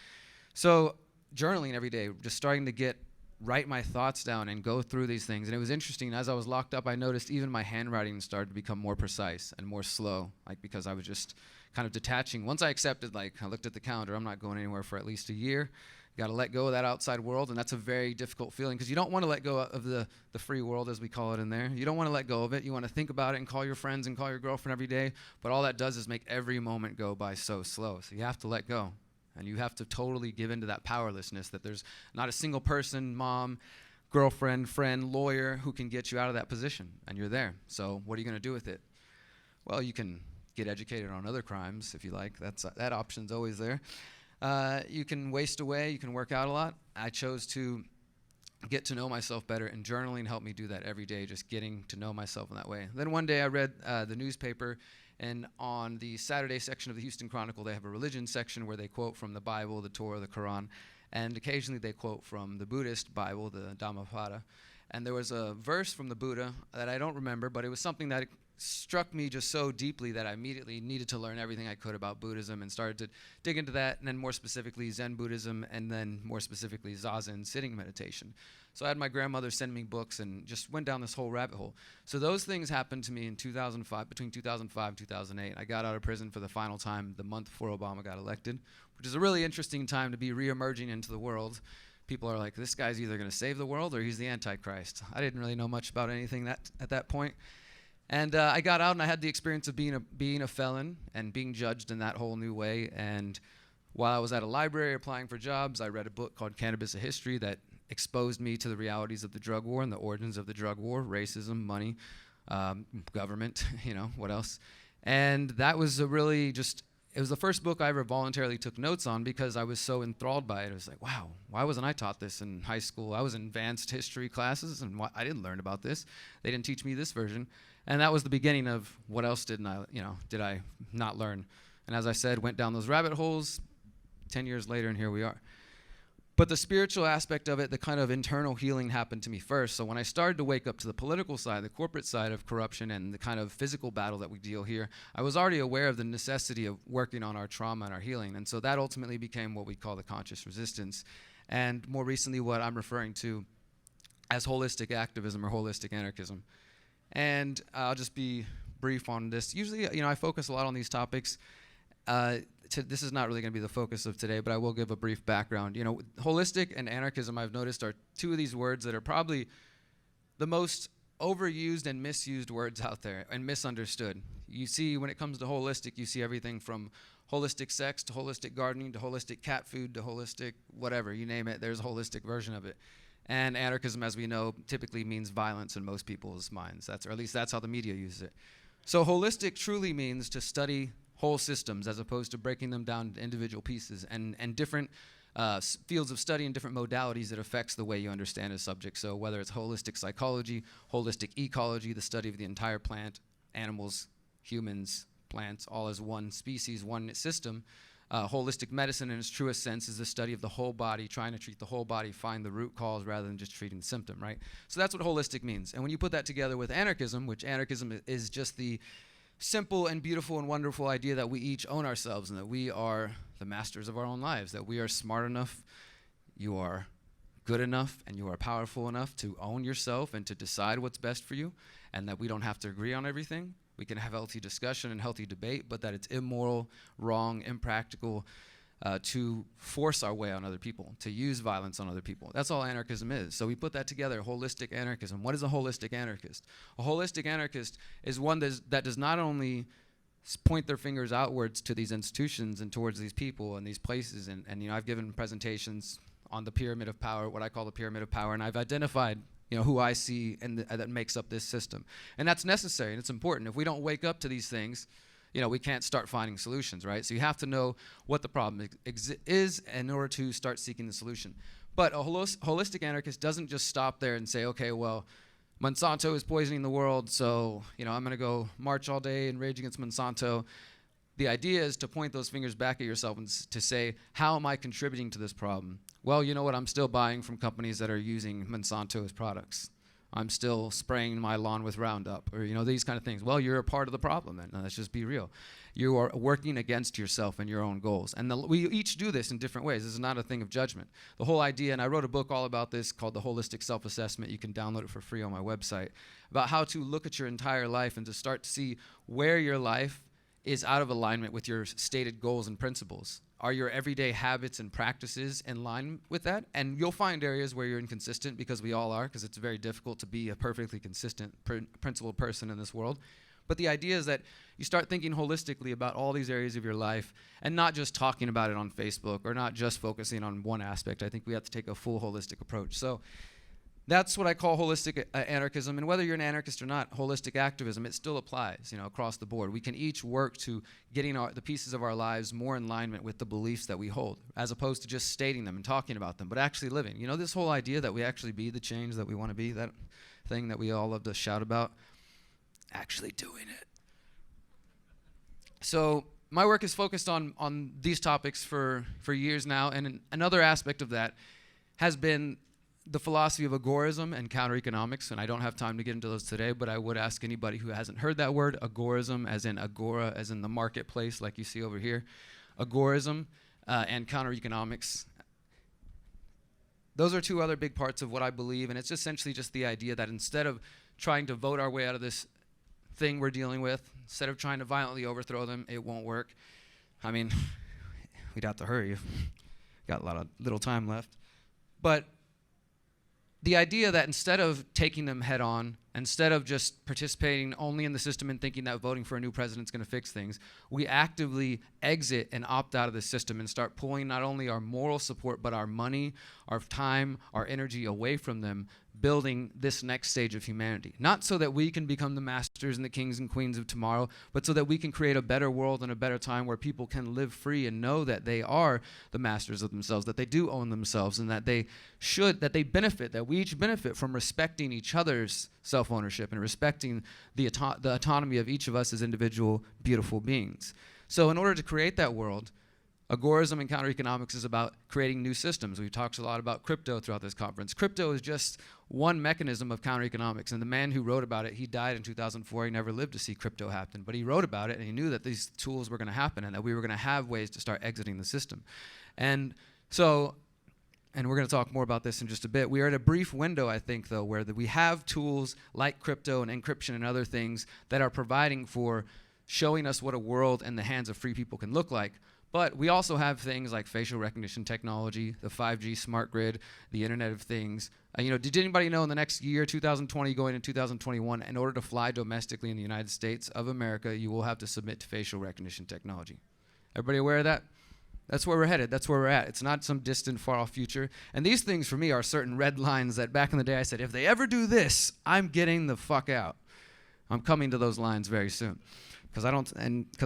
So journaling every day, just starting to write my thoughts down and go through these things. And it was interesting, as I was locked up, I noticed even my handwriting started to become more precise and more slow, because I was just kind of detaching. Once I accepted, I looked at the calendar, I'm not going anywhere for at least a year. You got to let go of that outside world, and that's a very difficult feeling because you don't want to let go of the free world, as we call it in there. You don't want to let go of it. You want to think about it and call your friends and call your girlfriend every day, but all that does is make every moment go by so slow. So you have to let go. And you have to totally give into that powerlessness that there's not a single person, mom, girlfriend, friend, lawyer who can get you out of that position. And you're there. So what are you going to do with it? Well, you can get educated on other crimes if you like. That option's always there. You can waste away. You can work out a lot. I chose to get to know myself better, and journaling helped me do that every day, just getting to know myself in that way. Then one day I read the newspaper, and on the Saturday section of the Houston Chronicle, they have a religion section where they quote from the Bible, the Torah, the Quran, and occasionally they quote from the Buddhist Bible, the Dhammapada. And there was a verse from the Buddha that I don't remember, but it was something that struck me just so deeply that I immediately needed to learn everything I could about Buddhism and started to dig into that, and then more specifically Zen Buddhism, and then more specifically Zazen sitting meditation. So I had my grandmother send me books and just went down this whole rabbit hole. So those things happened to me in 2005, between 2005 and 2008. I got out of prison for the final time the month before Obama got elected, which is a really interesting time to be re-emerging into the world. People are like, this guy's either going to save the world or he's the Antichrist. I didn't really know much about anything at that point. And I got out and I had the experience of being a felon and being judged in that whole new way. And while I was at a library applying for jobs, I read a book called Cannabis: A History that exposed me to the realities of the drug war and the origins of the drug war, racism, money, government, what else. And that was it was the first book I ever voluntarily took notes on because I was so enthralled by it. I was like, wow, why wasn't I taught this in high school? I was in advanced history classes, and I didn't learn about this. They didn't teach me this version. And that was the beginning of what else did I not learn? And as I said, went down those rabbit holes 10 years later, and here we are. But the spiritual aspect of it, the kind of internal healing happened to me first. So when I started to wake up to the political side, the corporate side of corruption and the kind of physical battle that we deal here, I was already aware of the necessity of working on our trauma and our healing. And so that ultimately became what we call the conscious resistance. And more recently, what I'm referring to as holistic activism or holistic anarchism. And I'll just be brief on this. Usually, I focus a lot on these topics. This is not really going to be the focus of today, but I will give a brief background. Holistic and anarchism, I've noticed, are two of these words that are probably the most overused and misused words out there and misunderstood. You see, when it comes to holistic, you see everything from holistic sex to holistic gardening to holistic cat food to holistic whatever, you name it, there's a holistic version of it. And anarchism, as we know, typically means violence in most people's minds. Or at least that's how the media uses it. So holistic truly means to study whole systems as opposed to breaking them down into individual pieces and different fields of study and different modalities that affects the way you understand a subject. So whether it's holistic psychology, holistic ecology, the study of the entire plant, animals, humans, plants, all as one species, one system. Holistic medicine in its truest sense is the study of the whole body, trying to treat the whole body, find the root cause rather than just treating the symptom, right? So that's what holistic means. And when you put that together with anarchism, which anarchism is just the simple and beautiful and wonderful idea that we each own ourselves and that we are the masters of our own lives, that we are smart enough, you are good enough, and you are powerful enough to own yourself and to decide what's best for you, and that we don't have to agree on everything. We can have healthy discussion and healthy debate, but that it's immoral, wrong, impractical to force our way on other people, to use violence on other people. That's all anarchism is. So we put that together, holistic anarchism. What is a holistic anarchist? A holistic anarchist is one that does not only point their fingers outwards to these institutions and towards these people and these places, and I've given presentations on the pyramid of power, what I call the pyramid of power, and I've identified who I see and that makes up this system. And that's necessary and it's important. If we don't wake up to these things, we can't start finding solutions, right? So you have to know what the problem is in order to start seeking the solution. But a holistic anarchist doesn't just stop there and say, okay, well, Monsanto is poisoning the world, so I'm going to go march all day and rage against Monsanto. The idea is to point those fingers back at yourself and to say, how am I contributing to this problem? Well, you know what? I'm still buying from companies that are using Monsanto's products. I'm still spraying my lawn with Roundup, or these kind of things. Well, you're a part of the problem, then. Let's just be real. You are working against yourself and your own goals. And we each do this in different ways. This is not a thing of judgment. The whole idea, and I wrote a book all about this called The Holistic Self-Assessment. You can download it for free on my website, about how to look at your entire life and to start to see where your life is out of alignment with your stated goals and principles. Are your everyday habits and practices in line with that? And you'll find areas where you're inconsistent, because we all are, because it's very difficult to be a perfectly consistent principled person in this world. But the idea is that you start thinking holistically about all these areas of your life and not just talking about it on Facebook or not just focusing on one aspect. I think we have to take a full holistic approach. So that's what I call holistic anarchism. And whether you're an anarchist or not, holistic activism, it still applies, across the board. We can each work to getting the pieces of our lives more in alignment with the beliefs that we hold, as opposed to just stating them and talking about them, but actually living. This whole idea that we actually be the change that we want to be, that thing that we all love to shout about, actually doing it. So my work is focused on these topics for years now, and another aspect of that has been the philosophy of agorism and counter-economics, and I don't have time to get into those today, but I would ask anybody who hasn't heard that word, agorism, as in agora, as in the marketplace, like you see over here, agorism and counter-economics. Those are two other big parts of what I believe, and it's essentially just the idea that instead of trying to vote our way out of this thing we're dealing with, instead of trying to violently overthrow them, it won't work. I mean, we'd have to hurry. Got a lot of little time left. But the idea that instead of taking them head on, instead of just participating only in the system and thinking that voting for a new president is going to fix things, we actively exit and opt out of the system and start pulling not only our moral support, but our money, our time, our energy away from them, building this next stage of humanity. Not so that we can become the masters and the kings and queens of tomorrow, but so that we can create a better world and a better time where people can live free and know that they are the masters of themselves, that they do own themselves, and that they benefit, that we each benefit from respecting each other's self-ownership and respecting the autonomy of each of us as individual, beautiful beings. So in order to create that world, agorism and counter-economics is about creating new systems. We've talked a lot about crypto throughout this conference. Crypto is just one mechanism of counter-economics, and the man who wrote about it, he died in 2004. He never lived to see crypto happen, but he wrote about it, and he knew that these tools were going to happen and that we were going to have ways to start exiting the system. And so, and we're going to talk more about this in just a bit, we are at a brief window, I think, though, where we have tools like crypto and encryption and other things that are providing for showing us what a world in the hands of free people can look like. But we also have things like facial recognition technology, the 5G smart grid, the Internet of Things. Did anybody know in the next year, 2020 going into 2021, in order to fly domestically in the United States of America, you will have to submit to facial recognition technology? Everybody aware of that? That's where we're headed. That's where we're at. It's not some distant, far-off future. And these things, for me, are certain red lines that back in the day I said, if they ever do this, I'm getting the fuck out. I'm coming to those lines very soon. Because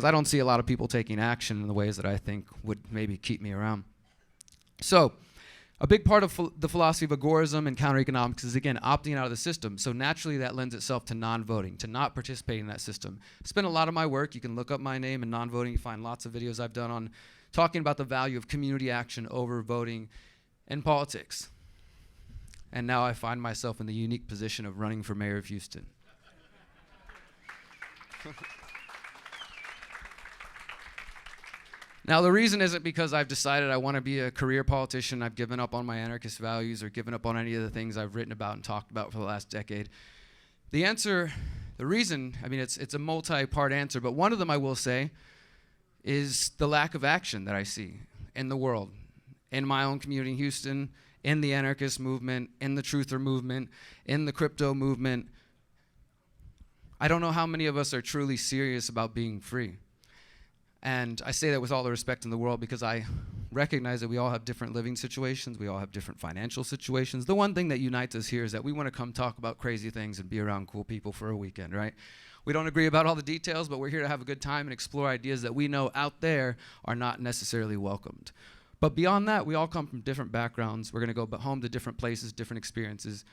I don't see a lot of people taking action in the ways that I think would maybe keep me around. So, a big part of the philosophy of agorism and counter-economics is, again, opting out of the system. So naturally, that lends itself to non-voting, to not participating in that system. I spent a lot of my work. You can look up my name and non-voting. You find lots of videos I've done on talking about the value of community action over voting in politics. And now I find myself in the unique position of running for mayor of Houston. Now, the reason isn't because I've decided I want to be a career politician, I've given up on my anarchist values, or given up on any of the things I've written about and talked about for the last decade. The reason, it's a multi-part answer, but one of them I will say is the lack of action that I see in the world, in my own community in Houston, in the anarchist movement, in the truther movement, in the crypto movement. I don't know how many of us are truly serious about being free. And I say that with all the respect in the world because I recognize that we all have different living situations. We all have different financial situations. The one thing that unites us here is that we want to come talk about crazy things and be around cool people for a weekend, right? We don't agree about all the details, but we're here to have a good time and explore ideas that we know out there are not necessarily welcomed. But beyond that, we all come from different backgrounds. We're going to go home to different places, different experiences.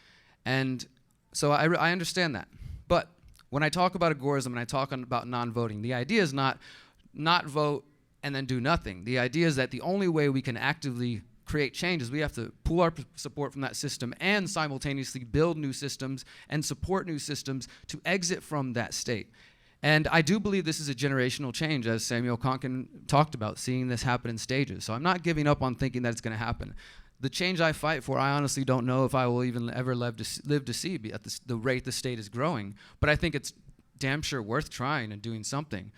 And so I understand that. But when I talk about agorism and I talk about non-voting, the idea is not vote and then do nothing. The idea is that the only way we can actively create change is we have to pull our support from that system and simultaneously build new systems and support new systems to exit from that state. And I do believe this is a generational change, as Samuel Konkin talked about, seeing this happen in stages. So I'm not giving up on thinking that it's going to happen. The change I fight for, I honestly don't know if I will even ever live to see at the rate the state is growing. But I think it's damn sure worth trying and doing something.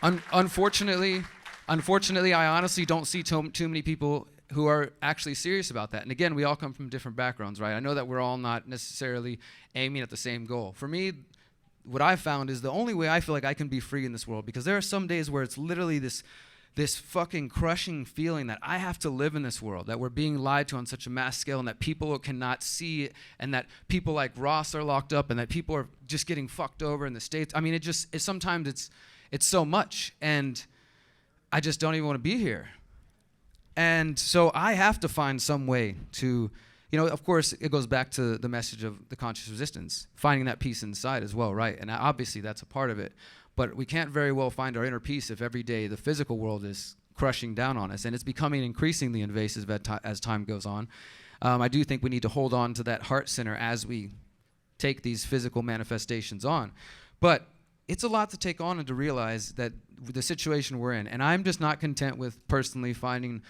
Unfortunately, I honestly don't see too many people who are actually serious about that. And again, we all come from different backgrounds, right? I know that we're all not necessarily aiming at the same goal. For me, what I've found is the only way I feel like I can be free in this world, because there are some days where it's literally this fucking crushing feeling that I have to live in this world, that we're being lied to on such a mass scale, and that people cannot see it, and that people like Ross are locked up, and that people are just getting fucked over in the States. I mean, sometimes it's so much, and I just don't even want to be here. And so I have to find some way to, of course, it goes back to the message of the conscious resistance, finding that peace inside as well, right? And obviously that's a part of it. But we can't very well find our inner peace if every day the physical world is crushing down on us, and it's becoming increasingly invasive as time goes on. I do think we need to hold on to that heart center as we take these physical manifestations on. But it's a lot to take on and to realize that the situation we're in, and I'm just not content with personally finding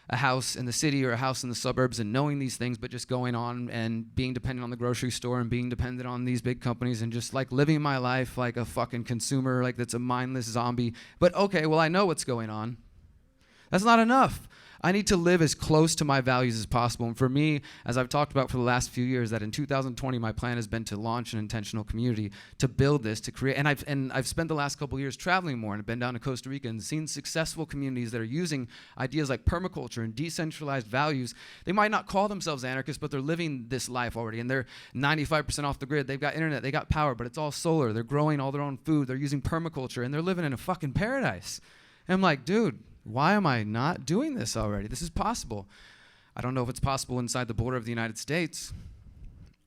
a house in the city or a house in the suburbs and knowing these things, but just going on and being dependent on the grocery store and being dependent on these big companies and just like living my life like a fucking consumer, like that's a mindless zombie. But okay, well, I know what's going on. That's not enough. I need to live as close to my values as possible. And for me, as I've talked about for the last few years, that in 2020, my plan has been to launch an intentional community, to build this, to create. And I've spent the last couple of years traveling more, and I've been down to Costa Rica and seen successful communities that are using ideas like permaculture and decentralized values. They might not call themselves anarchists, but they're living this life already, and they're 95% off the grid. They've got internet, they got power, but it's all solar. They're growing all their own food. They're using permaculture, and they're living in a fucking paradise. And I'm like, dude, why am I not doing this already? This is possible. I don't know if it's possible inside the border of the United States.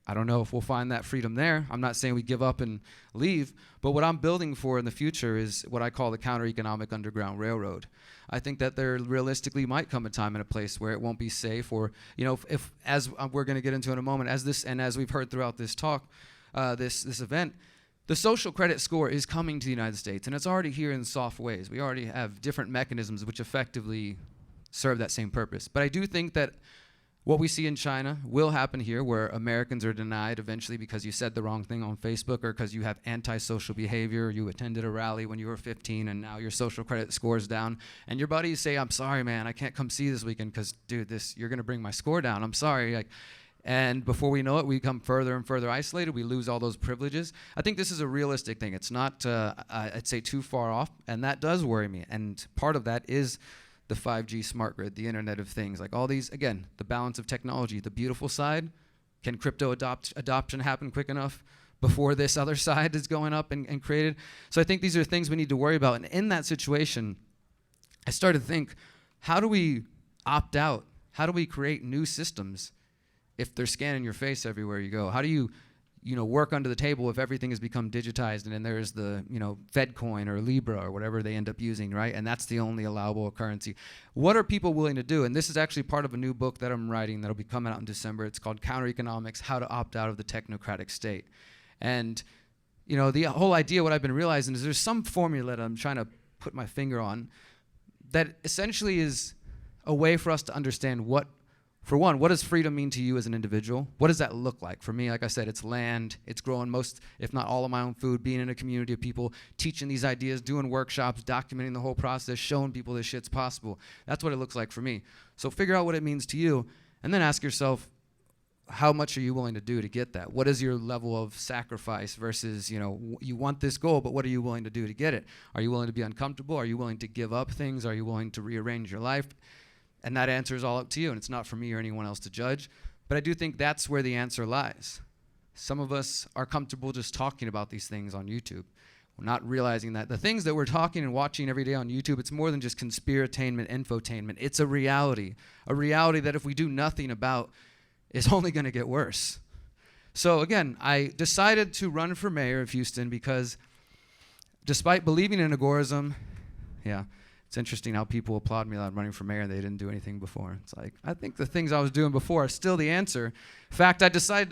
I don't know if we'll find that freedom there. I'm not saying we give up and leave, but what I'm building for in the future is what I call the counter-economic underground railroad. I think that there realistically might come a time and a place where it won't be safe, or if as we're going to get into in a moment, as we've heard throughout this talk, this event, the social credit score is coming to the United States, and it's already here in soft ways. We already have different mechanisms which effectively serve that same purpose. But I do think that what we see in China will happen here, where Americans are denied eventually because you said the wrong thing on Facebook, or because you have antisocial behavior, you attended a rally when you were 15 and now your social credit score is down, and your buddies say, I'm sorry, man, I can't come see you this weekend because, dude, you're going to bring my score down. I'm sorry. And before we know it, we become further and further isolated. We lose all those privileges. I think this is a realistic thing. It's not, I'd say, too far off, and that does worry me. And part of that is the 5G smart grid, the Internet of Things, like all these, again, the balance of technology. The beautiful side, can crypto adoption happen quick enough before this other side is going up and created? So I think these are things we need to worry about. And in that situation, I started to think, how do we opt out? How do we create new systems if they're scanning your face everywhere you go? How do you work under the table if everything has become digitized, and then there's the, FedCoin or Libra or whatever they end up using, right? And that's the only allowable currency. What are people willing to do? And this is actually part of a new book that I'm writing that'll be coming out in December. It's called Counter-Economics: How to Opt Out of the Technocratic State. And, the whole idea, what I've been realizing is there's some formula that I'm trying to put my finger on that essentially is a way for us to understand what does freedom mean to you as an individual? What does that look like? For me, like I said, it's land. It's growing most, if not all of my own food, being in a community of people, teaching these ideas, doing workshops, documenting the whole process, showing people this shit's possible. That's what it looks like for me. So figure out what it means to you, and then ask yourself, how much are you willing to do to get that? What is your level of sacrifice versus, you want this goal, but what are you willing to do to get it? Are you willing to be uncomfortable? Are you willing to give up things? Are you willing to rearrange your life? And that answer is all up to you, and it's not for me or anyone else to judge. But I do think that's where the answer lies. Some of us are comfortable just talking about these things on YouTube. We're not realizing that the things that we're talking and watching every day on YouTube, it's more than just conspiratainment, infotainment. It's a reality that if we do nothing about, is only going to get worse. So again, I decided to run for mayor of Houston because despite believing in agorism, it's interesting how people applaud me that I'm running for mayor and they didn't do anything before. It's like, I think the things I was doing before are still the answer. In fact, I decided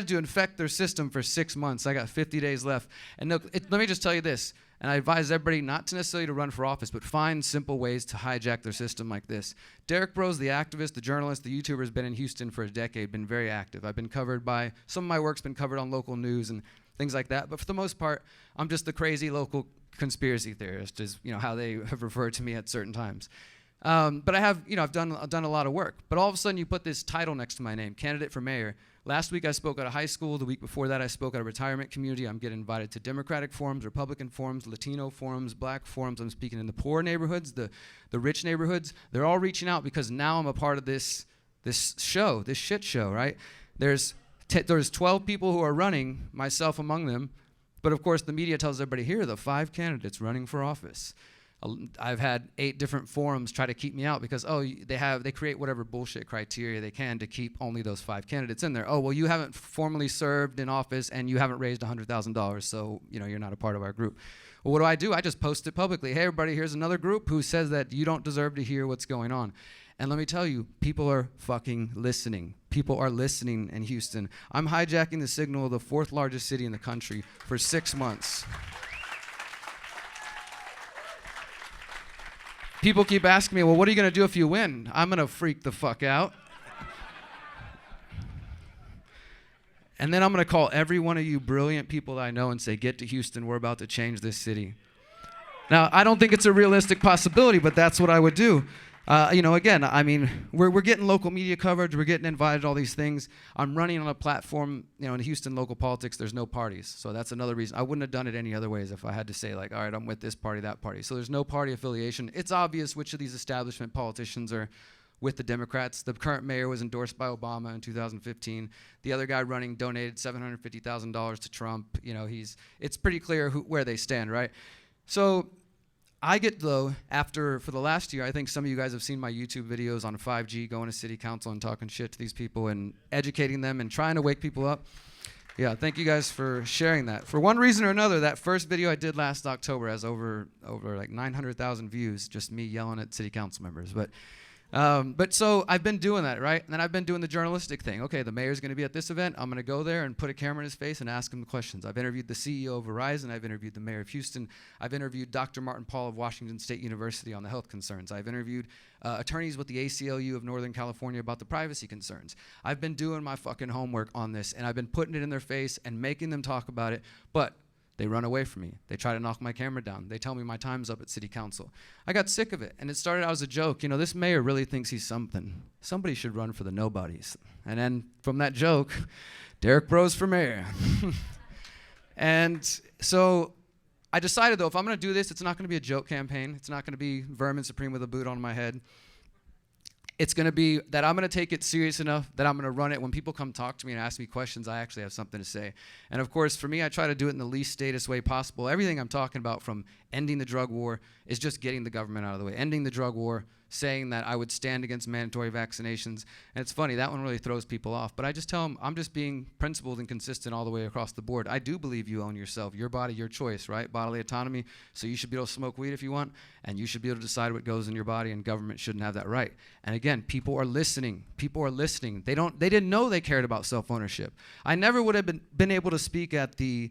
to infect their system for 6 months. I got 50 days left. And look, let me just tell you this, and I advise everybody not to necessarily to run for office, but find simple ways to hijack their system like this. Derrick Broze, the activist, the journalist, the YouTuber, has been in Houston for a decade, been very active. I've been covered by, some of my work's been covered on local news and things like that. But for the most part, I'm just the crazy local conspiracy theorist, is how they have referred to me at certain times. But I have, I've done a lot of work. But all of a sudden, you put this title next to my name, candidate for mayor. Last week, I spoke at a high school. The week before that, I spoke at a retirement community. I'm getting invited to Democratic forums, Republican forums, Latino forums, Black forums. I'm speaking in the poor neighborhoods, the rich neighborhoods. They're all reaching out because now I'm a part of this show, this shit show, right? There's 12 people who are running, myself among them. But of course, the media tells everybody, here are the 5 candidates running for office. I've had 8 different forums try to keep me out because, they create whatever bullshit criteria they can to keep only those 5 candidates in there. Oh, well, you haven't formally served in office and you haven't raised $100,000, so you're not a part of our group. Well, what do? I just post it publicly. Hey, everybody, here's another group who says that you don't deserve to hear what's going on. And let me tell you, people are fucking listening. People are listening in Houston. I'm hijacking the signal of the 4th largest city in the country for 6 months. People keep asking me, well, what are you going to do if you win? I'm going to freak the fuck out. And then I'm going to call every one of you brilliant people that I know and say, get to Houston. We're about to change this city. Now, I don't think it's a realistic possibility, but that's what I would do. Again, we're getting local media coverage. We're getting invited to all these things. I'm running on a platform, in Houston local politics, there's no parties. So that's another reason. I wouldn't have done it any other ways if I had to say, all right, I'm with this party, that party. So there's no party affiliation. It's obvious which of these establishment politicians are with the Democrats. The current mayor was endorsed by Obama in 2015. The other guy running donated $750,000 to Trump. It's pretty clear where they stand, right? So I get, though, for the last year, I think some of you guys have seen my YouTube videos on 5G, going to city council and talking shit to these people and educating them and trying to wake people up. Yeah, thank you guys for sharing that. For one reason or another, that first video I did last October has over like 900,000 views, just me yelling at city council members. But so I've been doing that, right? And then I've been doing the journalistic thing. Okay, the mayor's going to be at this event. I'm going to go there and put a camera in his face and ask him the questions. I've interviewed the CEO of Verizon. I've interviewed the mayor of Houston. I've interviewed Dr. Martin Paul of Washington State University on the health concerns. I've interviewed attorneys with the ACLU of Northern California about the privacy concerns. I've been doing my fucking homework on this, and I've been putting it in their face and making them talk about it. But they run away from me. They try to knock my camera down. They tell me my time's up at city council. I got sick of it, and it started out as a joke. This mayor really thinks he's something. Somebody should run for the nobodies. And then from that joke, Derrick Broze for mayor. And so I decided, though, if I'm going to do this, it's not going to be a joke campaign. It's not going to be Vermin Supreme with a boot on my head. It's going to be that I'm going to take it serious enough that I'm going to run it. When people come talk to me and ask me questions, I actually have something to say. And of course, for me, I try to do it in the least statist way possible. Everything I'm talking about, from ending the drug war, is just getting the government out of the way. Ending the drug war, saying that I would stand against mandatory vaccinations. And it's funny, that one really throws people off. But I just tell them, I'm just being principled and consistent all the way across the board. I do believe you own yourself, your body, your choice, right? Bodily autonomy. So you should be able to smoke weed if you want, and you should be able to decide what goes in your body, and government shouldn't have that right. And again, people are listening. People are listening. They didn't know they cared about self-ownership. I never would have been able to speak at the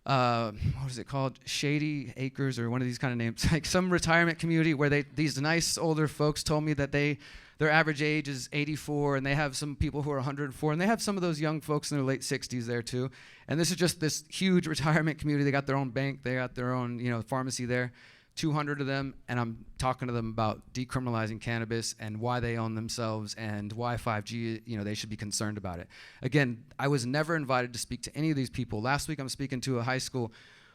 what is it called? Shady Acres, or one of these kind of names, like some retirement community where these nice older folks told me that their average age is 84, and they have some people who are 104, and they have some of those young folks in their late 60s there too. And this is just this huge retirement community. They got their own bank, they got their own pharmacy there. 200 of them, and I'm talking to them about decriminalizing cannabis and why they own themselves and why 5G, they should be concerned about it. Again, I was never invited to speak to any of these people. Last week I'm speaking to a high school,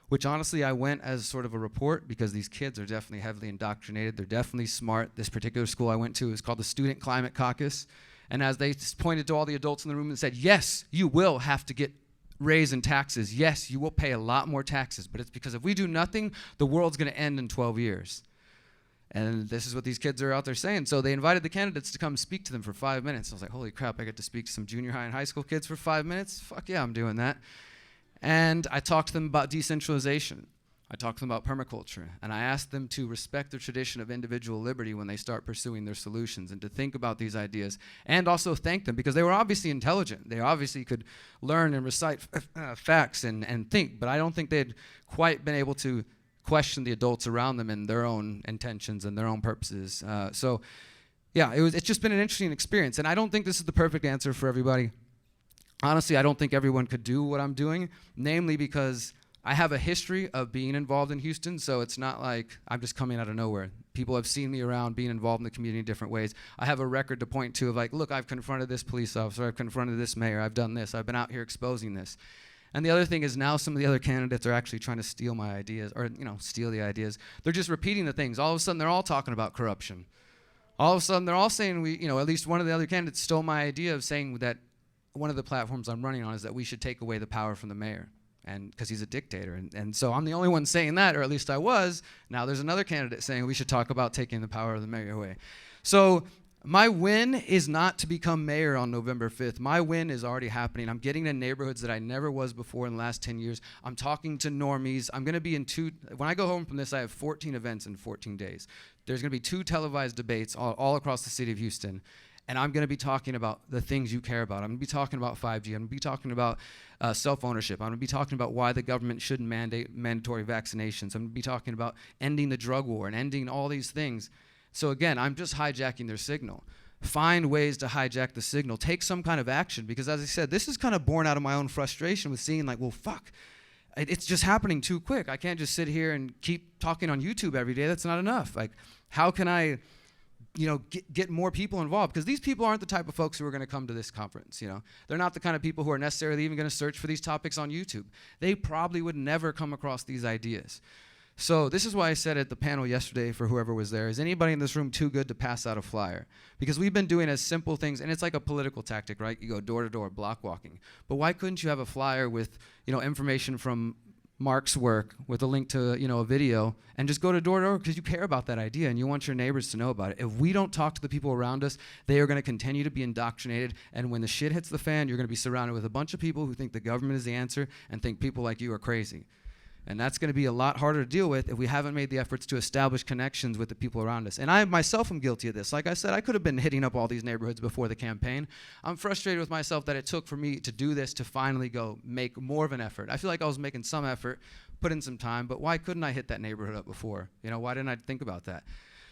which honestly I went as sort of a report because these kids are definitely heavily indoctrinated. They're definitely smart. This particular school I went to is called the Student Climate Caucus. And as they pointed to all the adults in the room and said, yes, you will have to get raise in taxes. Yes, you will pay a lot more taxes, but it's because if we do nothing, the world's going to end in 12 years. And this is what these kids are out there saying. So they invited the candidates to come speak to them for 5 minutes. I was like, holy crap, I get to speak to some junior high and high school kids for 5 minutes? Fuck yeah, I'm doing that. And I talked to them about decentralization. I talked to them about permaculture, and I asked them to respect the tradition of individual liberty when they start pursuing their solutions, and to think about these ideas, and also thank them because they were obviously intelligent. They obviously could learn and recite facts and think, but I don't think they'd quite been able to question the adults around them and their own intentions and their own purposes. So yeah, it's just been an interesting experience, and I don't think this is the perfect answer for everybody. Honestly, I don't think everyone could do what I'm doing, namely because I have a history of being involved in Houston, so it's not like I'm just coming out of nowhere. People have seen me around being involved in the community in different ways. I have a record to point to of like, look, I've confronted this police officer, I've confronted this mayor, I've done this, I've been out here exposing this. And the other thing is now some of the other candidates are actually trying to steal my ideas, or steal the ideas. They're just repeating the things. All of a sudden, they're all talking about corruption. All of a sudden, they're all saying at least one of the other candidates stole my idea of saying that one of the platforms I'm running on is that we should take away the power from the mayor. And because he's a dictator. And so I'm the only one saying that, or at least I was. Now there's another candidate saying we should talk about taking the power of the mayor away. So my win is not to become mayor on November 5th. My win is already happening. I'm getting in neighborhoods that I never was before in the last 10 years. I'm talking to normies. I'm going to be when I go home from this, I have 14 events in 14 days. There's going to be 2 televised debates all across the city of Houston. And I'm going to be talking about the things you care about. I'm going to be talking about 5G. I'm going to be talking about self-ownership. I'm going to be talking about why the government shouldn't mandate mandatory vaccinations. I'm going to be talking about ending the drug war and ending all these things. So again, I'm just hijacking their signal. Find ways to hijack the signal. Take some kind of action, because as I said, this is kind of born out of my own frustration with seeing like, well, fuck, it's just happening too quick. I can't just sit here and keep talking on YouTube every day. That's not enough. Like, how can I get more people involved? Because these people aren't the type of folks who are going to come to this conference. They're not the kind of people who are necessarily even going to search for these topics on YouTube. They probably would never come across these ideas. So this is why I said at the panel yesterday for whoever was there, is anybody in this room too good to pass out a flyer? Because we've been doing as simple things, and it's like a political tactic, right? You go door to door, block walking. But why couldn't you have a flyer with information from Mark's work with a link to a video, and just go to door to door because you care about that idea and you want your neighbors to know about it? If we don't talk to the people around us, they are going to continue to be indoctrinated, and when the shit hits the fan, you're going to be surrounded with a bunch of people who think the government is the answer and think people like you are crazy. And that's going to be a lot harder to deal with if we haven't made the efforts to establish connections with the people around us. And I myself am guilty of this. Like I said, I could have been hitting up all these neighborhoods before the campaign. I'm frustrated with myself that it took for me to do this to finally go make more of an effort. I feel like I was making some effort, put in some time, but why couldn't I hit that neighborhood up before? Why didn't I think about that?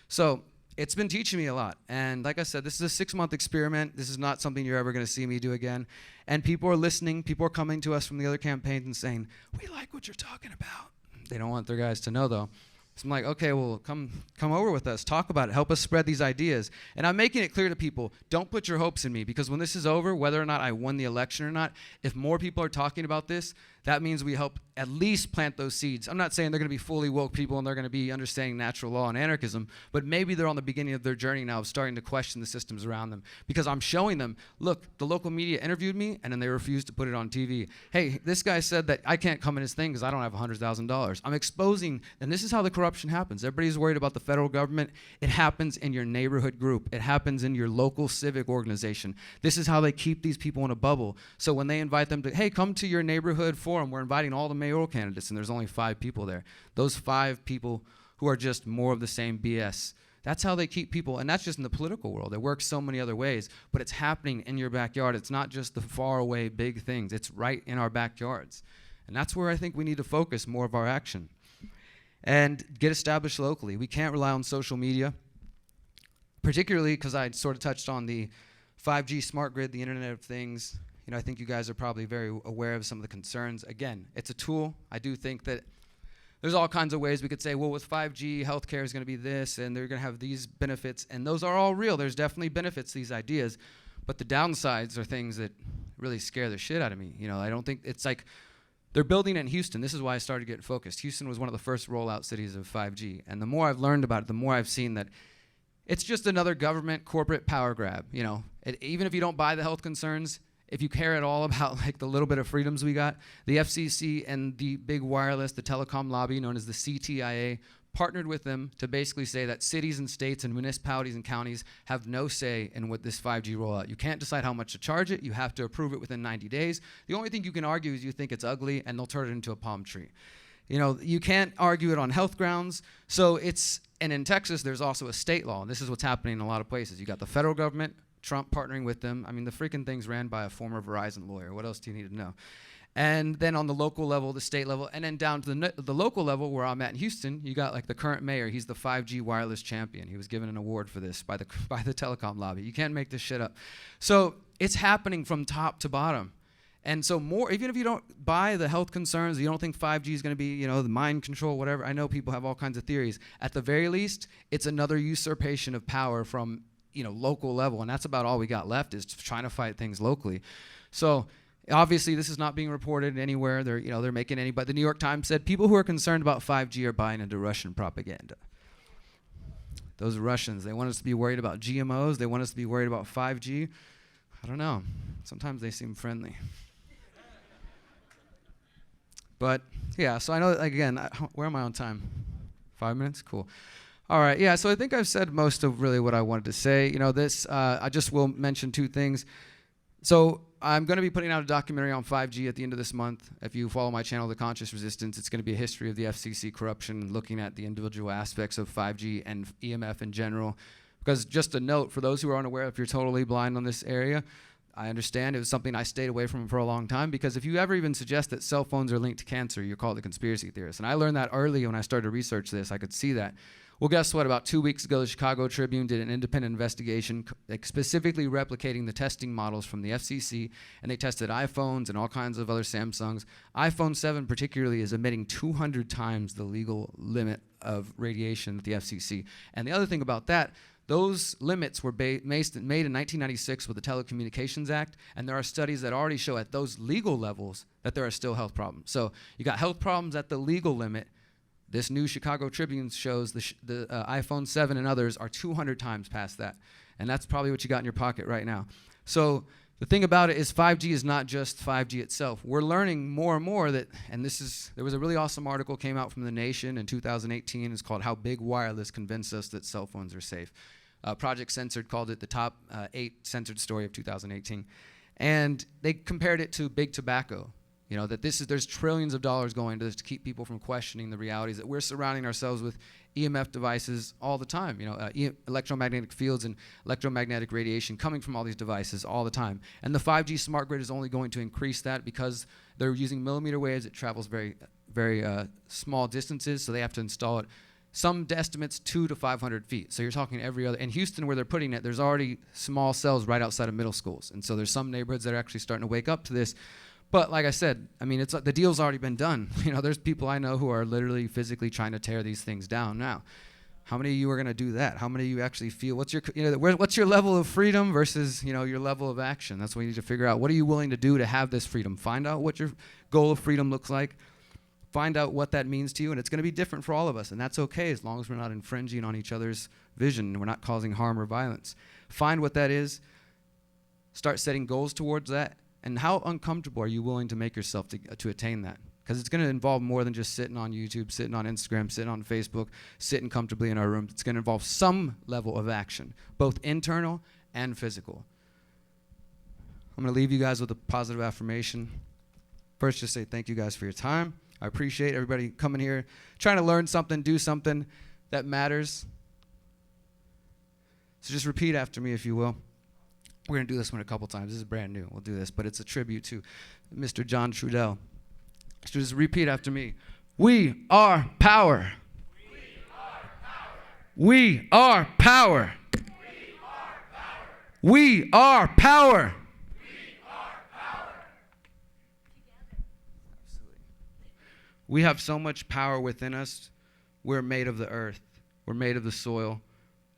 So it's been teaching me a lot. And like I said, this is a 6-month experiment. This is not something you're ever going to see me do again. And people are listening. People are coming to us from the other campaigns and saying, we like what you're talking about. They don't want their guys to know, though. So I'm like, okay, well, come over with us. Talk about it. Help us spread these ideas. And I'm making it clear to people, don't put your hopes in me, because when this is over, whether or not I won the election or not, if more people are talking about this, that means we help at least plant those seeds. I'm not saying they're going to be fully woke people and they're going to be understanding natural law and anarchism, but maybe they're on the beginning of their journey now of starting to question the systems around them. Because I'm showing them, look, the local media interviewed me and then they refused to put it on TV. Hey, this guy said that I can't come in his thing because I don't have $100,000. I'm exposing, and this is how the corruption happens. Everybody's worried about the federal government. It happens in your neighborhood group. It happens in your local civic organization. This is how they keep these people in a bubble. So when they invite them to, hey, come to your neighborhood forum, we're inviting all the mayoral candidates, and there's only 5 people there. Those 5 people who are just more of the same BS. That's how they keep people, and that's just in the political world. It works so many other ways, but it's happening in your backyard. It's not just the far away big things. It's right in our backyards. And that's where I think we need to focus more of our action and get established locally. We can't rely on social media, particularly because I sort of touched on the 5G smart grid, the Internet of Things. I think you guys are probably very aware of some of the concerns. Again, it's a tool. I do think that there's all kinds of ways we could say, well, with 5G, healthcare is going to be this, and they're going to have these benefits, and those are all real. There's definitely benefits to these ideas, but the downsides are things that really scare the shit out of me. You know, I don't think it's like they're building it in Houston. This is why I started getting focused. Houston was one of the first rollout cities of 5G, and the more I've learned about it, the more I've seen that it's just another government corporate power grab. You know, even if you don't buy the health concerns, if you care at all about like the little bit of freedoms we got, the FCC and the big wireless, the telecom lobby known as the CTIA, partnered with them to basically say that cities and states and municipalities and counties have no say in what this 5G rollout. You can't decide how much to charge it. You have to approve it within 90 days. The only thing you can argue is you think it's ugly, and they'll turn it into a palm tree. You know, you can't argue it on health grounds. So and in Texas, there's also a state law, and this is what's happening in a lot of places. You got the federal government, Trump partnering with them. I mean, the freaking thing's ran by a former Verizon lawyer. What else do you need to know? And then on the local level, the state level, and then down to the local level where I'm at in Houston, you got like the current mayor. He's the 5G wireless champion. He was given an award for this by the telecom lobby. You can't make this shit up. So it's happening from top to bottom. And so even if you don't buy the health concerns, you don't think 5G is going to be, you know, the mind control, whatever. I know people have all kinds of theories. At the very least, it's another usurpation of power from, you know, local level. And that's about all we got left is trying to fight things locally. So obviously, this is not being reported anywhere. They're making but the New York Times said people who are concerned about 5G are buying into Russian propaganda. Those Russians, they want us to be worried about GMOs. They want us to be worried about 5G. I don't know. Sometimes they seem friendly. But yeah, so I know, like, again, where am I on time? 5 minutes? Cool. All right, yeah, so I think I've said most of really what I wanted to say. You know, I just will mention two things. So I'm going to be putting out a documentary on 5G at the end of this month. If you follow my channel, The Conscious Resistance, it's going to be a history of the FCC corruption, looking at the individual aspects of 5G and EMF in general. Because just a note, for those who are unaware, if you're totally blind on this area, I understand it was something I stayed away from for a long time, because if you ever even suggest that cell phones are linked to cancer, you're called a conspiracy theorist. And I learned that early when I started to research this. I could see that. Well, guess what? About 2 weeks ago, the Chicago Tribune did an independent investigation specifically replicating the testing models from the FCC, and they tested iPhones and all kinds of other Samsungs. iPhone 7 particularly is emitting 200 times the legal limit of radiation at the FCC. And the other thing about that, those limits were made in 1996 with the Telecommunications Act, and there are studies that already show at those legal levels that there are still health problems. So you got health problems at the legal limit. This new Chicago Tribune shows the iPhone 7 and others are 200 times past that. And that's probably what you got in your pocket right now. So the thing about it is 5G is not just 5G itself. We're learning more and more that, and there was a really awesome article came out from The Nation in 2018. It's called How Big Wireless Convinced Us That Cell Phones Are Safe. Project Censored called it the top 8 censored story of 2018. And they compared it to big tobacco. You know, that there's trillions of dollars going to this to keep people from questioning the realities that we're surrounding ourselves with EMF devices all the time. You know, electromagnetic fields and electromagnetic radiation coming from all these devices all the time. And the 5G smart grid is only going to increase that because they're using millimeter waves. It travels very, very small distances, so they have to install it. Some estimates 200 to 500 feet. So you're talking every other. In Houston, where they're putting it, there's already small cells right outside of middle schools. And so there's some neighborhoods that are actually starting to wake up to this. But like I said, I mean, the deal's already been done. You know, there's people I know who are literally physically trying to tear these things down now. How many of you are going to do that? How many of you actually feel, what's your level of freedom versus, you know, your level of action? That's what you need to figure out. What are you willing to do to have this freedom? Find out what your goal of freedom looks like. Find out what that means to you, and it's going to be different for all of us, and that's okay as long as we're not infringing on each other's vision and we're not causing harm or violence. Find what that is. Start setting goals towards that. And how uncomfortable are you willing to make yourself to attain that? Because it's going to involve more than just sitting on YouTube, sitting on Instagram, sitting on Facebook, sitting comfortably in our rooms. It's going to involve some level of action, both internal and physical. I'm going to leave you guys with a positive affirmation. First, just say thank you guys for your time. I appreciate everybody coming here, trying to learn something, do something that matters. So just repeat after me, if you will. We're going to do this one a couple times. This is brand new. We'll do this, but it's a tribute to Mr. John Trudell. So just repeat after me. We are power. We are power. We are power. We have so much power within us. We're made of the earth. We're made of the soil.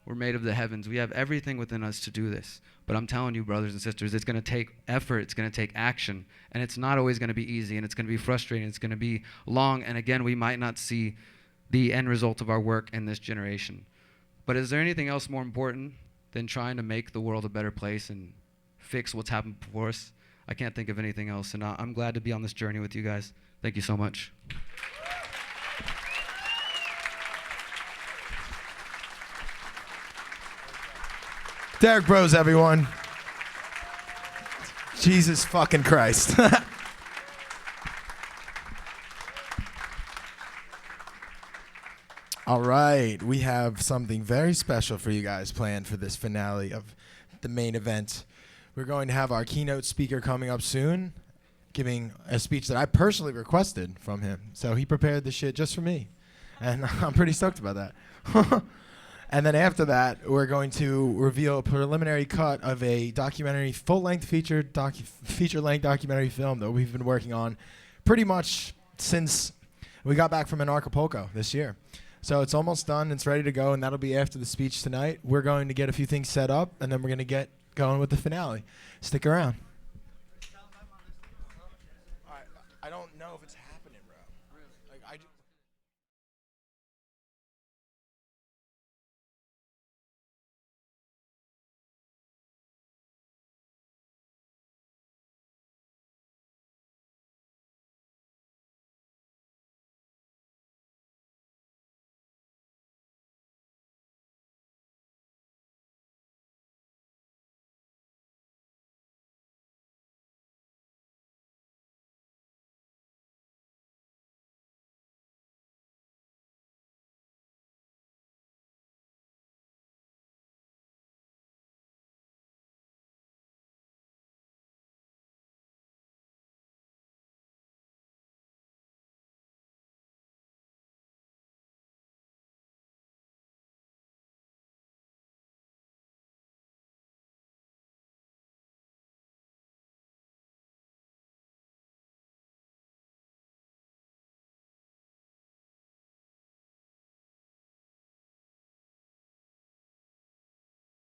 We're made of the heavens. We have everything within us to do this. But I'm telling you, brothers and sisters, it's going to take effort. It's going to take action. And it's not always going to be easy. And it's going to be frustrating. It's going to be long. And again, we might not see the end result of our work in this generation. But is there anything else more important than trying to make the world a better place and fix what's happened before us? I can't think of anything else. And I'm glad to be on this journey with you guys. Thank you so much. Derrick Broze, everyone. Jesus fucking Christ. All right, we have something very special for you guys planned for this finale of the main event. We're going to have our keynote speaker coming up soon, giving a speech that I personally requested from him. So he prepared the shit just for me, and I'm pretty stoked about that. And then after that, we're going to reveal a preliminary cut of a documentary, full-length feature-length documentary film that we've been working on pretty much since we got back from Acapulco this year. So it's almost done. It's ready to go, and that'll be after the speech tonight. We're going to get a few things set up, and then we're going to get going with the finale. Stick around.